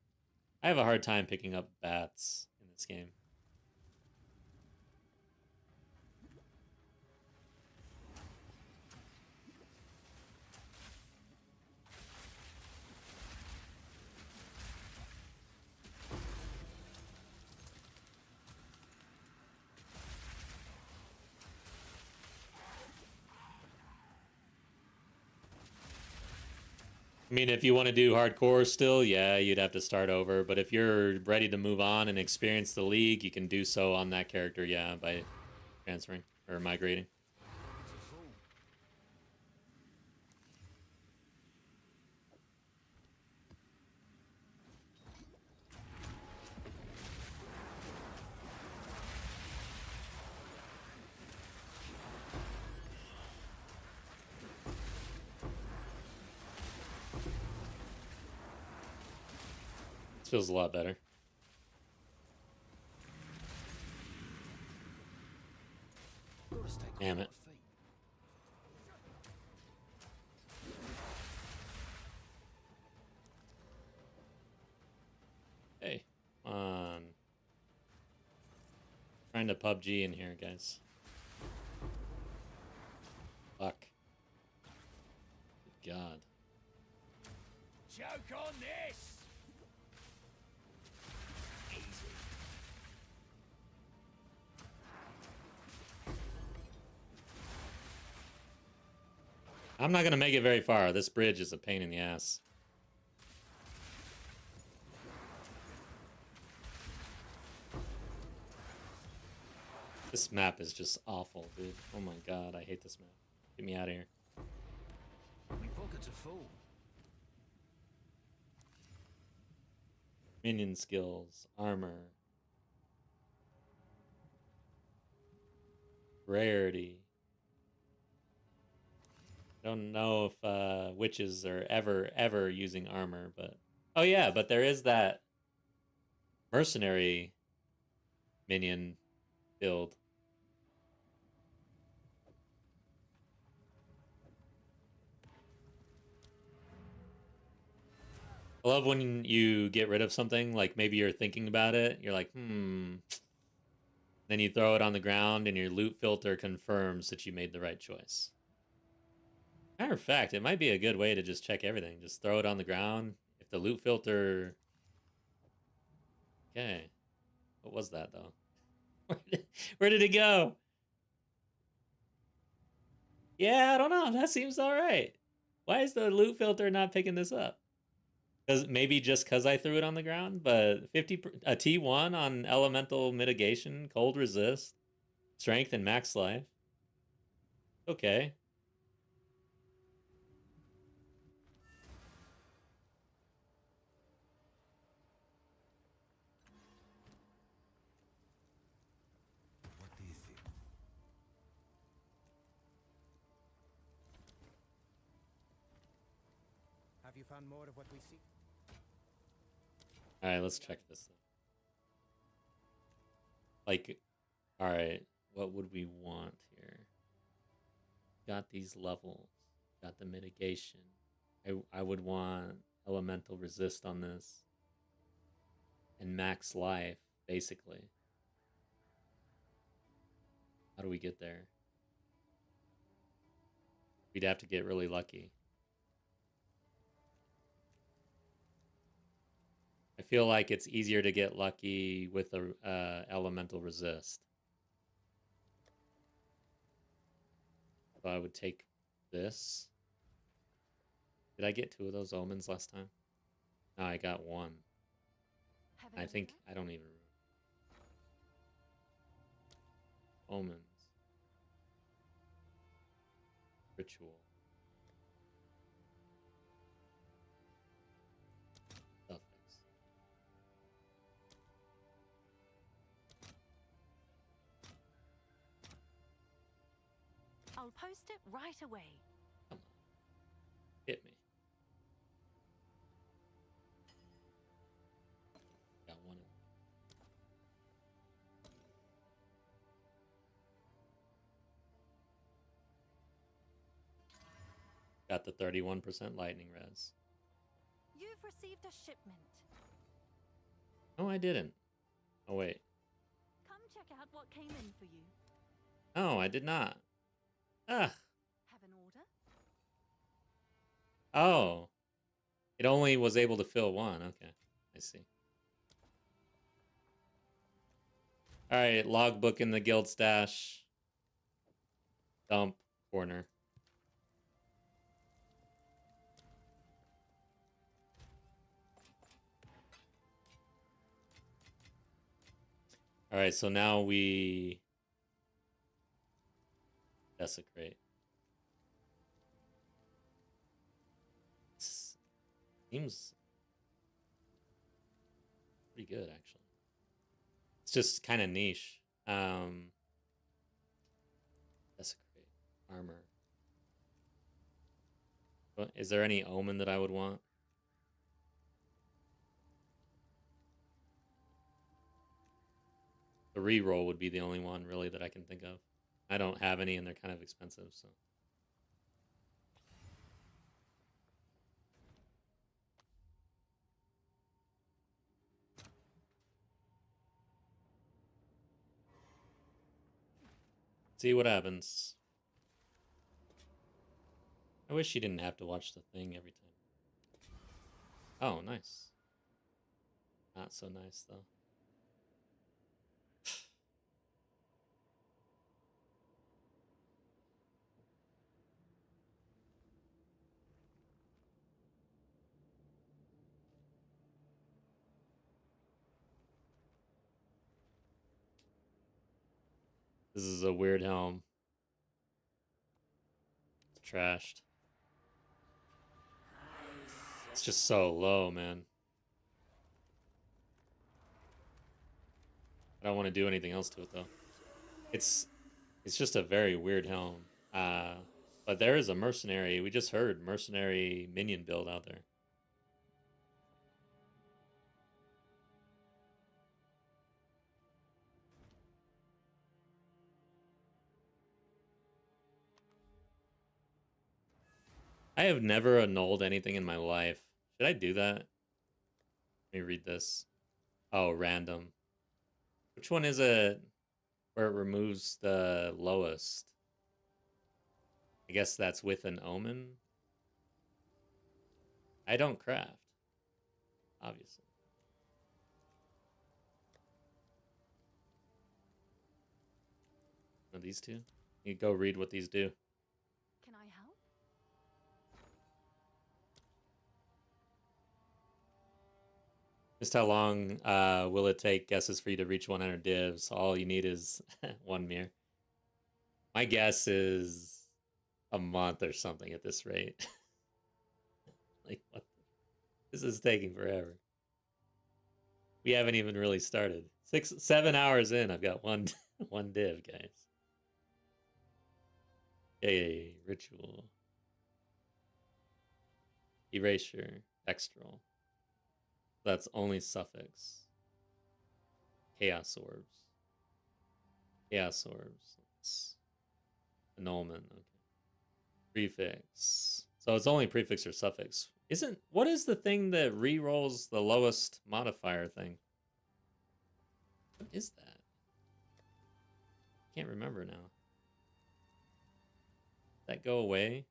I have a hard time picking up bats in this game. I mean, if you want to do hardcore still, yeah, you'd have to start over. But if you're ready to move on and experience the league, you can do so on that character, yeah, by transferring or migrating. This feels a lot better. Gotta stay quick Damn on it. my feet. Hey, come on. Trying to PUBG in here, guys. Fuck. Good God. Choke on this! Easy. I'm not gonna make it very far. This bridge is a pain in the ass. This map is just awful, dude. Oh my god, I hate this map. Get me out of here. My pockets are full. Minion skills, armor, rarity. Don't know if witches are ever using armor, but oh yeah, but there is that mercenary minion build. I love when you get rid of something, like maybe you're thinking about it, you're like, then you throw it on the ground and your loot filter confirms that you made the right choice. Matter of fact, it might be a good way to just check everything. Just throw it on the ground. If the loot filter... Okay. What was that, though? Where did it go? Yeah, I don't know. That seems all right. Why is the loot filter not picking this up? Maybe just because I threw it on the ground, but a T1 on elemental mitigation, cold resist, strength, and max life. Okay. What is it? Have you found more of what we seek? All right, let's check this. Like, all right, what would we want here? Got these levels, got the mitigation. I would want elemental resist on this and max life, basically. How do we get there? We'd have to get really lucky. I feel like it's easier to get lucky with a elemental resist. So I would take this. Did I get 2 of those omens last time? No, I got 1. Having I a think look? I don't even remember. Omens. Ritual. Suffix. I'll post it right away. Come on. Got the 31% lightning res. You've received a shipment. No, I didn't. Oh, wait. Come check out what came in for you. No, I did not. Ah. Have an order? Oh. It only was able to fill one. Okay. I see. Alright, logbook in the guild stash. Dump. Corner. Alright, so now we desecrate. Seems pretty good, actually. It's just kind of niche. Desecrate. Armor. Is there any omen that I would want? The reroll would be the only one, really, that I can think of. I don't have any, and they're kind of expensive, so... See what happens. I wish you didn't have to watch the thing every time. Oh, nice. Not so nice, though. This is a weird helm. It's trashed. It's just so low, man. I don't want to do anything else to it, though. It's just a very weird helm. But there is a mercenary. We just heard mercenary minion build out there. I have never annulled anything in my life. Should I do that? Let me read this. Oh, random. Which one is it where it removes the lowest? I guess that's with an omen. I don't craft, obviously. No, these two? You go read what these do. Can I help? Just how long will it take guesses for you to reach 100 divs? All you need is one mirror. My guess is a month or something at this rate. Like, what? This is taking forever. We haven't even really started. 7 hours in, I've got one one div, guys. Yay, ritual. Erasure, extral. That's only suffix. Chaos orbs. Chaos orbs. Annulment. Okay. Prefix. So it's only prefix or suffix. What is the thing that re-rolls the lowest modifier thing? What is that? Can't remember now. That go away?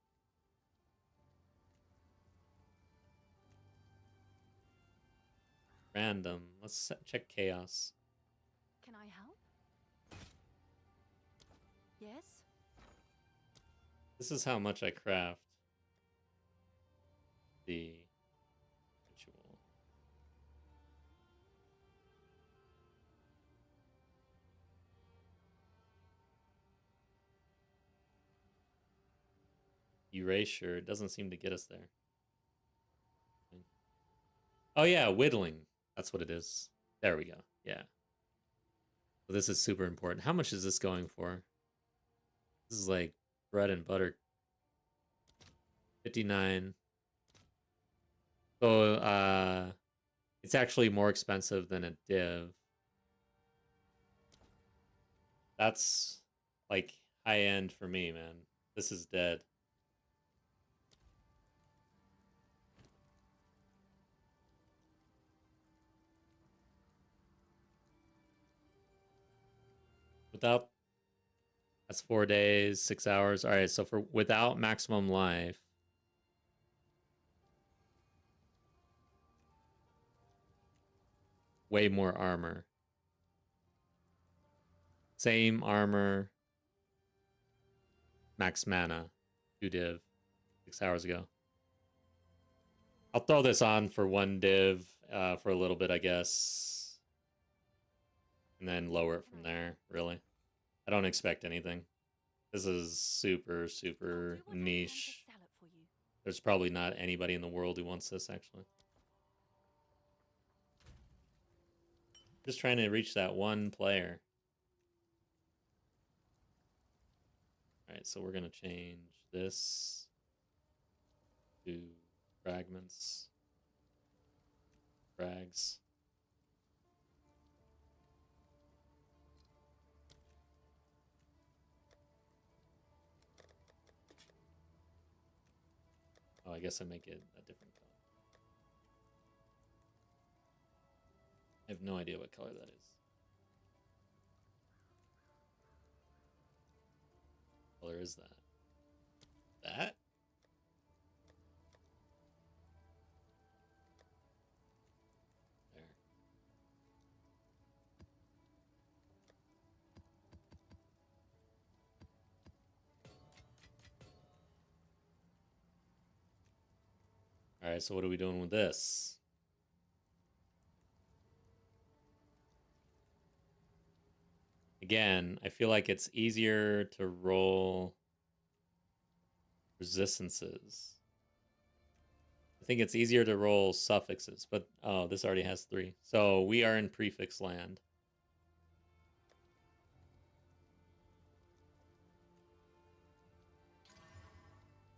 Random. Let's check chaos. Can I help? Yes? This is how much I craft the ritual. Erasure doesn't seem to get us there. Oh yeah, whittling. That's what it is. There we go. Yeah. So this is super important. How much is this going for? This is like bread and butter. 59. So it's actually more expensive than a div. That's like high end for me, man. This is dead. Without, that's 4 days, 6 hours. All right, so for without maximum life, way more armor. Same armor, max mana, 2 div, 6 hours ago. I'll throw this on for 1 div for a little bit, I guess. And then lower it from there, really. I don't expect anything. This is super, super niche. There's probably not anybody in the world who wants this, actually. Just trying to reach that one player. Alright, so we're going to change this to fragments. Frags. Oh, I guess I make it a different color. I have no idea what color that is. What color is that? That? There. Alright, so what are we doing with this? Again, I feel like it's easier to roll resistances. I think it's easier to roll suffixes, but oh, this already has 3. So we are in prefix land.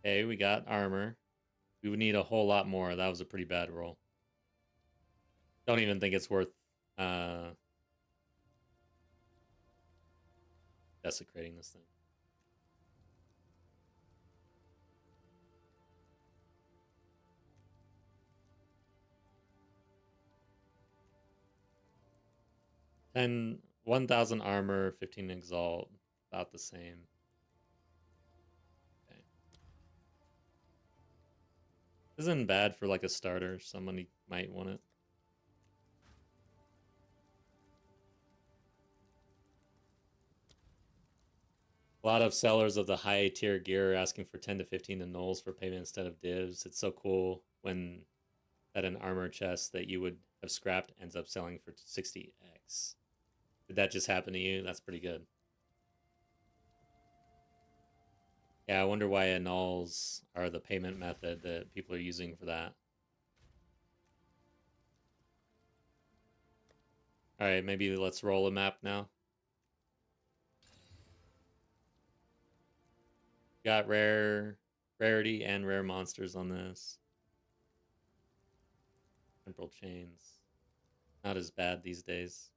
Okay, we got armor. We would need a whole lot more. That was a pretty bad roll. Don't even think it's worth desecrating this thing. And 1,000 armor, 15 exalt, about the same. Okay. Isn't bad for like a starter. Somebody might want it. A lot of sellers of the high tier gear are asking for 10 to 15 annuls for payment instead of divs. It's so cool when that an armor chest that you would have scrapped ends up selling for 60x. Did that just happen to you? That's pretty good. Yeah, I wonder why annuls are the payment method that people are using for that. Alright, maybe let's roll a map now. Got rarity and rare monsters on this. Temporal chains. Not as bad these days.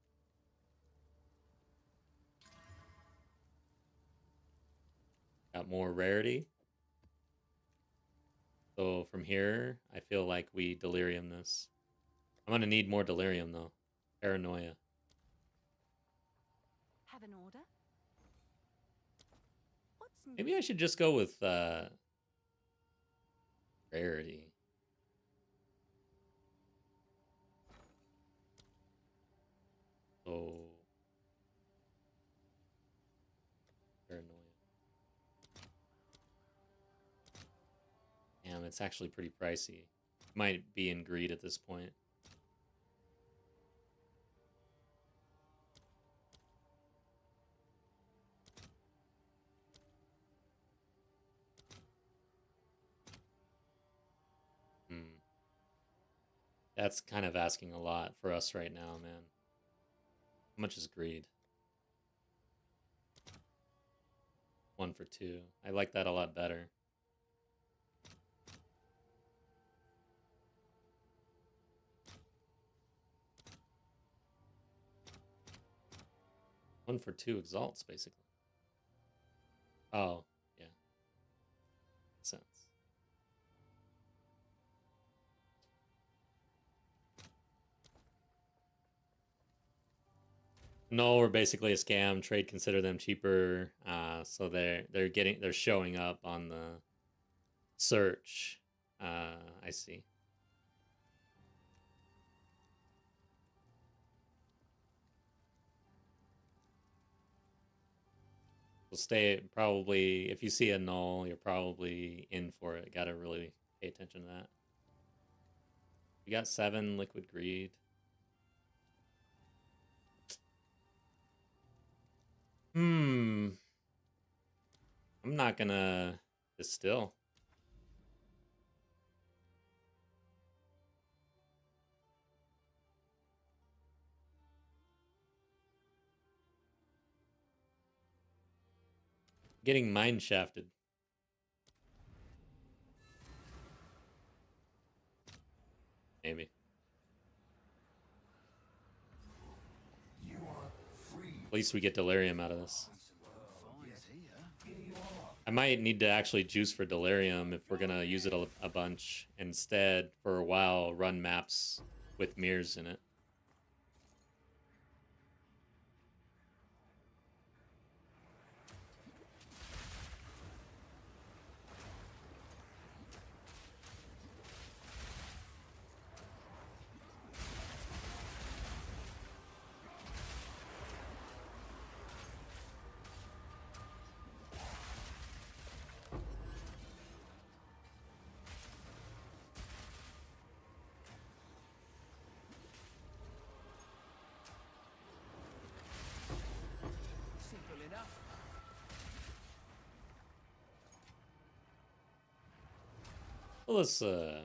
Got more rarity. So from here, I feel like we delirium this. I'm gonna need more delirium though. Paranoia. Have an order? What's new? Maybe I should just go with rarity. So paranoia. Damn, it's actually pretty pricey. Might be in greed at this point. That's kind of asking a lot for us right now, man. How much is greed? 1 for 2. I like that a lot better. One for 2 exalts, basically. Oh, yeah. Makes sense. Null were basically a scam. Trade consider them cheaper, so they're showing up on the search. I see. So stay probably if you see a null, you're probably in for it. Got to really pay attention to that. We got 7 liquid greed. I'm not gonna distill. Getting mine shafted. Maybe. At least we get delirium out of this. I might need to actually juice for delirium if we're gonna use it a bunch. Instead, for a while, run maps with mirrors in it. Simple enough. Well, let's okay.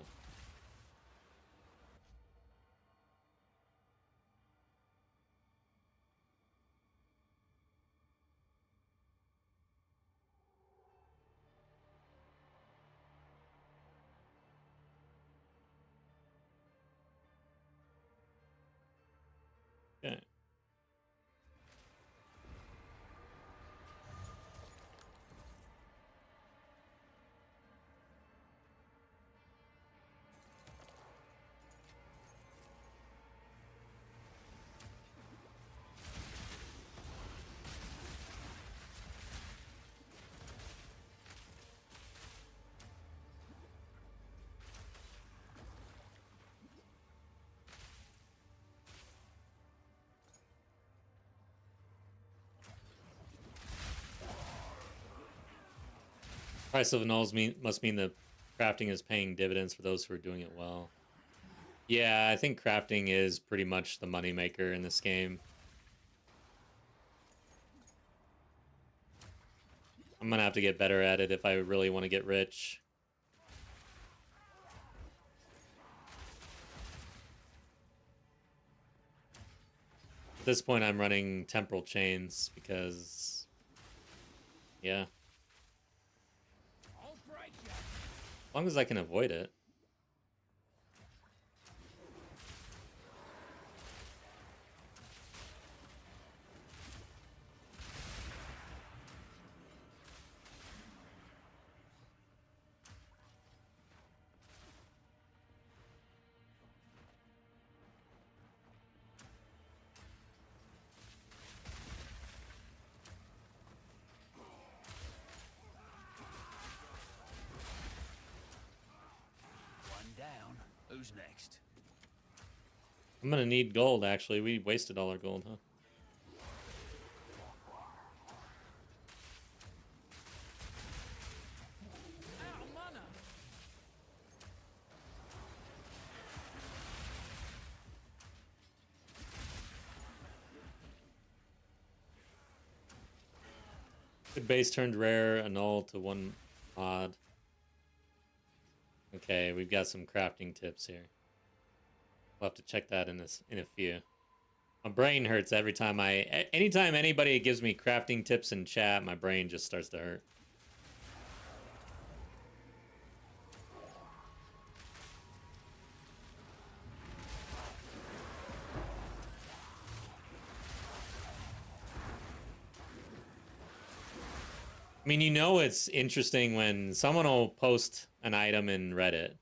Price of nulls must mean the crafting is paying dividends for those who are doing it well. Yeah, I think crafting is pretty much the moneymaker in this game. I'm gonna have to get better at it if I really want to get rich. At this point, I'm running temporal chains because, yeah. I'll break you. As long as I can avoid it. One down. Who's next? I'm gonna need gold, actually. We wasted all our gold, huh? Out of mana. Good base turned rare, a null to 1 mod. Okay, we've got some crafting tips here. We'll have to check that in a few. My brain hurts every time anytime anybody gives me crafting tips in chat, my brain just starts to hurt. I mean, you know it's interesting when someone will post an item in Reddit.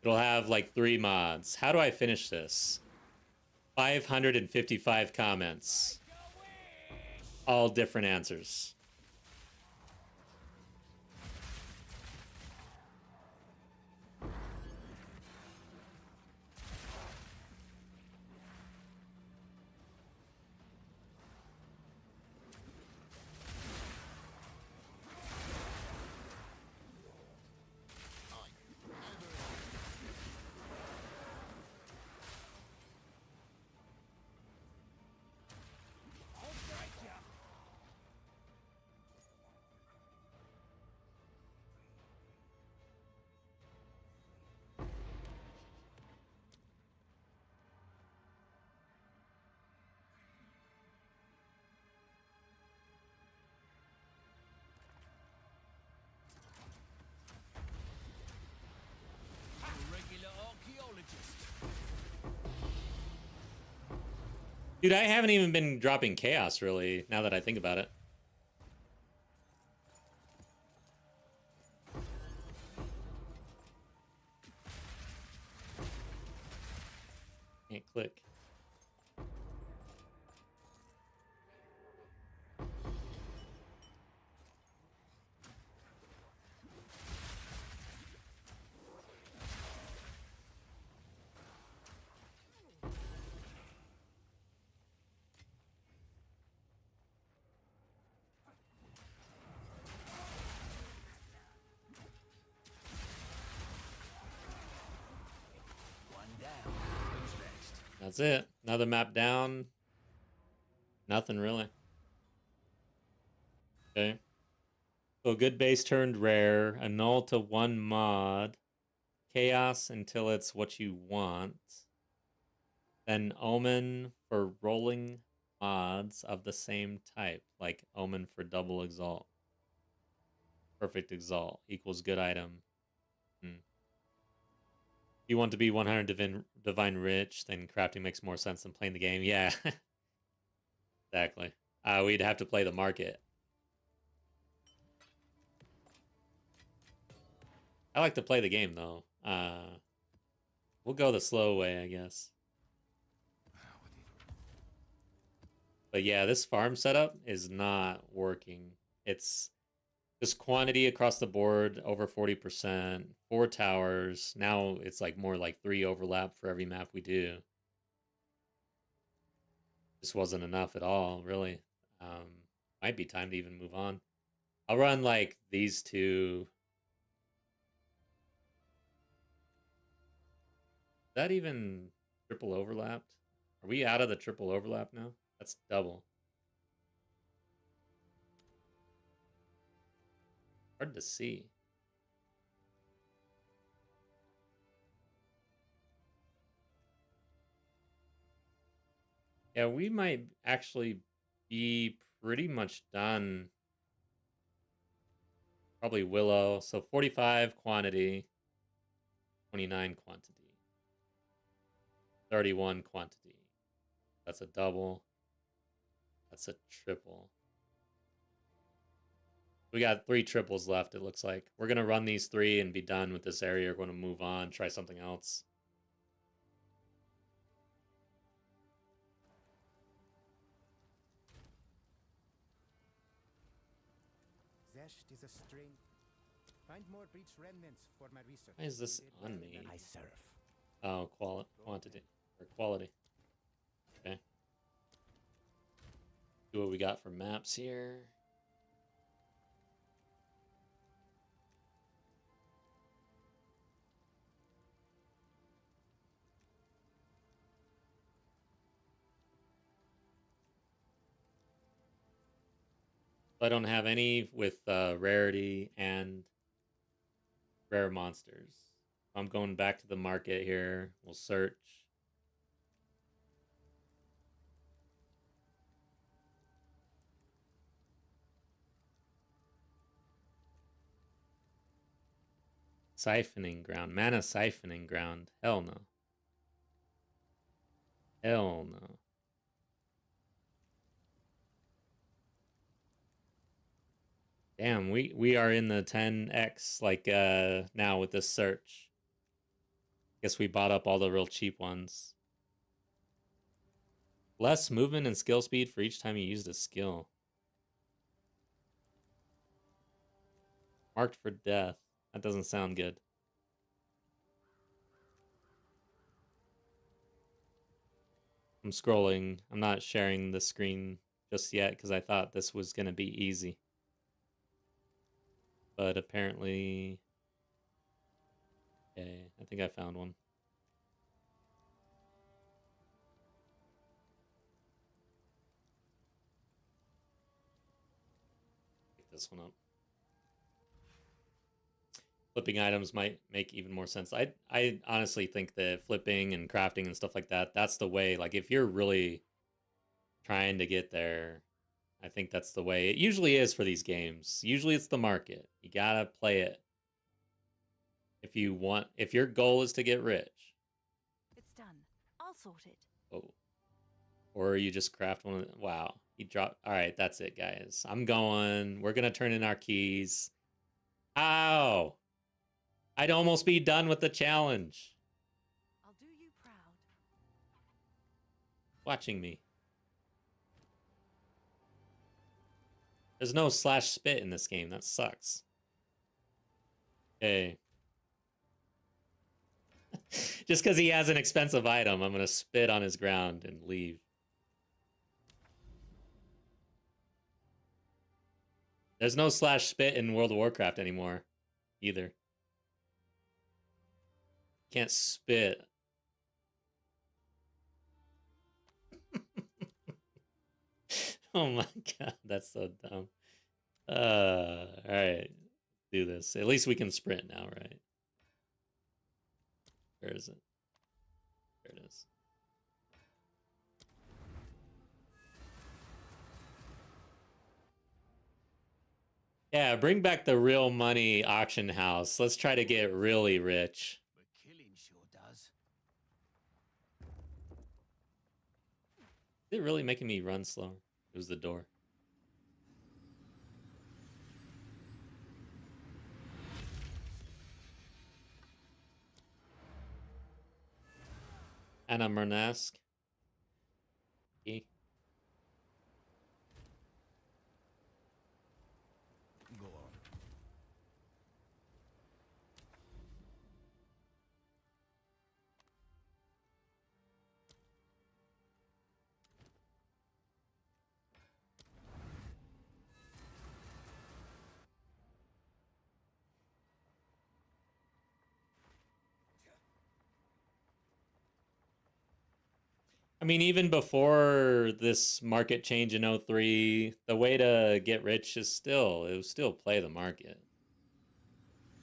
It'll have like 3 mods. How do I finish this? 555 comments. all different answers. A regular archaeologist. Dude, I haven't even been dropping chaos really, now that I think about it. Can't click. One down. Who's next? That's it. Another map down. Nothing really. Okay. So good base turned rare. Annul to 1 mod. Chaos until it's what you want. Then Omen for rolling mods of the same type. Like Omen for double exalt. Perfect exalt equals good item. If you want to be 100 divine rich, then crafting makes more sense than playing the game. Yeah. Exactly. We'd have to play the market. I like to play the game, though. We'll go the slow way, I guess. But yeah, this farm setup is not working. It's just quantity across the board, over 40%, 4 towers. Now it's like more like 3 overlap for every map we do. This wasn't enough at all, really. Might be time to even move on. I'll run like these two. Is that even triple overlapped? Are we out of the triple overlap now? That's double. Hard to see. Yeah, we might actually be pretty much done. Probably Willow. So 45 quantity, 29 quantity, 31 quantity. That's a double. That's a triple. We got 3 triples left, it looks like. We're going to run these 3 and be done with this area. We're going to move on, try something else. Zesht is a string. Find more breach remnants for my research. Why is this You did on well me? in that. I serve. Oh, quantity. Or quality. Okay. See what we got for maps here. I don't have any with rarity and rare monsters. I'm going back to the market here. We'll search. Siphoning ground. Mana siphoning ground. Hell no. Hell no. Damn, we are in the 10x like now with this search. Guess we bought up all the real cheap ones. Less movement and skill speed for each time you used a skill. Marked for death. That doesn't sound good. I'm scrolling. I'm not sharing the screen just yet because I thought this was going to be easy. But apparently... Okay, I think I found one. Pick this one up. Flipping items might make even more sense. I honestly think that flipping and crafting and stuff like that, that's the way. Like, if you're really trying to get there, I think that's the way. It usually is for these games. Usually it's the market. You gotta play it. If your goal is to get rich. It's done. I'll sort it. Oh. Or you just craft one of the, wow. He dropped. All right, that's it, guys. I'm going. We're gonna turn in our keys. Ow! I'd almost be done with the challenge. I'll do you proud. Watching me. There's no slash spit in this game. That sucks. Okay. Just because he has an expensive item, I'm going to spit on his ground and leave. There's no slash spit in World of Warcraft anymore, either. Can't spit. Oh my god, that's so dumb. Alright. Do this. At least we can sprint now, right? Where is it? There it is. Yeah, bring back the real money auction house. Let's try to get really rich. But killing sure does. Is it really making me run slower? It was the door. Anna Mernask. Go on. I mean, even before this market change in 03, the way to get rich is it was still play the market.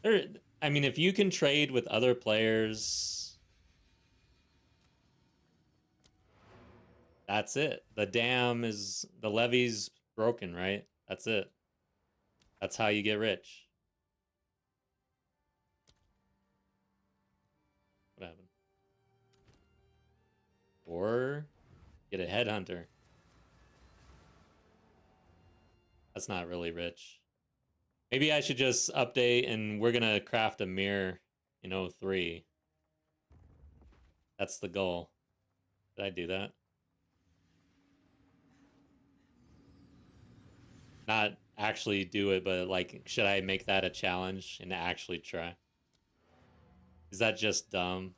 I mean, if you can trade with other players, that's it. The levee's broken, right? That's it. That's how you get rich. What happened? Or get a headhunter. That's not really rich. Maybe I should just update and we're gonna craft a mirror in 03. That's the goal. Did I do that? Not actually do it, but like, should I make that a challenge and actually try? Is that just dumb?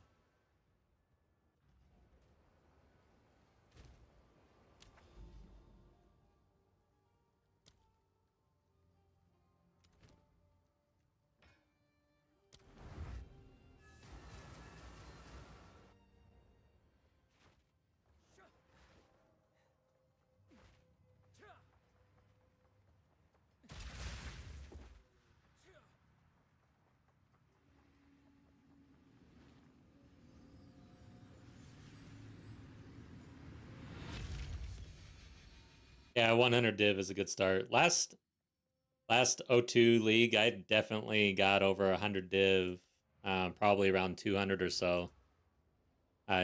Yeah, 100 div is a good start. Last O2 league, I definitely got over 100 div, probably around 200 or so,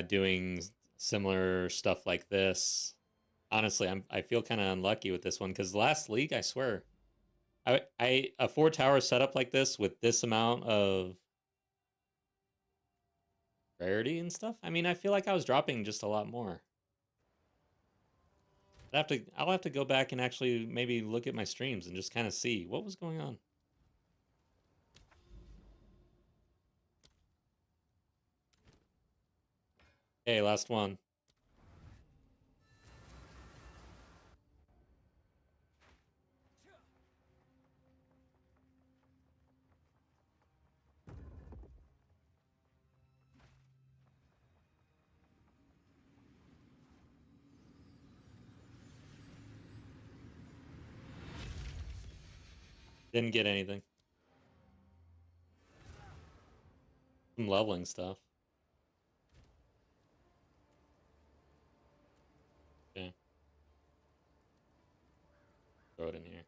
doing similar stuff like this. Honestly, I feel kind of unlucky with this one because last league, I swear, a 4-tower setup like this with this amount of rarity and stuff. I mean, I feel like I was dropping just a lot more. I'll have to go back and actually maybe look at my streams and just kind of see what was going on. Okay, last one. Didn't get anything. Some leveling stuff. Okay. Throw it in here.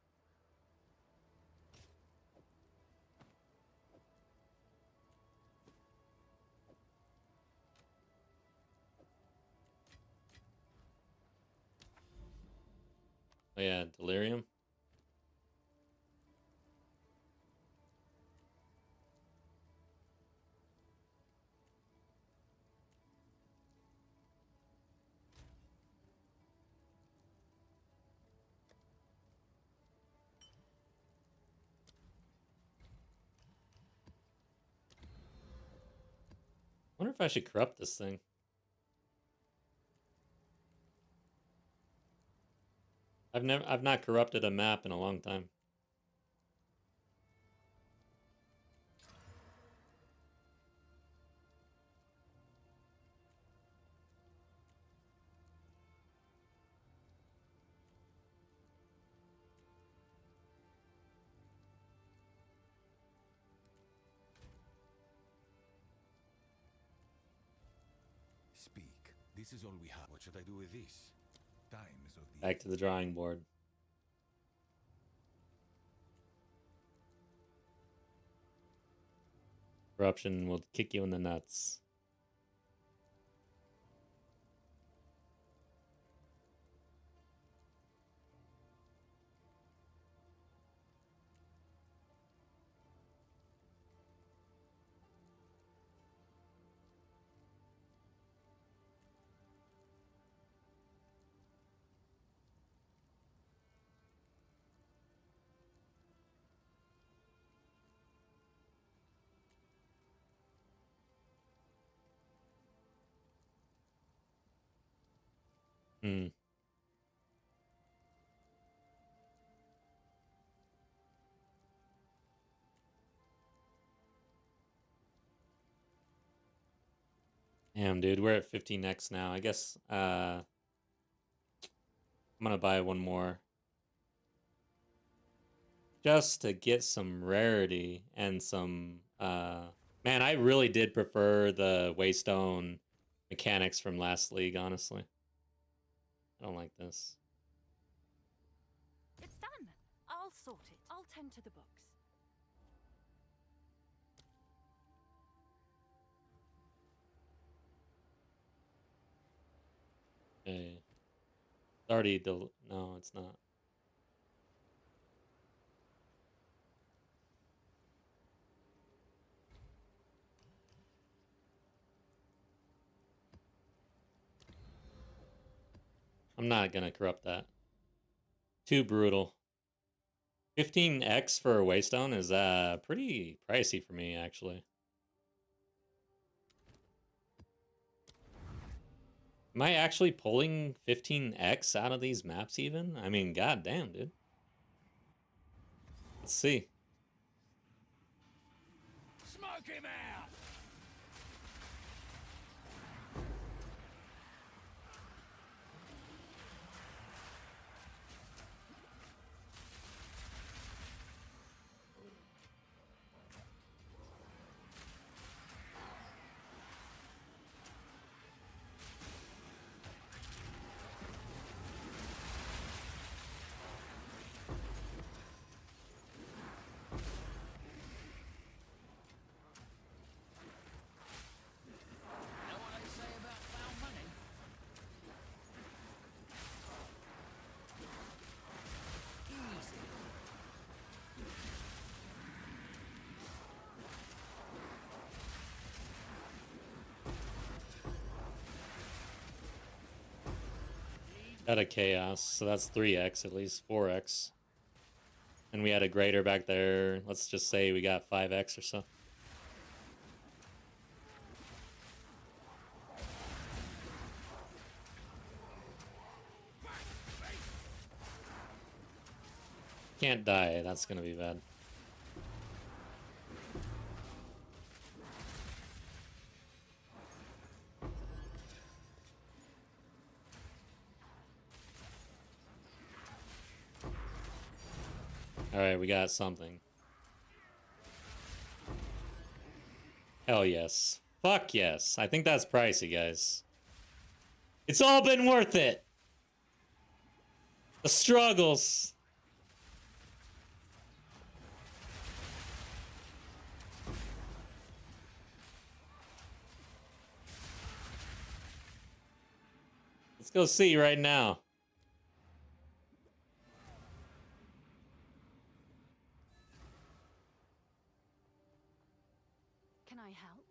Oh yeah, delirium. Wonder if I should corrupt this thing. I've not corrupted a map in a long time. Speak. This is all we have. What should I do with this? Time is of the Back to the drawing board. Corruption will kick you in the nuts. Hmm. Damn, dude, we're at 15x now. I guess I'm gonna buy one more. Just to get some rarity and some man, I really did prefer the Waystone mechanics from last league, honestly. I don't like this. It's done. I'll sort it. I'll tend to the books. Okay. It's already no, it's not. I'm not gonna corrupt that. Too brutal. 15x for a Waystone is pretty pricey for me, actually. Am I actually pulling 15x out of these maps even? I mean, goddamn, dude. Let's see. Smoke him out! Know what they say about foul money? Easy. Got a chaos, so that's 3x at least, 4x. And we had a greater back there. Let's just say we got 5x or so. Can't die. That's gonna be bad. Alright, we got something. Hell yes. Fuck yes. I think that's pricey, guys. It's all been worth it. The struggles. Let's go see right now. Can I help?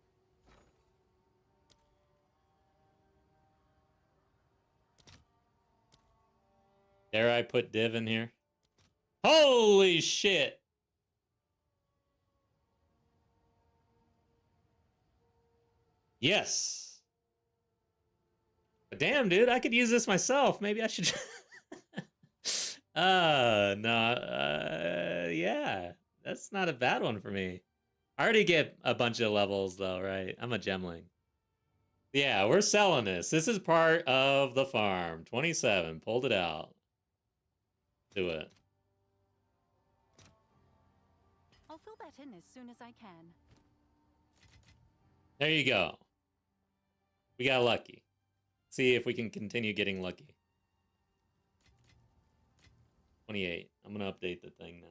Dare I put div in here? Holy shit! Yes. But damn, dude, I could use this myself. Maybe I should. No. Yeah, that's not a bad one for me. I already get a bunch of levels though, right? I'm a gemling. Yeah, we're selling this. This is part of the farm. 27. Pulled it out. Do it. I'll fill that in as soon as I can. There you go. We got lucky. See if we can continue getting lucky. 28. I'm going to update the thing now.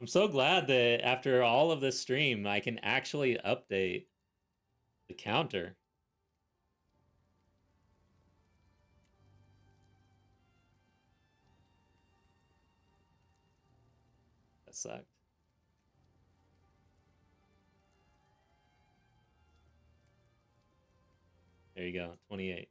I'm so glad that after all of this stream, I can actually update the counter. That sucked. There you go, 28.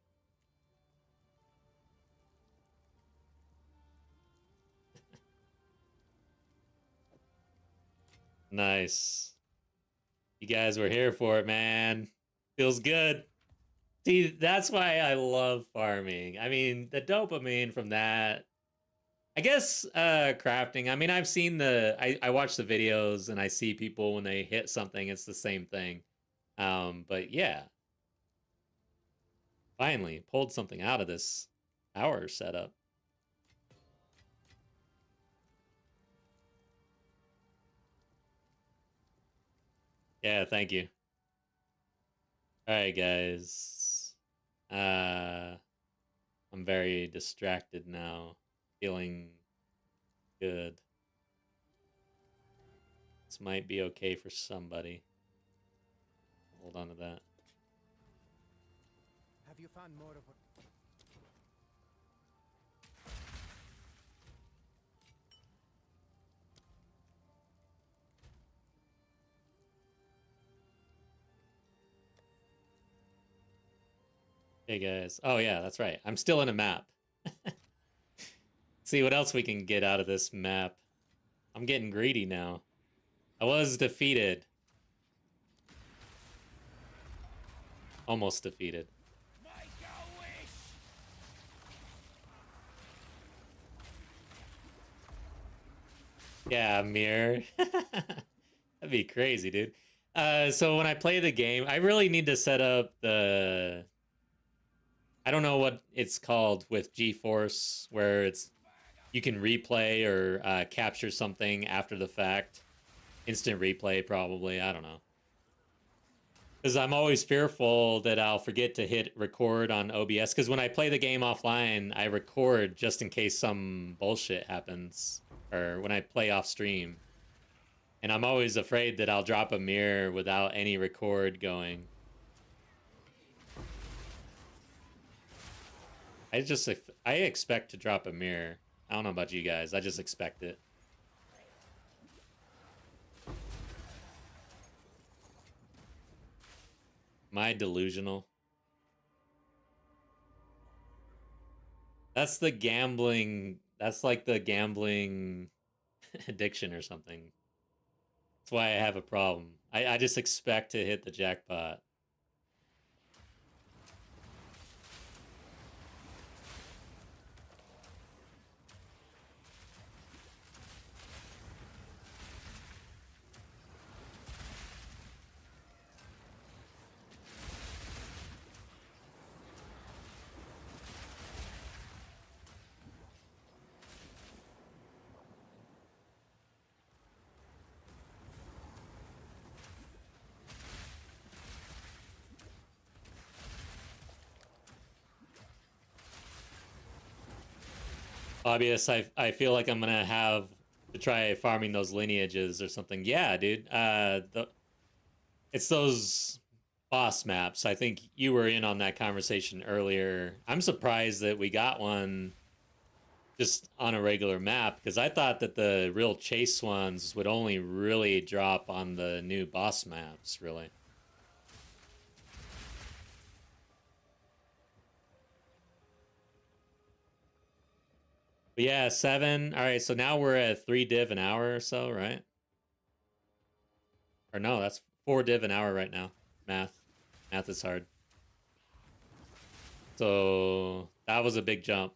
Nice. You guys were here for it, man. Feels good. See, that's why I love farming. I mean, the dopamine from that. I guess crafting. I mean, I've seen I watch the videos and I see people when they hit something, it's the same thing. But yeah. Finally, pulled something out of this power setup. Yeah, thank you. Alright, guys. I'm very distracted now. Feeling good. This might be okay for somebody. Hold on to that. Have you found more of what? Hey guys. Oh yeah, that's right. I'm still in a map. See what else we can get out of this map. I'm getting greedy now. I was defeated. Almost defeated. Yeah, mirror. That'd be crazy, dude. So when I play the game, I really need to set up the... I don't know what it's called with GeForce, where you can replay or capture something after the fact. Instant replay, probably. I don't know. Because I'm always fearful that I'll forget to hit record on OBS. Because when I play the game offline, I record just in case some bullshit happens. Or when I play off stream. And I'm always afraid that I'll drop a mirror without any record going. I expect to drop a mirror. I don't know about you guys. I just expect it. Am I delusional? That's the gambling. That's like the gambling addiction or something. That's why I have a problem. I just expect to hit the jackpot. Obvious, I feel like I'm gonna have to try farming those lineages or something. Yeah, dude. It's those boss maps. I think you were in on that conversation earlier. I'm surprised that we got one just on a regular map, because I thought that the real chase ones would only really drop on the new boss maps, really. But yeah, 7. All right, so now we're at 3 div an hour or so, right? Or no, that's 4 div an hour right now. Math is hard. So that was a big jump.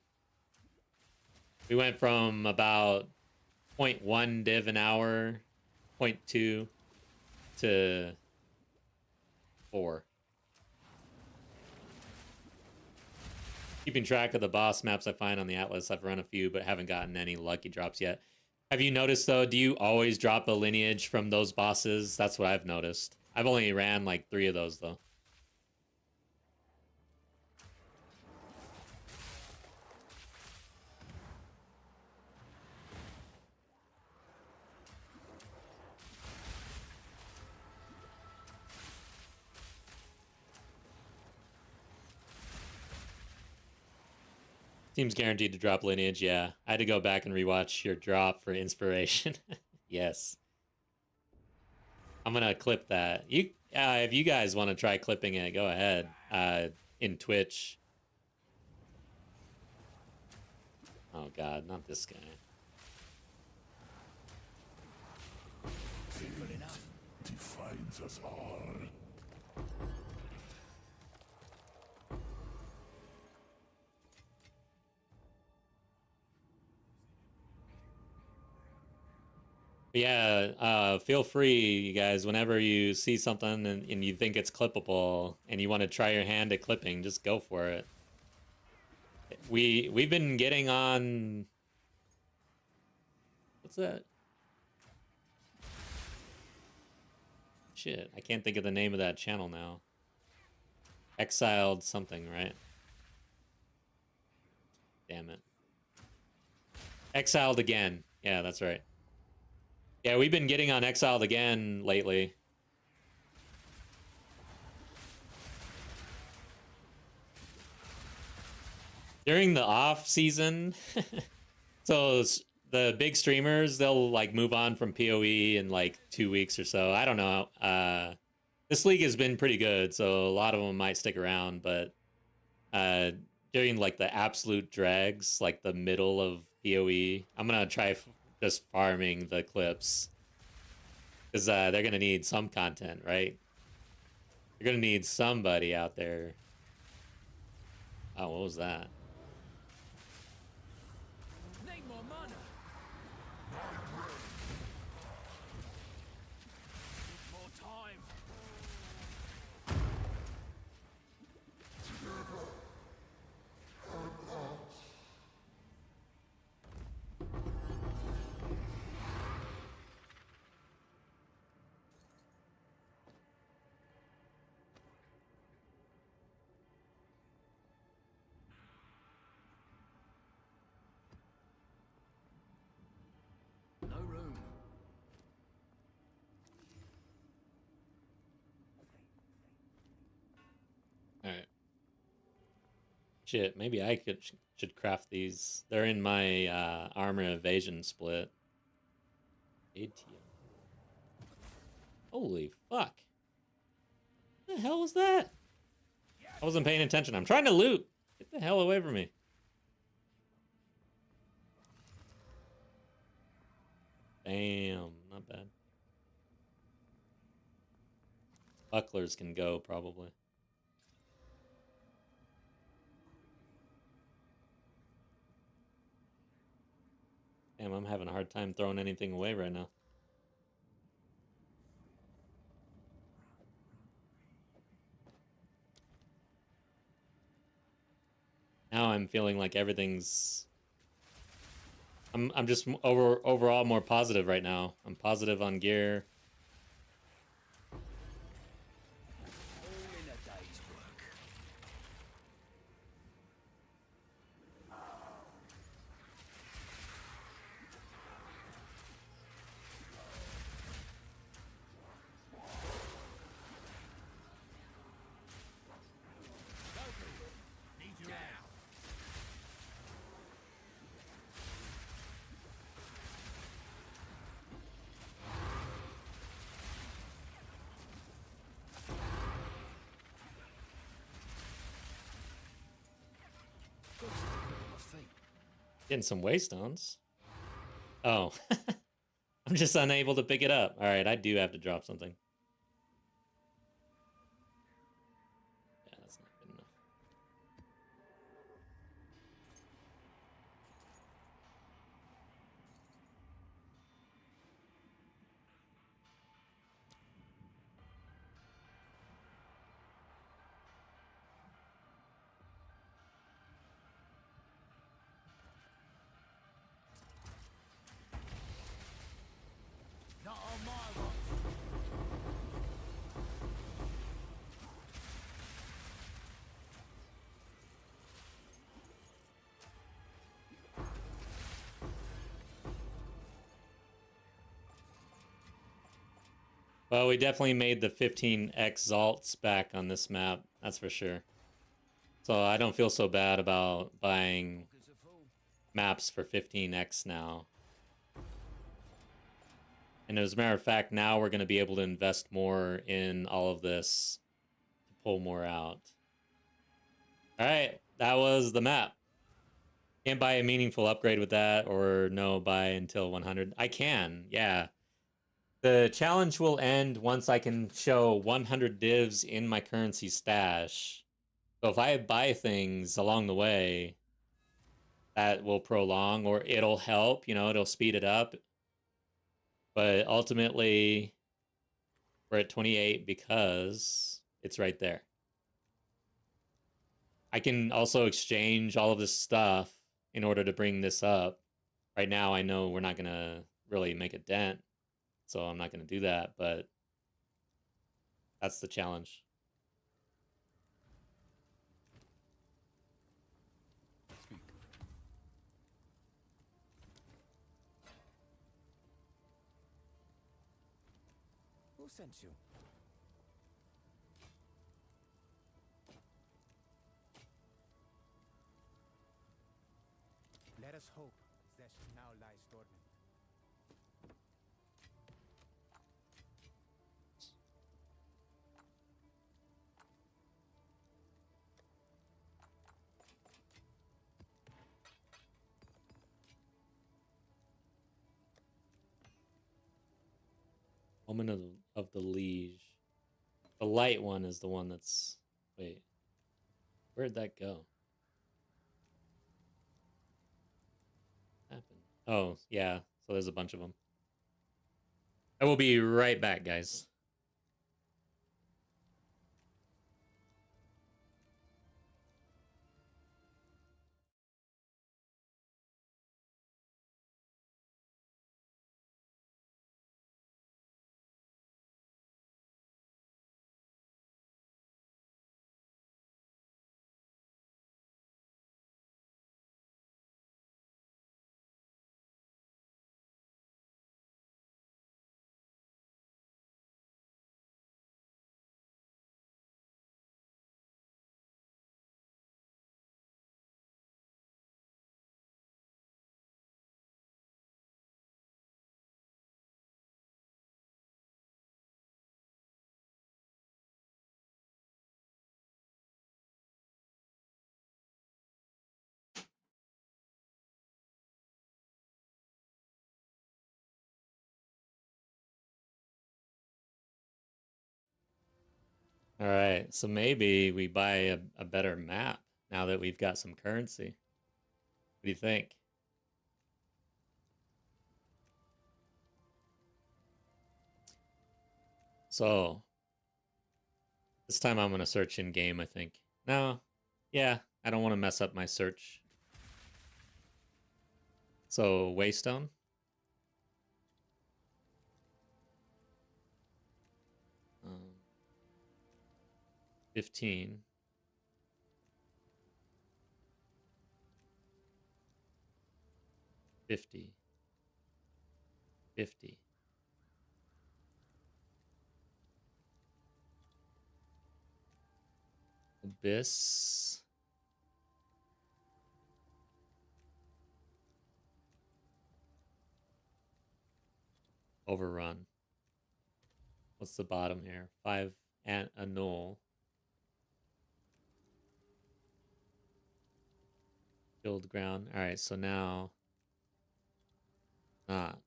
We went from about 0.1 div an hour, 0.2 to 4. Keeping track of the boss maps I find on the Atlas, I've run a few, but haven't gotten any lucky drops yet. Have you noticed, though, do you always drop a lineage from those bosses? That's what I've noticed. I've only ran like 3 of those, though. Seems guaranteed to drop lineage, yeah. I had to go back and rewatch your drop for inspiration. Yes. I'm gonna clip that. If you guys want to try clipping it, go ahead. In Twitch. Oh god, not this guy. Simple enough. Defines us all. But yeah, feel free, you guys, whenever you see something and you think it's clippable and you want to try your hand at clipping, just go for it. We've been getting on... What's that? Shit, I can't think of the name of that channel now. Exiled something, right? Damn it. Exiled Again. Yeah, that's right. Yeah, we've been getting on Exiled Again lately. During the off season, so the big streamers, they'll like move on from POE in like 2 weeks or so. I don't know. This league has been pretty good, so a lot of them might stick around, but during like the absolute drags, like the middle of POE, I'm gonna try just farming the clips, because they're gonna need some content, right? You're gonna need somebody out there. Oh, what was that? Need more mana. Need more time. No room. All right. Shit, maybe I should craft these. They're in my armor evasion split. ATM. Holy fuck. What the hell was that? I wasn't paying attention. I'm trying to loot. Get the hell away from me. Damn, not bad. Bucklers can go, probably. Damn, I'm having a hard time throwing anything away right now. Now I'm feeling like everything's... I'm just overall more positive right now. I'm positive on gear. All in a day's work. Getting some waystones. Oh. I'm just unable to pick it up. All right, I do have to drop something. Yeah, that's not good enough. Not on my watch. Well, we definitely made the 15 exalts back on this map. That's for sure. So I don't feel so bad about buying Pockets are full. maps for 15x now. And as a matter of fact, now we're going to be able to invest more in all of this to pull more out. All right, that was the map. Can't buy a meaningful upgrade with that, or no, buy until 100. I can, yeah. The challenge will end once I can show 100 divs in my currency stash. So if I buy things along the way, that will prolong, or it'll help, you know, it'll speed it up. But ultimately, we're at 28 because it's right there. I can also exchange all of this stuff in order to bring this up. Right now, I know we're not going to really make a dent, so I'm not going to do that, but that's the challenge. Speak. Who sent you? Let us hope Zesh now lies dormant. Woman of the Liege. The light one is the one that's... Wait. Where'd that go? What happened? Oh, yeah. So there's a bunch of them. I will be right back, guys. All right, so maybe we buy a better map now that we've got some currency. What do you think? So, this time I'm going to search in-game, I think. No, yeah, I don't want to mess up my search. So, Waystone. Um, 15. 50. 50. Abyss. Overrun. What's the bottom here? 5 and a null. Build ground. All right, so now not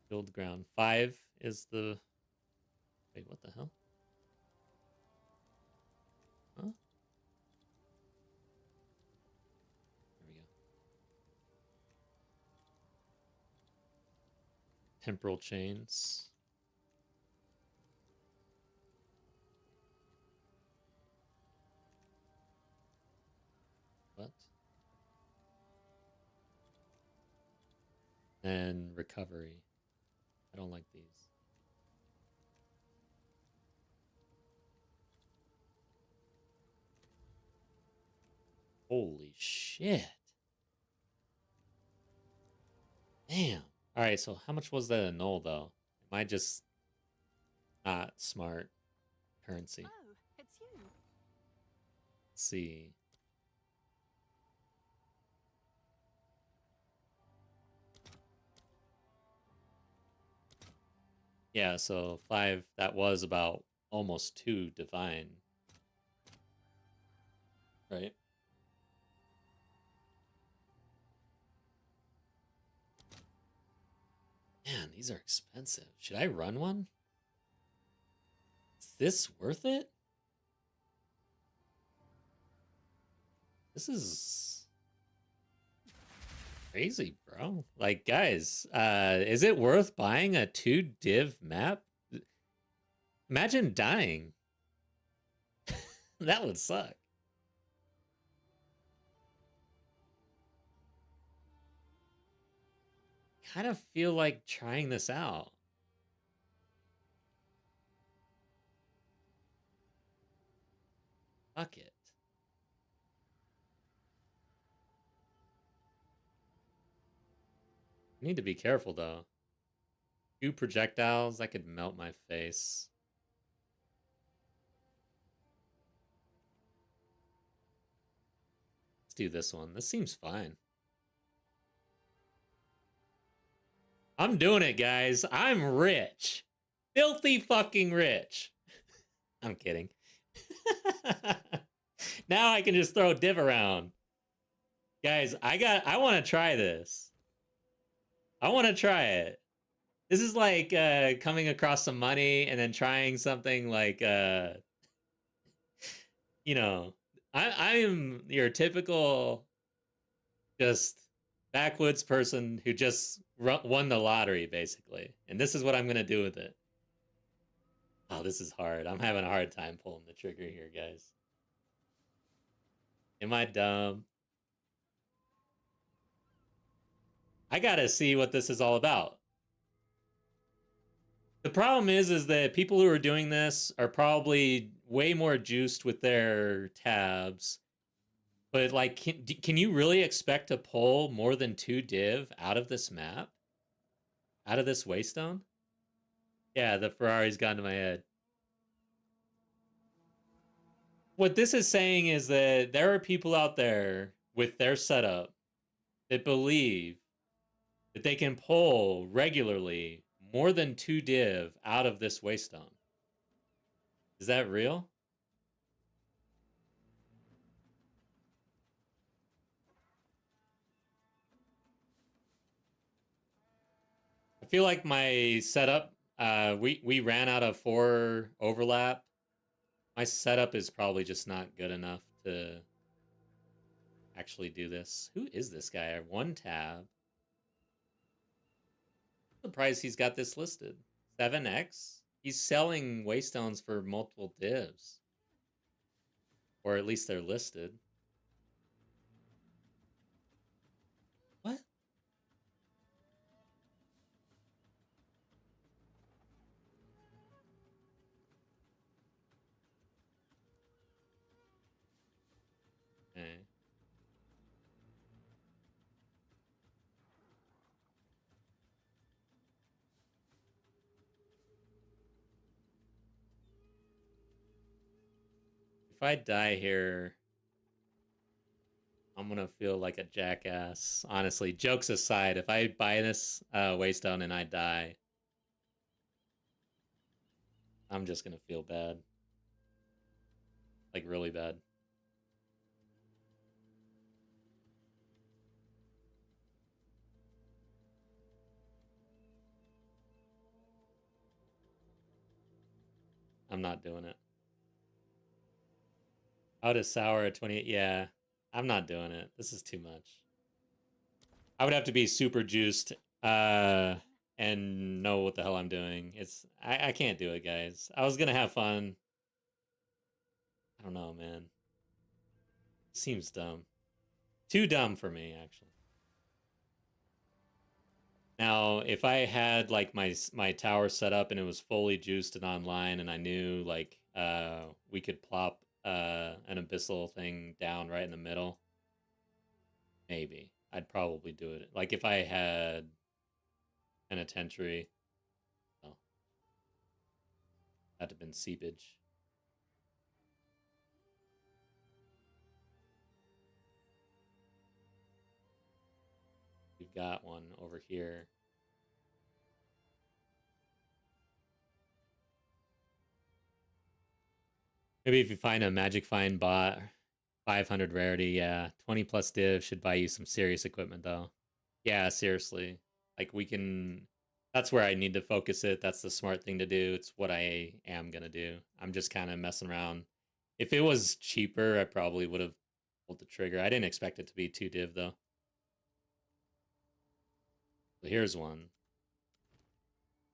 build ground. 5 is the. Wait, what the hell? Huh? There we go. Temporal chains. What? And recovery. I don't like these. Holy shit. Damn. All right, so how much was that annul though? Am I just not smart currency? Oh, it's you. Let's see. Yeah, so 5, that was about almost 2 divine. Right? Man, these are expensive. Should I run one? Is this worth it? This is crazy, bro. Like, guys, is it worth buying a 2 div map? Imagine dying. That would suck. Kind of feel like trying this out. Fuck it. I need to be careful though. 2 projectiles, that could melt my face. Let's do this one. This seems fine. I'm doing it, guys. I'm rich. Filthy fucking rich. I'm kidding. Now I can just throw div around. Guys, I want to try this. I want to try it. This is like coming across some money and then trying something like you know, I am your typical just backwoods person who just won the lottery, basically. And this is what I'm going to do with it. Oh, this is hard. I'm having a hard time pulling the trigger here, guys. Am I dumb? I got to see what this is all about. The problem is that people who are doing this are probably way more juiced with their tabs. But, like, can you really expect to pull more than 2 div out of this map? Out of this waystone? Yeah, the Ferrari's gone to my head. What this is saying is that there are people out there with their setup that believe that they can pull regularly more than 2 div out of this waystone. Is that real? I feel like my setup, we ran out of 4 overlap. My setup is probably just not good enough to actually do this. Who is this guy? I have 1 tab. I'm surprised he's got this listed. 7x? He's selling waystones for multiple divs. Or at least they're listed. What? Okay. If I die here, I'm gonna feel like a jackass. Honestly, jokes aside, if I buy this waystone and I die, I'm just gonna feel bad. Like, really bad. I'm not doing it. Out of sour at 28. Yeah, I'm not doing it. This is too much. I would have to be super juiced and know what the hell I'm doing. I can't do it, guys. I was gonna have fun. I don't know, man. Seems dumb. Too dumb for me, actually. Now, if I had like my tower set up and it was fully juiced and online, and I knew like we could plop an abyssal thing down right in the middle, maybe I'd probably do it. Like if I had an atentry, well, that'd have been seepage. We've got one over here. Maybe if you find a magic find bot, 500 rarity, yeah. 20 plus div should buy you some serious equipment though. Yeah, seriously. Like we can, that's where I need to focus it. That's the smart thing to do. It's what I am gonna do. I'm just kind of messing around. If it was cheaper, I probably would have pulled the trigger. I didn't expect it to be 2 div though. So here's one.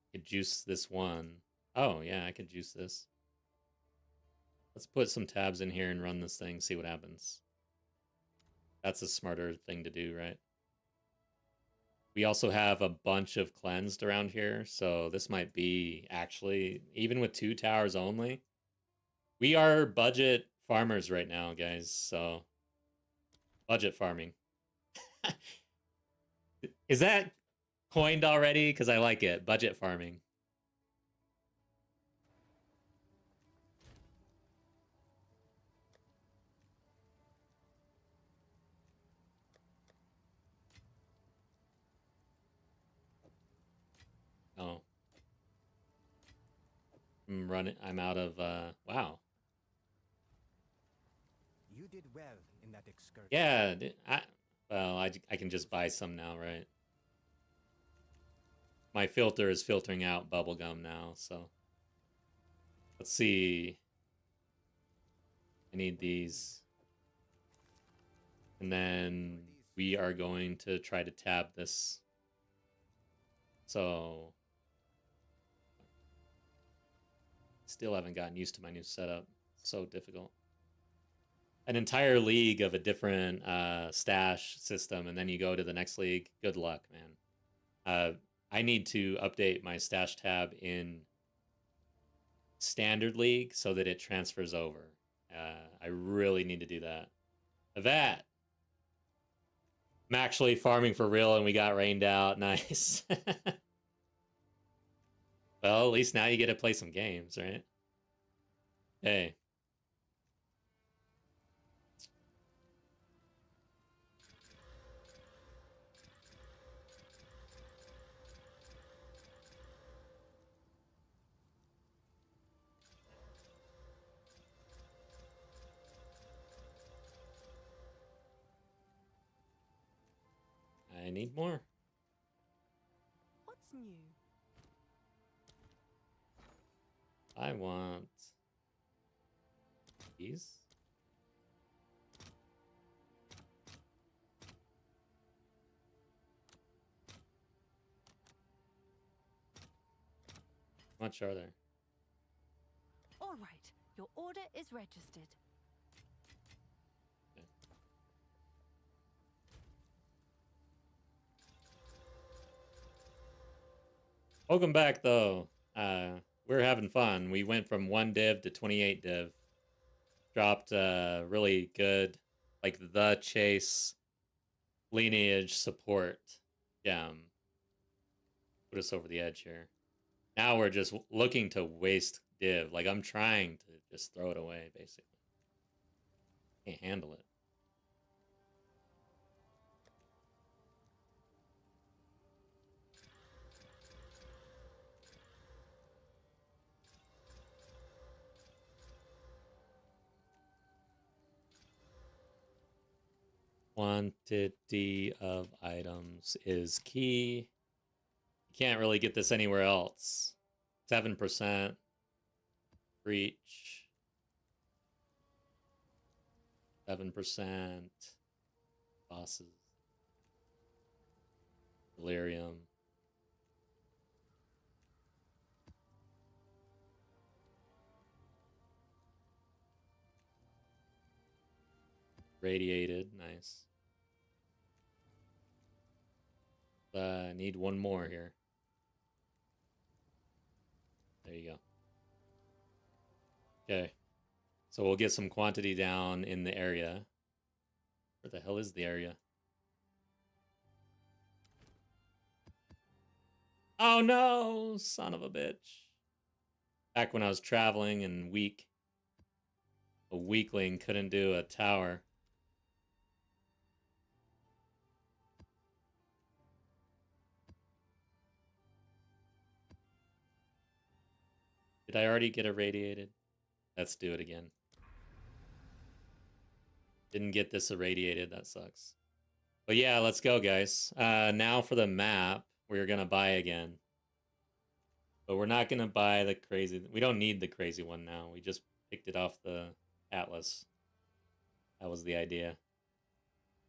I could juice this one. Oh yeah, I could juice this. Let's put some tabs in here and run this thing, see what happens. That's a smarter thing to do, right? We also have a bunch of cleansed around here, so this might be actually, even with 2 towers only. We are budget farmers right now, guys, so budget farming. Is that coined already? Because I like it, budget farming. Oh. I'm running. I'm out of, wow. You did well in that excursion. Yeah, well, I can just buy some now, right? My filter is filtering out bubblegum now, so. Let's see. I need these. And then we are going to try to tab this. So. Still haven't gotten used to my new setup. So difficult. An entire league of a different stash system, and then you go to the next league. Good luck, man. I need to update my stash tab in standard league so that it transfers over. I really need to do that. That. I'm actually farming for real, and we got rained out. Nice. Well, at least now you get to play some games, right? Hey. I need more. What's new? I want these. How much are there? All right, your order is registered. Okay. Welcome back, though. We're having fun. We went from 1 div to 28 div. Dropped really good, like the chase lineage support gem. Put us over the edge here. Now we're just looking to waste div. Like I'm trying to just throw it away, basically. Can't handle it. Quantity of items is key. You can't really get this anywhere else. 7%. Breach. 7%. Bosses. Delirium. Radiated, nice. Need one more here. There you go. Okay. So we'll get some quantity down in the area. Where the hell is the area? Oh no, son of a bitch. Back when I was traveling and weak. A weakling couldn't do a tower. Did I already get irradiated? Let's do it again. Didn't get this irradiated, that sucks. But yeah, let's go, guys. Now for the map, we're gonna buy again. But we're not gonna buy the crazy... We don't need the crazy one now. We just picked it off the Atlas. That was the idea.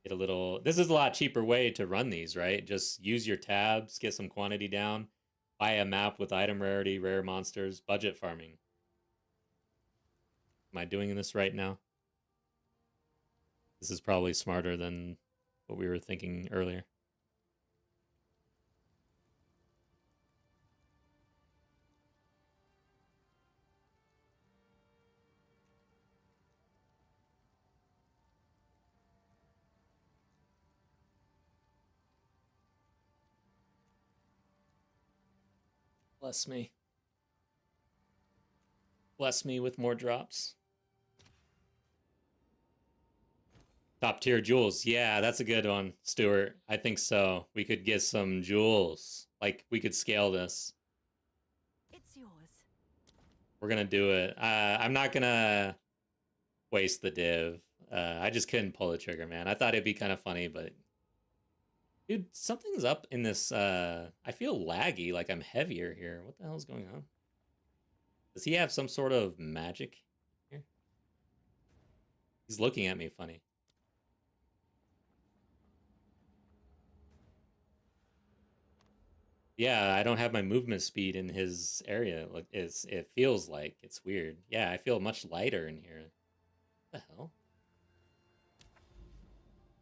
Get a little... This is a lot cheaper way to run these, right? Just use your tabs, get some quantity down, buy a map with item rarity, rare monsters, budget farming. Am I doing this right now? This is probably smarter than what we were thinking earlier. Bless me. Bless me with more drops. Top tier jewels. Yeah, that's a good one, Stuart. I think so. We could get some jewels. Like, we could scale this. It's yours. We're gonna do it. I'm not gonna waste the div. I just couldn't pull the trigger, man. I thought it'd be kind of funny, but... Dude, something's up in this... I feel laggy, like I'm heavier here. What the hell's going on? Does he have some sort of magic here? He's looking at me funny. Yeah, I don't have my movement speed in his area. Like, it feels like it's weird. Yeah, I feel much lighter in here. What the hell?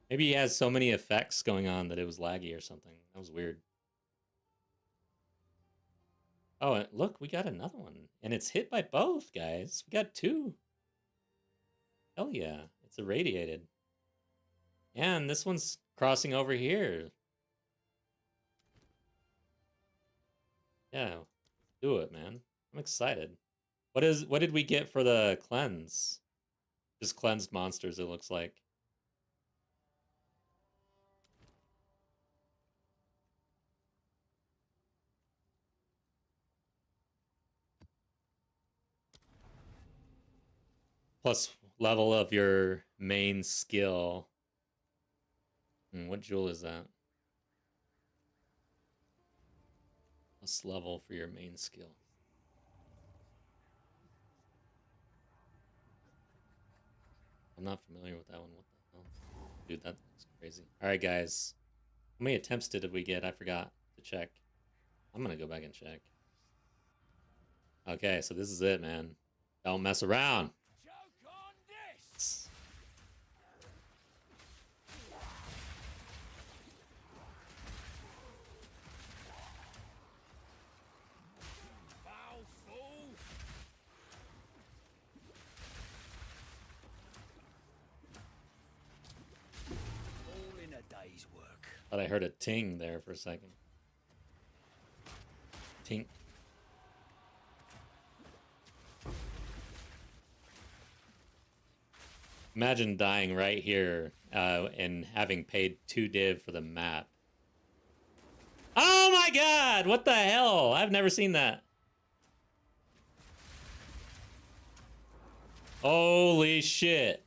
Maybe he has so many effects going on that it was laggy or something. That was weird. Oh, and look, we got another one. And it's hit by both, guys. We got two. Hell yeah. It's irradiated. And this one's crossing over here. Yeah, do it, man. I'm excited. What did we get for the cleanse? Just cleansed monsters, it looks like. Plus level of your main skill. What jewel is that? Plus level for your main skill. I'm not familiar with that one. What the hell? Dude, that's crazy. Alright, guys. How many attempts did we get? I forgot to check. I'm gonna go back and check. Okay, so this is it, man. Don't mess around. Choke on this! Foul fool! All in a day's work. Thought I heard a ting there for a second. Ting. Imagine dying right here and having paid 2 div for the map. Oh my god! What the hell? I've never seen that. Holy shit.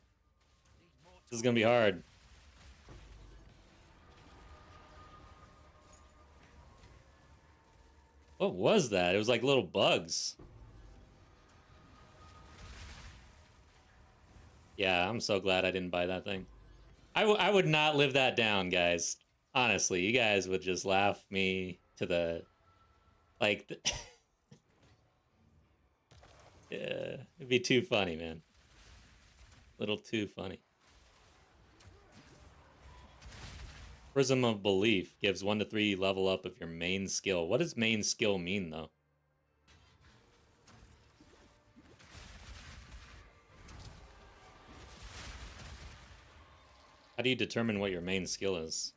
This is gonna be hard. What was that? It was like little bugs. Yeah, I'm so glad I didn't buy that thing. I would not live that down, guys. Honestly, you guys would just laugh me to the like. Yeah, it'd be too funny, man. Little too funny. Prism of Belief gives 1 to 3 level up of your main skill. What does main skill mean, though? How do you determine what your main skill is?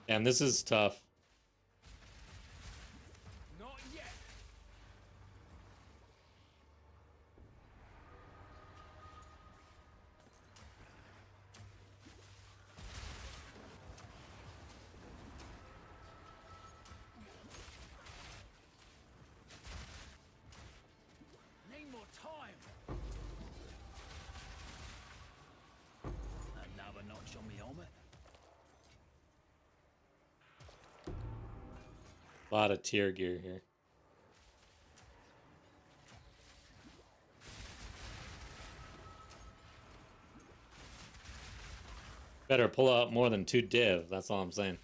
Damn, this is tough. Not yet. Need more time. Another notch on me helmet. A lot of tier gear here. Better pull out more than 2 div, that's all I'm saying.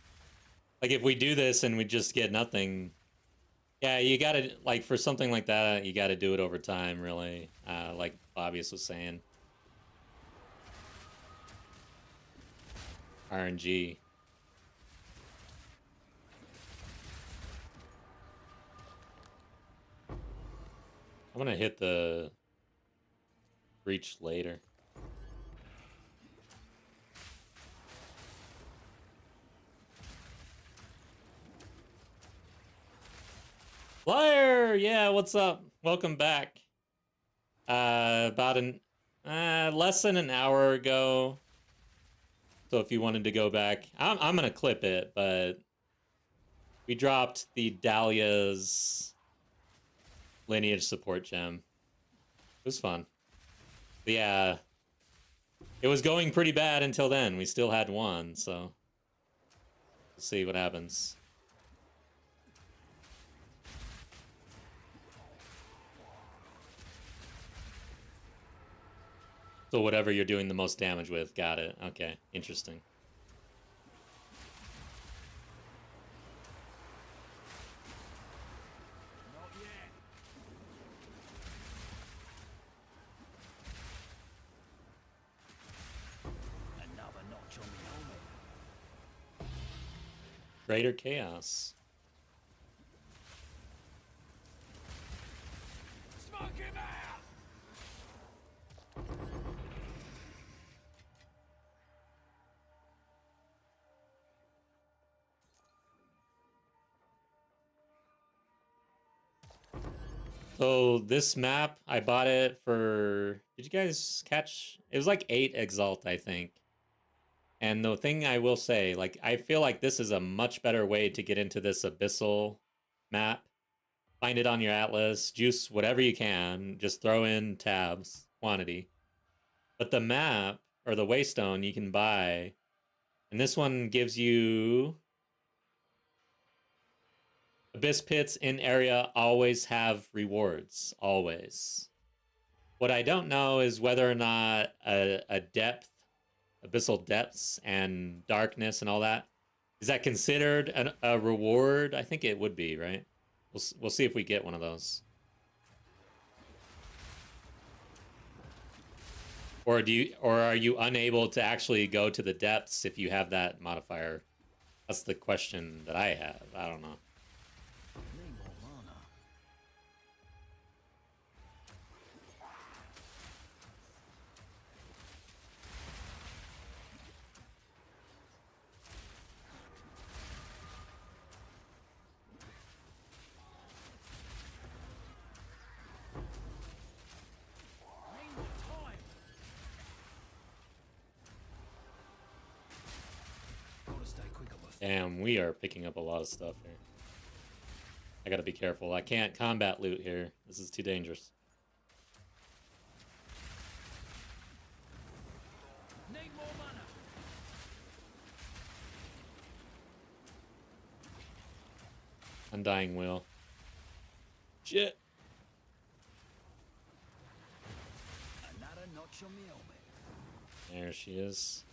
Like, if we do this and we just get nothing... Yeah, you gotta, like, for something like that, you gotta do it over time, really. Like Fabius was saying. RNG. I'm gonna hit the breach later. Flyer! Yeah, what's up? Welcome back. About less than an hour ago. So if you wanted to go back, I'm gonna clip it, but we dropped the Dahlia's lineage support gem. It was fun. But yeah, it was going pretty bad until then. We still had one, so we'll see what happens. So whatever you're doing the most damage with, got it. Okay, interesting. Not yet. Another notch on me helmet. Greater chaos. Smoke him out! So this map, I bought it for... Did you guys catch? It was like 8 Exalt, I think. And the thing I will say, like, I feel like this is a much better way to get into this Abyssal map. Find it on your Atlas, juice whatever you can, just throw in tabs, quantity. But the map, or the Waystone, you can buy. And this one gives you... Abyss pits in area always have rewards, always. What I don't know is whether or not a depth, abyssal depths and darkness and all that, is that considered a reward? I think it would be, right? We'll see if we get one of those. Or are you unable to actually go to the depths if you have that modifier? That's the question that I have. I don't know. Need more mana. Need more time. Gotta stay quick on my feet. Damn, we are picking up a lot of stuff here. I gotta be careful. I can't combat loot here. This is too dangerous. Need more mana. Undying Will. Shit. Another notch on the helmet. There she is.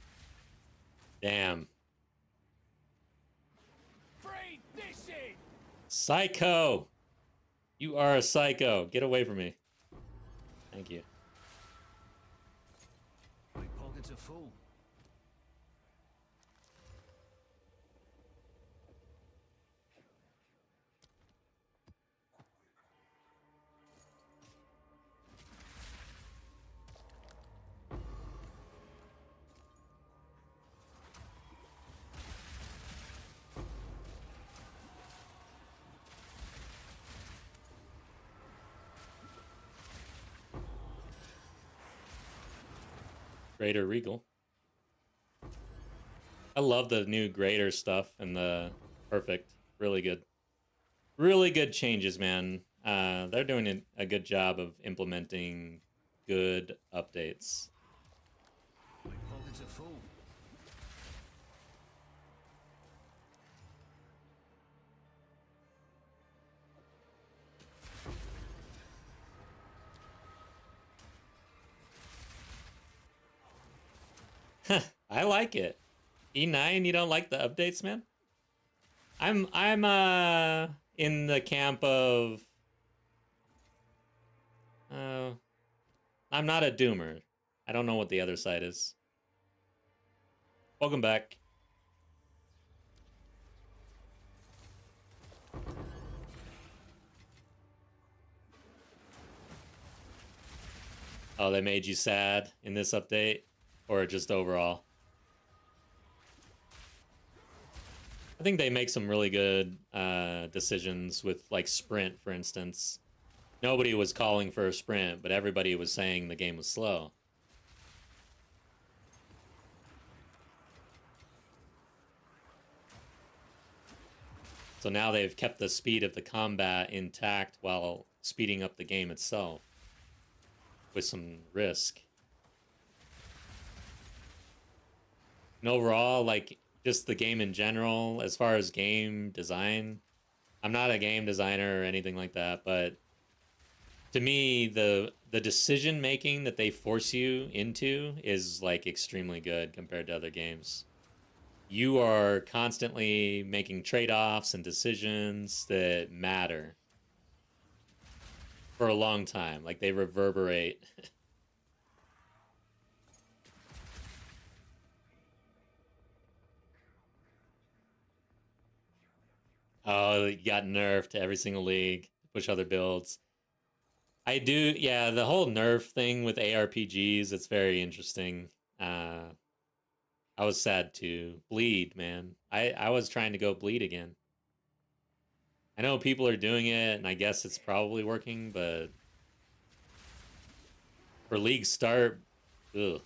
Damn. Breathe this in! Psycho! You are a psycho. Get away from me. Thank you. My pockets are full. Greater Regal. I love the new Greater stuff and the perfect. Really good. Really good changes, man. They're doing a good job of implementing good updates. My pockets are full. I like it. E9, you don't like the updates, man? I'm in the camp of I'm not a doomer. I don't know what the other side is. Welcome back. Oh, they made you sad in this update? Or just overall? I think they make some really good decisions with, like, sprint, for instance. Nobody was calling for a sprint, but everybody was saying the game was slow. So now they've kept the speed of the combat intact while speeding up the game itself with some risk. And overall, like, just the game in general, as far as game design, I'm not a game designer or anything like that, but to me, the decision making that they force you into is, like, extremely good compared to other games. You are constantly making trade-offs and decisions that matter for a long time. Like, they reverberate. Oh, you got nerfed to every single league. Push other builds. I do, yeah, the whole nerf thing with ARPGs, it's very interesting. I was sad too. Bleed, man. I was trying to go bleed again. I know people are doing it, and I guess it's probably working, but for League start, ugh.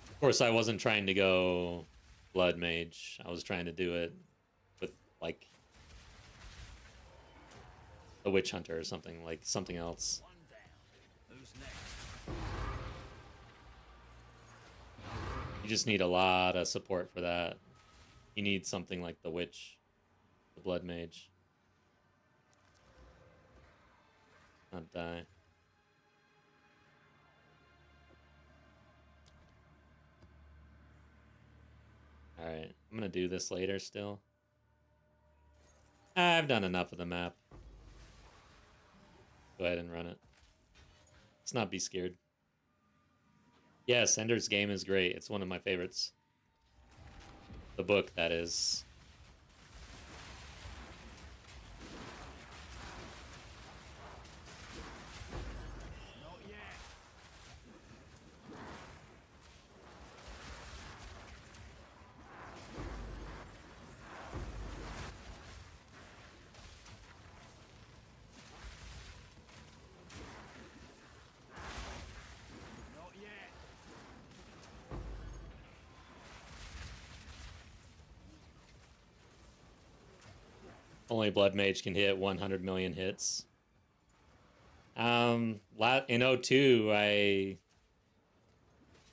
Of course, I wasn't trying to go Blood Mage. I was trying to do it with, like, a Witch Hunter or something, like something else. One down. Who's next? You just need a lot of support for that. You need something like the Witch, the Blood Mage. Not die. Alright, I'm gonna do this later still. I've done enough of the map. Go ahead and run it. Let's not be scared. Yes, Ender's Game is great. It's one of my favorites. The book, that is. Not yet. Not yet. Only Blood Mage can hit 100 million hits. In O2, I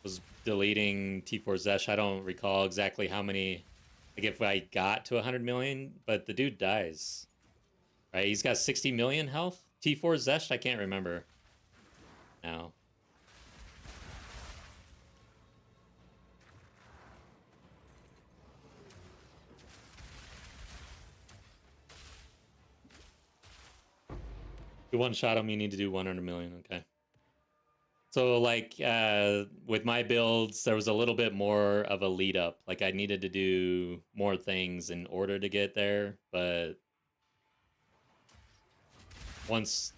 was deleting T4 Zesh. I don't recall exactly how many Like if I got to 100 million, but the dude dies. Right? He's got 60 million health. T4 Zesh, I can't remember now. To one shot him, you need to do 100 million. Okay. So like with my builds, there was a little bit more of a lead up. Like I needed to do more things in order to get there, but once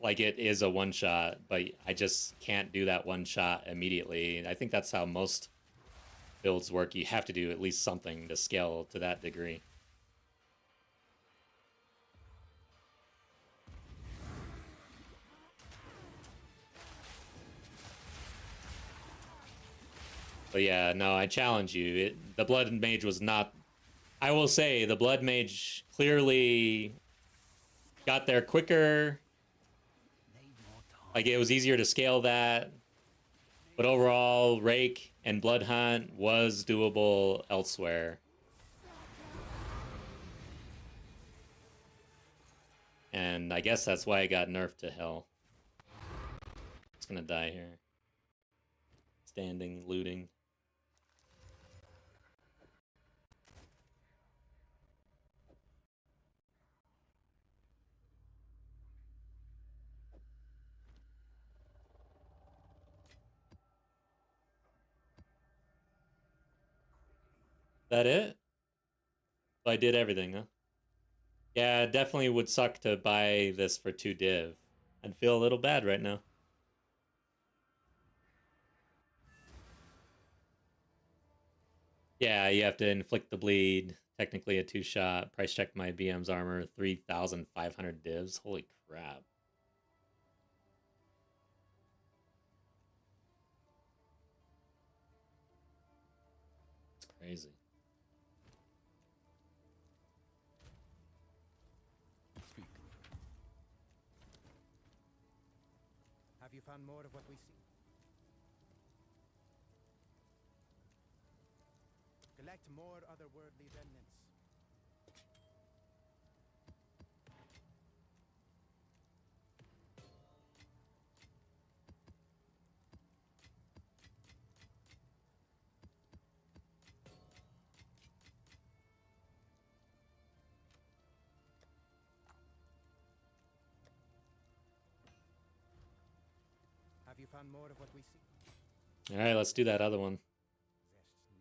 like it is a one shot, but I just can't do that one shot immediately. I think that's how most builds work. You have to do at least something to scale to that degree. But yeah, no, I challenge you. The Blood Mage was not... I will say, the Blood Mage clearly got there quicker. Like, it was easier to scale that. But overall, Rake and Blood Hunt was doable elsewhere. And I guess that's why I got nerfed to hell. It's gonna die here. Standing, looting. That it? So I did everything, huh? Yeah, it definitely would suck to buy this for 2 div. I'd feel a little bad right now. Yeah, you have to inflict the bleed. Technically a 2-shot. Price check my BM's armor. 3,500 divs. Holy crap. It's crazy. Speak. Have you found more of what we seek? Collect more otherworldly remnants. Have you found more of what we seek? Alright, let's do that other one.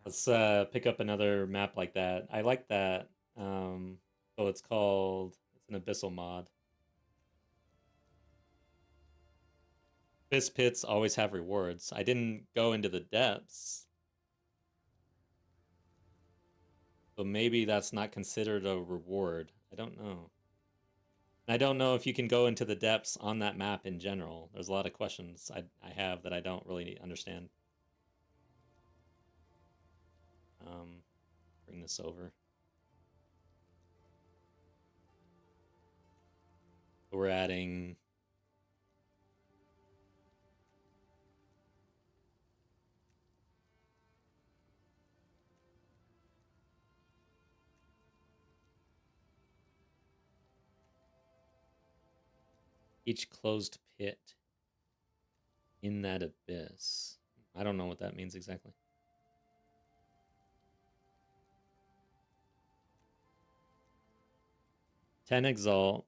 Let's pick up another map like that. I like that. So it's called... It's an Abyssal mod. Abyss pits always have rewards. I didn't go into the depths. So maybe that's not considered a reward. I don't know. I don't know if you can go into the depths on that map in general. There's a lot of questions I have that I don't really understand. Bring this over. So we're adding... each closed pit in that abyss. I don't know what that means exactly. Ten exalt.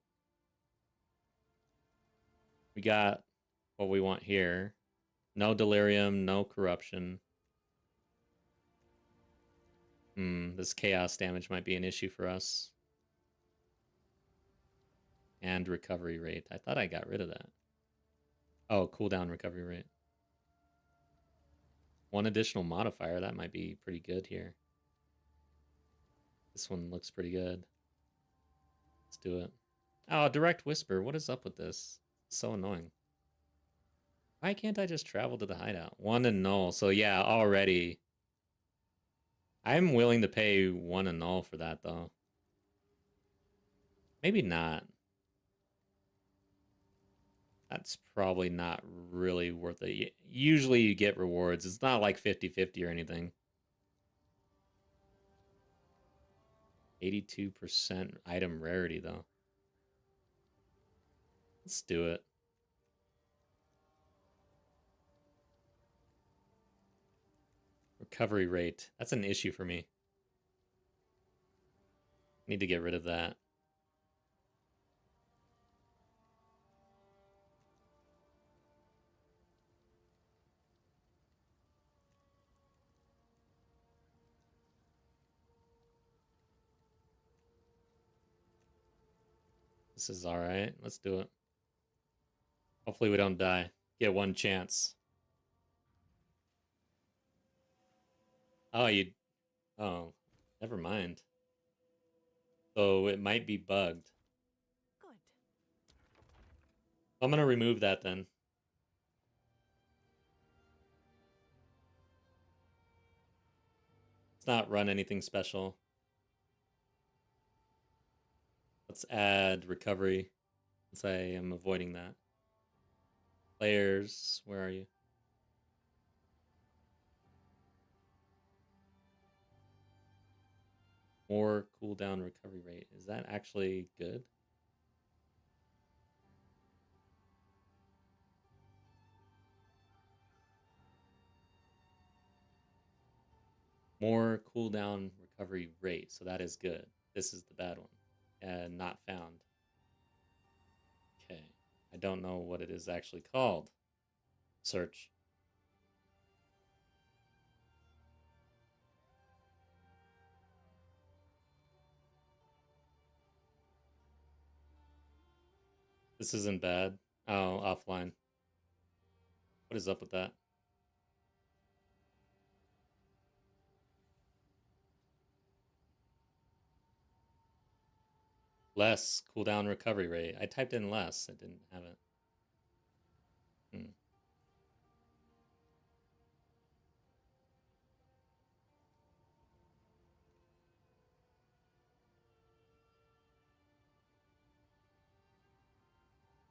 We got what we want here. No delirium, no corruption. This chaos damage might be an issue for us. And recovery rate. I thought I got rid of that. Oh, cooldown recovery rate. One additional modifier. That might be pretty good here. This one looks pretty good. Let's do it. Oh, direct whisper. What is up with this? It's so annoying. Why can't I just travel to the hideout? 1 and null. So yeah, already. I'm willing to pay 1 and null for that though. Maybe not. That's probably not really worth it. Usually you get rewards. It's not like 50-50 or anything. 82% item rarity, though. Let's do it. Recovery rate. That's an issue for me. Need to get rid of that. This is alright. Let's do it. Hopefully we don't die. Get one chance. Oh, you... Oh, never mind. So it might be bugged. Good. I'm gonna remove that then. Let's not run anything special. Let's add recovery, since I am avoiding that. Players, where are you? More cooldown recovery rate. Is that actually good? More cooldown recovery rate. So that is good. This is the bad one. And not found. Okay. I don't know what it is actually called. Search. This isn't bad. Oh, offline. What is up with that? Less cooldown recovery rate. I typed in less. I didn't have it.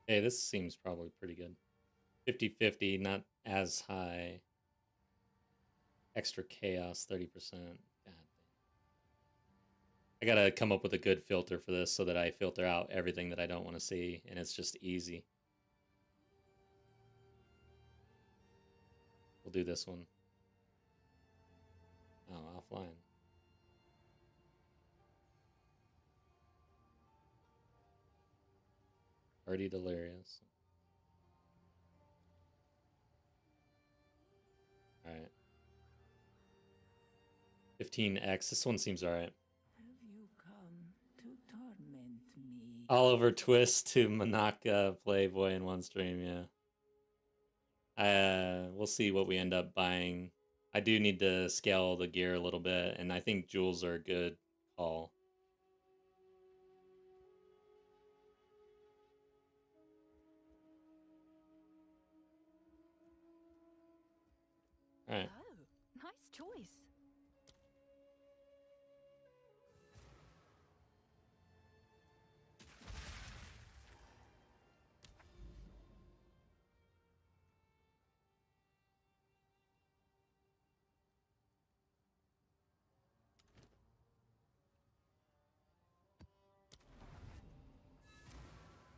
Hey, this seems probably pretty good. 50-50, not as high. Extra chaos, 30%. God. I gotta come up with a good filter for this so that I filter out everything that I don't want to see, and it's just easy. We'll do this one. Oh, offline. Already delirious. Alright. 15x. This one seems alright. Have you come to torment me? Oliver Twist to Manaka Playboy in one stream, yeah. We'll see what we end up buying. I do need to scale the gear a little bit, and I think jewels are a good call. Alright. Oh, nice choice.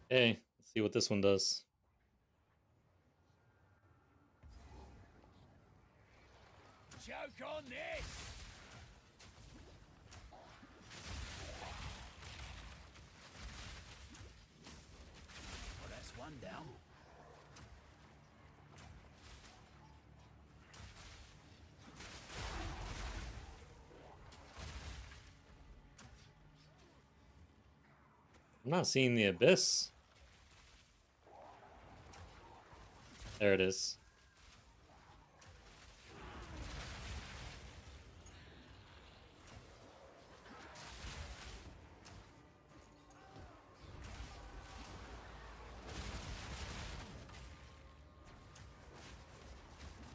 Hey, let's see what this one does. Joke on this! Well, that's one down. I'm not seeing the abyss. There it is.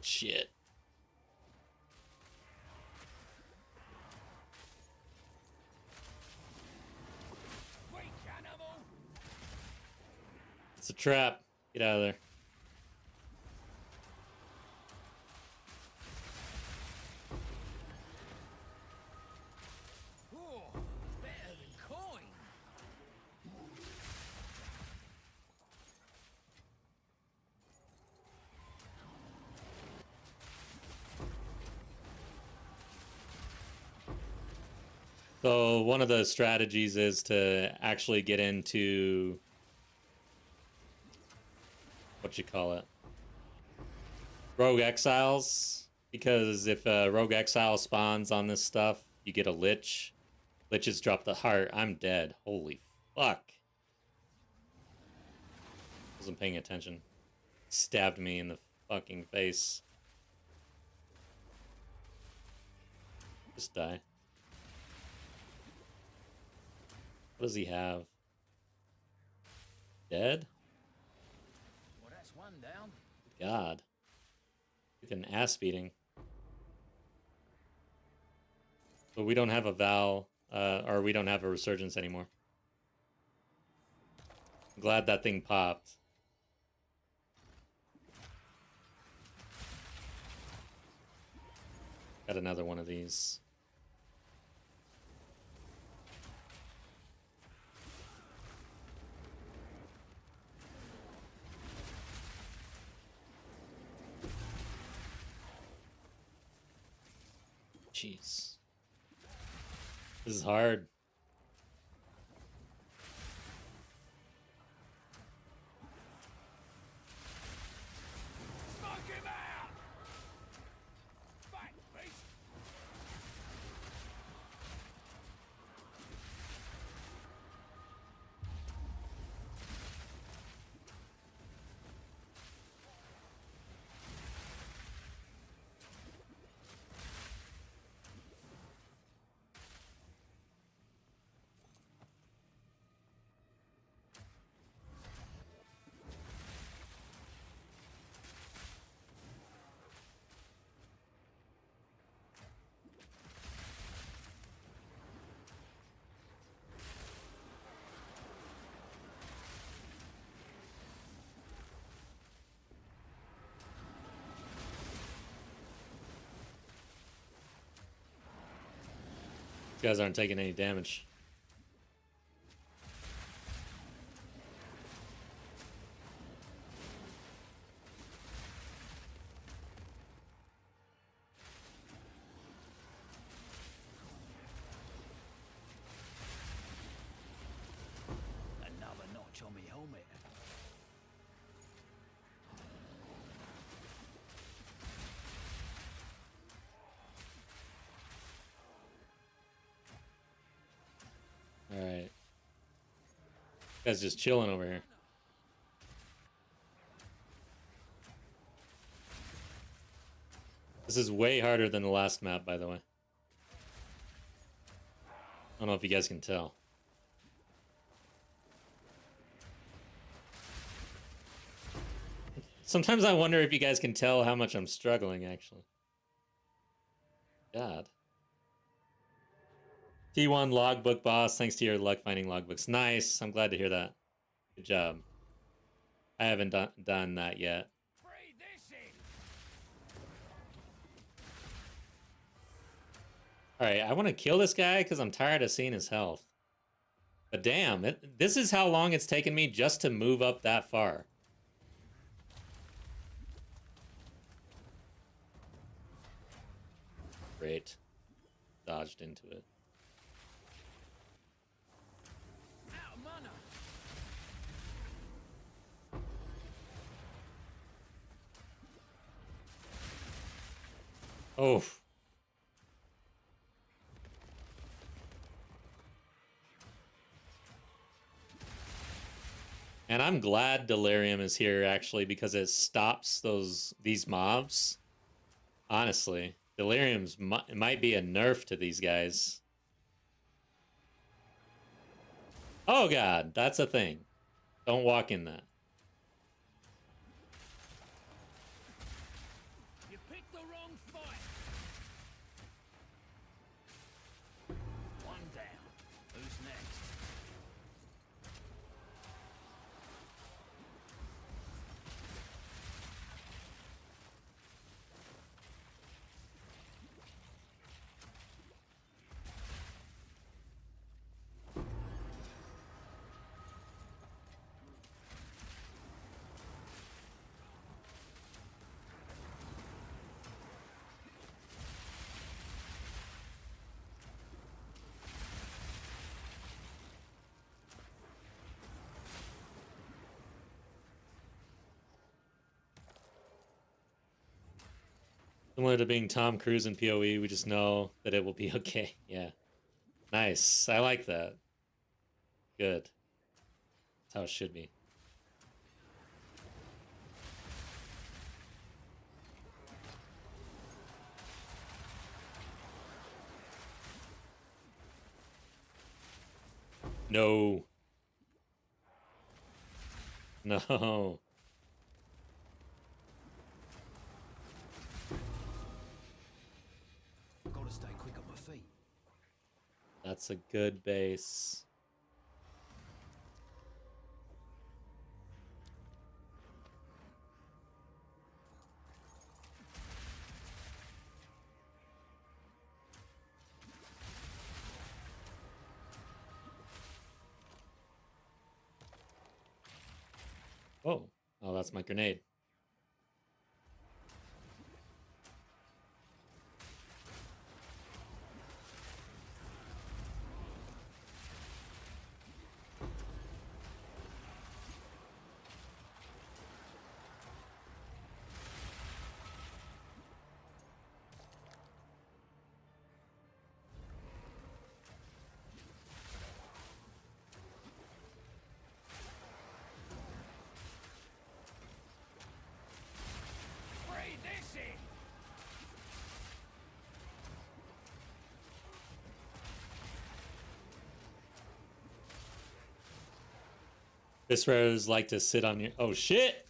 Shit. Weak animal! It's a trap. Get out of there. Oh, better So one of the strategies is to actually get into what you call it, rogue exiles, because if a rogue exile spawns on this stuff, you get a lich. Liches drop the heart. I'm dead. Holy fuck. Wasn't paying attention. Stabbed me in the fucking face. Just die. What does he have? Dead? Well, that's one down. God. Like an ass beating. But we don't have a Val, or we don't have a Resurgence anymore. I'm glad that thing popped. Got another one of these. Jeez. This is hard. Smoke him out! Fight, beast! These guys aren't taking any damage. Another notch on me helmet. Alright. Guy's just chilling over here. This is way harder than the last map, by the way. I don't know if you guys can tell. Sometimes I wonder if you guys can tell how much I'm struggling, actually. God. T1 logbook boss, thanks to your luck finding logbooks. Nice. I'm glad to hear that. Good job. I haven't done that yet. Breathe this in! Alright, I want to kill this guy because I'm tired of seeing his health. But damn, this is how long it's taken me just to move up that far. Great. Dodged into it. Out of mana! Oh. And I'm glad Delirium is here, actually, because it stops these mobs. Honestly, Delirium's might be a nerf to these guys. Oh god, that's a thing. Don't walk in that. You picked the wrong fight! One down. Who's next? Similar to being Tom Cruise in POE, we just know that it will be okay. Yeah. Nice. I like that. Good. That's how it should be. No. No. Gotta stay quick on my feet. That's a good base. Oh. Oh, that's my grenade. Breathe this in. Visceros like to sit on your... Oh, shit!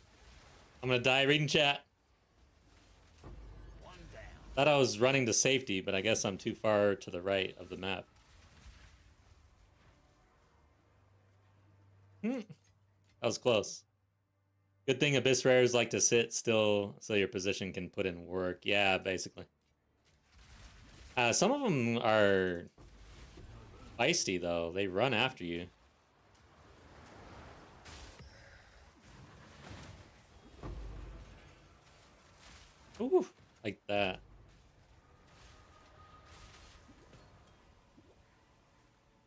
I'm gonna die reading chat. One down. Thought I was running to safety, but I guess I'm too far to the right of the map. That was close. Good thing Abyss Rares like to sit still so your position can put in work. Yeah, basically. Some of them are feisty, though. They run after you. Ooh, like that.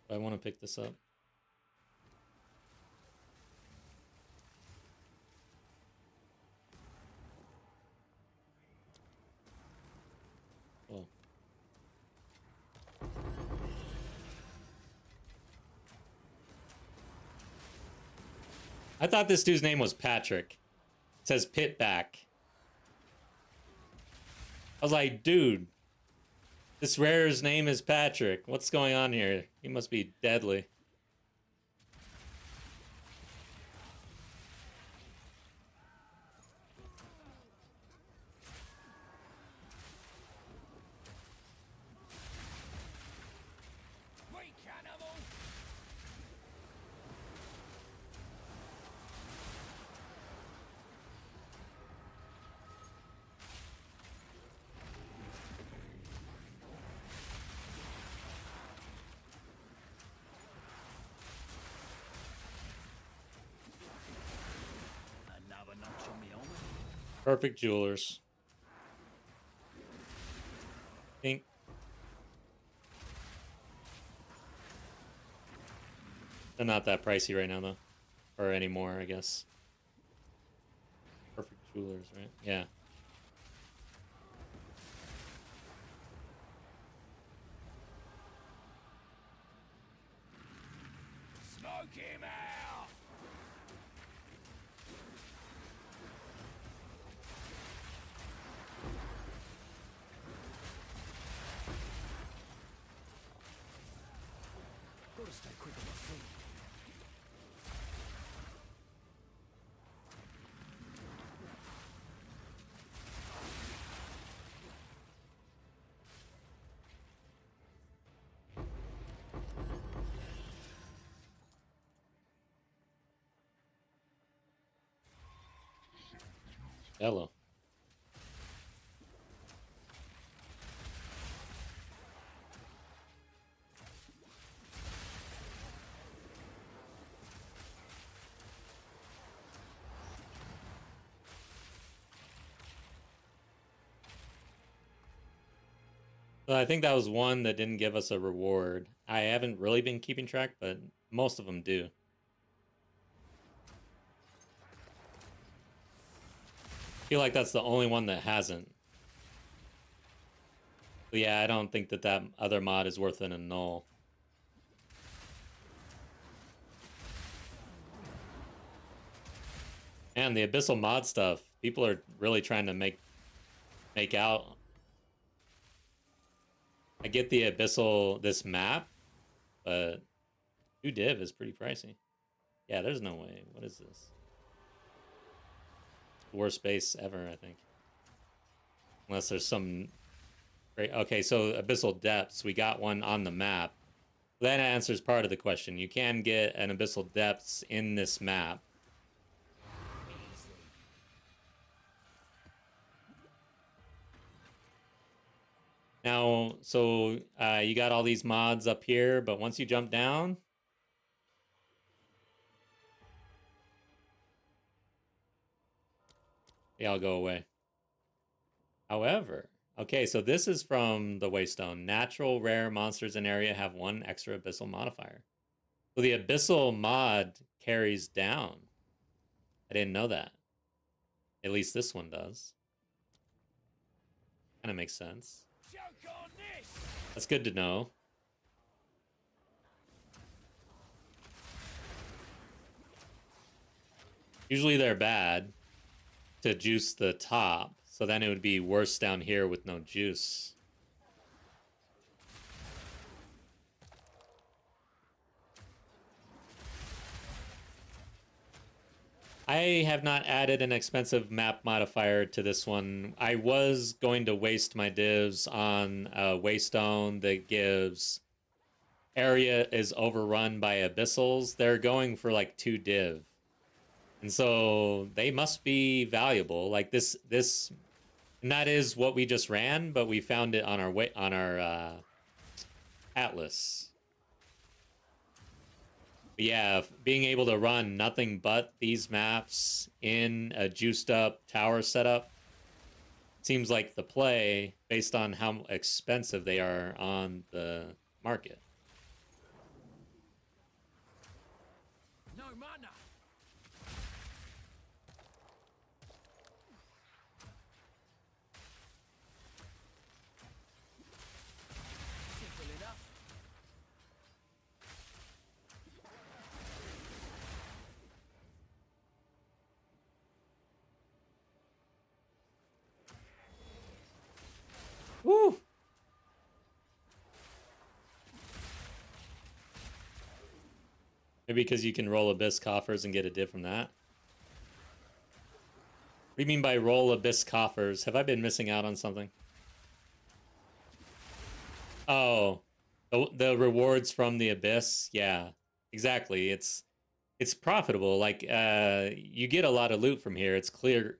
I want to pick this up. Oh. I thought this dude's name was Patrick. It says Pit back. I was like, dude, this rare's name is Patrick. What's going on here? He must be deadly. Wait, cannibal. Another notch on me helmet. Perfect jewelers. Think. They're not that pricey right now, though. Or anymore, I guess. Perfect jewelers, right? Yeah. Smoke him out. Gotta stay quick on my feet. Hello. So I think that was one that didn't give us a reward. I haven't really been keeping track, but most of them do. I feel like that's the only one that hasn't. But yeah, I don't think that that other mod is worth an annul. And the Abyssal mod stuff, people are really trying to make out. I get the Abyssal, this map, but 2 div is pretty pricey. Yeah, there's no way. What is this? Worst base ever, I think. Unless there's some great... Okay, so Abyssal Depths, we got one on the map. That answers part of the question. You can get an Abyssal Depths in this map. Now, so you got all these mods up here, but once you jump down, they all go away. However, okay, so this is from the Waystone. Natural rare monsters in area have 1 extra Abyssal modifier. So the Abyssal mod carries down. I didn't know that. At least this one does. Kind of makes sense. That's good to know. Usually they're bad to juice the top, so then it would be worse down here with no juice. I have not added an expensive map modifier to this one. I was going to waste my divs on a Waystone that gives area is overrun by abyssals. They're going for like 2 div. And so they must be valuable. Like this, and that is what we just ran, but we found it on our Atlas. But yeah, being able to run nothing but these maps in a juiced up tower setup seems like the play based on how expensive they are on the market. No mana. Simple enough. Woo! Maybe because you can roll Abyss Coffers and get a div from that. What do you mean by roll Abyss Coffers? Have I been missing out on something? Oh, the rewards from the Abyss? Yeah, exactly. It's profitable. Like, you get a lot of loot from here. It's clear,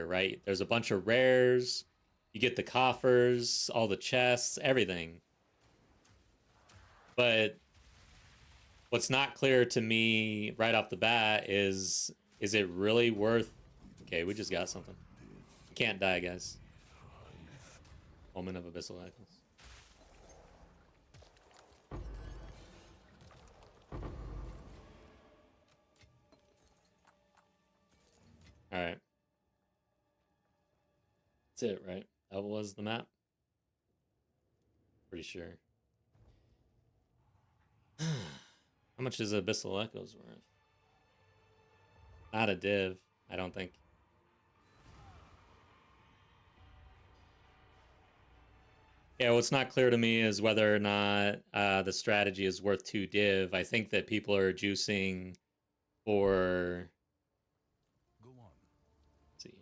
right? There's a bunch of rares. You get the coffers, all the chests, everything. But what's not clear to me right off the bat is it really worth... Okay, we just got something. You can't die, guys. Moment of Abyssal Echoes. Alright. That's it, right? That was the map? Pretty sure. How much is Abyssal Echoes worth? Not a div, I don't think. Yeah, what's not clear to me is whether or not the strategy is worth 2 div. I think that people are juicing for... Go on. Let's see here.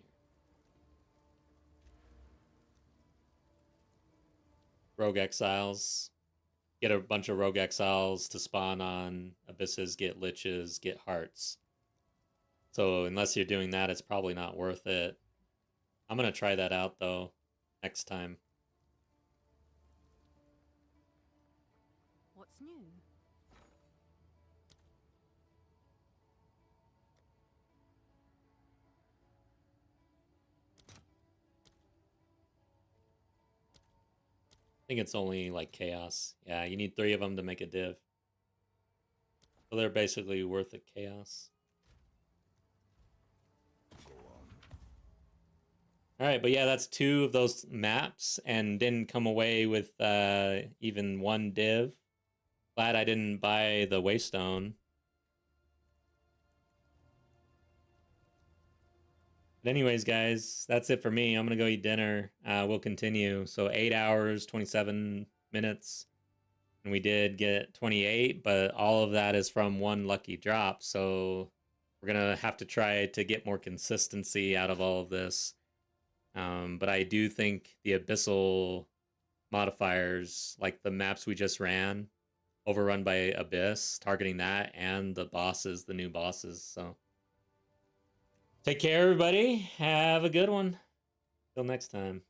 Rogue Exiles. Get a bunch of Rogue Exiles to spawn on Abysses, get Liches, get Hearts. So unless you're doing that, it's probably not worth it. I'm going to try that out, though, next time. What's new? I think it's only like chaos. Yeah, you need 3 of them to make a div. So they're basically worth a chaos. All right, but yeah, that's 2 of those maps and didn't come away with even 1 div. Glad I didn't buy the Waystone. But anyways, guys, that's it for me. I'm going to go eat dinner. We'll continue. So 8 hours, 27 minutes. And we did get 28, but all of that is from 1 lucky drop. So we're going to have to try to get more consistency out of all of this. But I do think the Abyssal modifiers, like the maps we just ran, overrun by Abyss, targeting that, and the bosses, the new bosses. So take care, everybody. Have a good one. Till next time.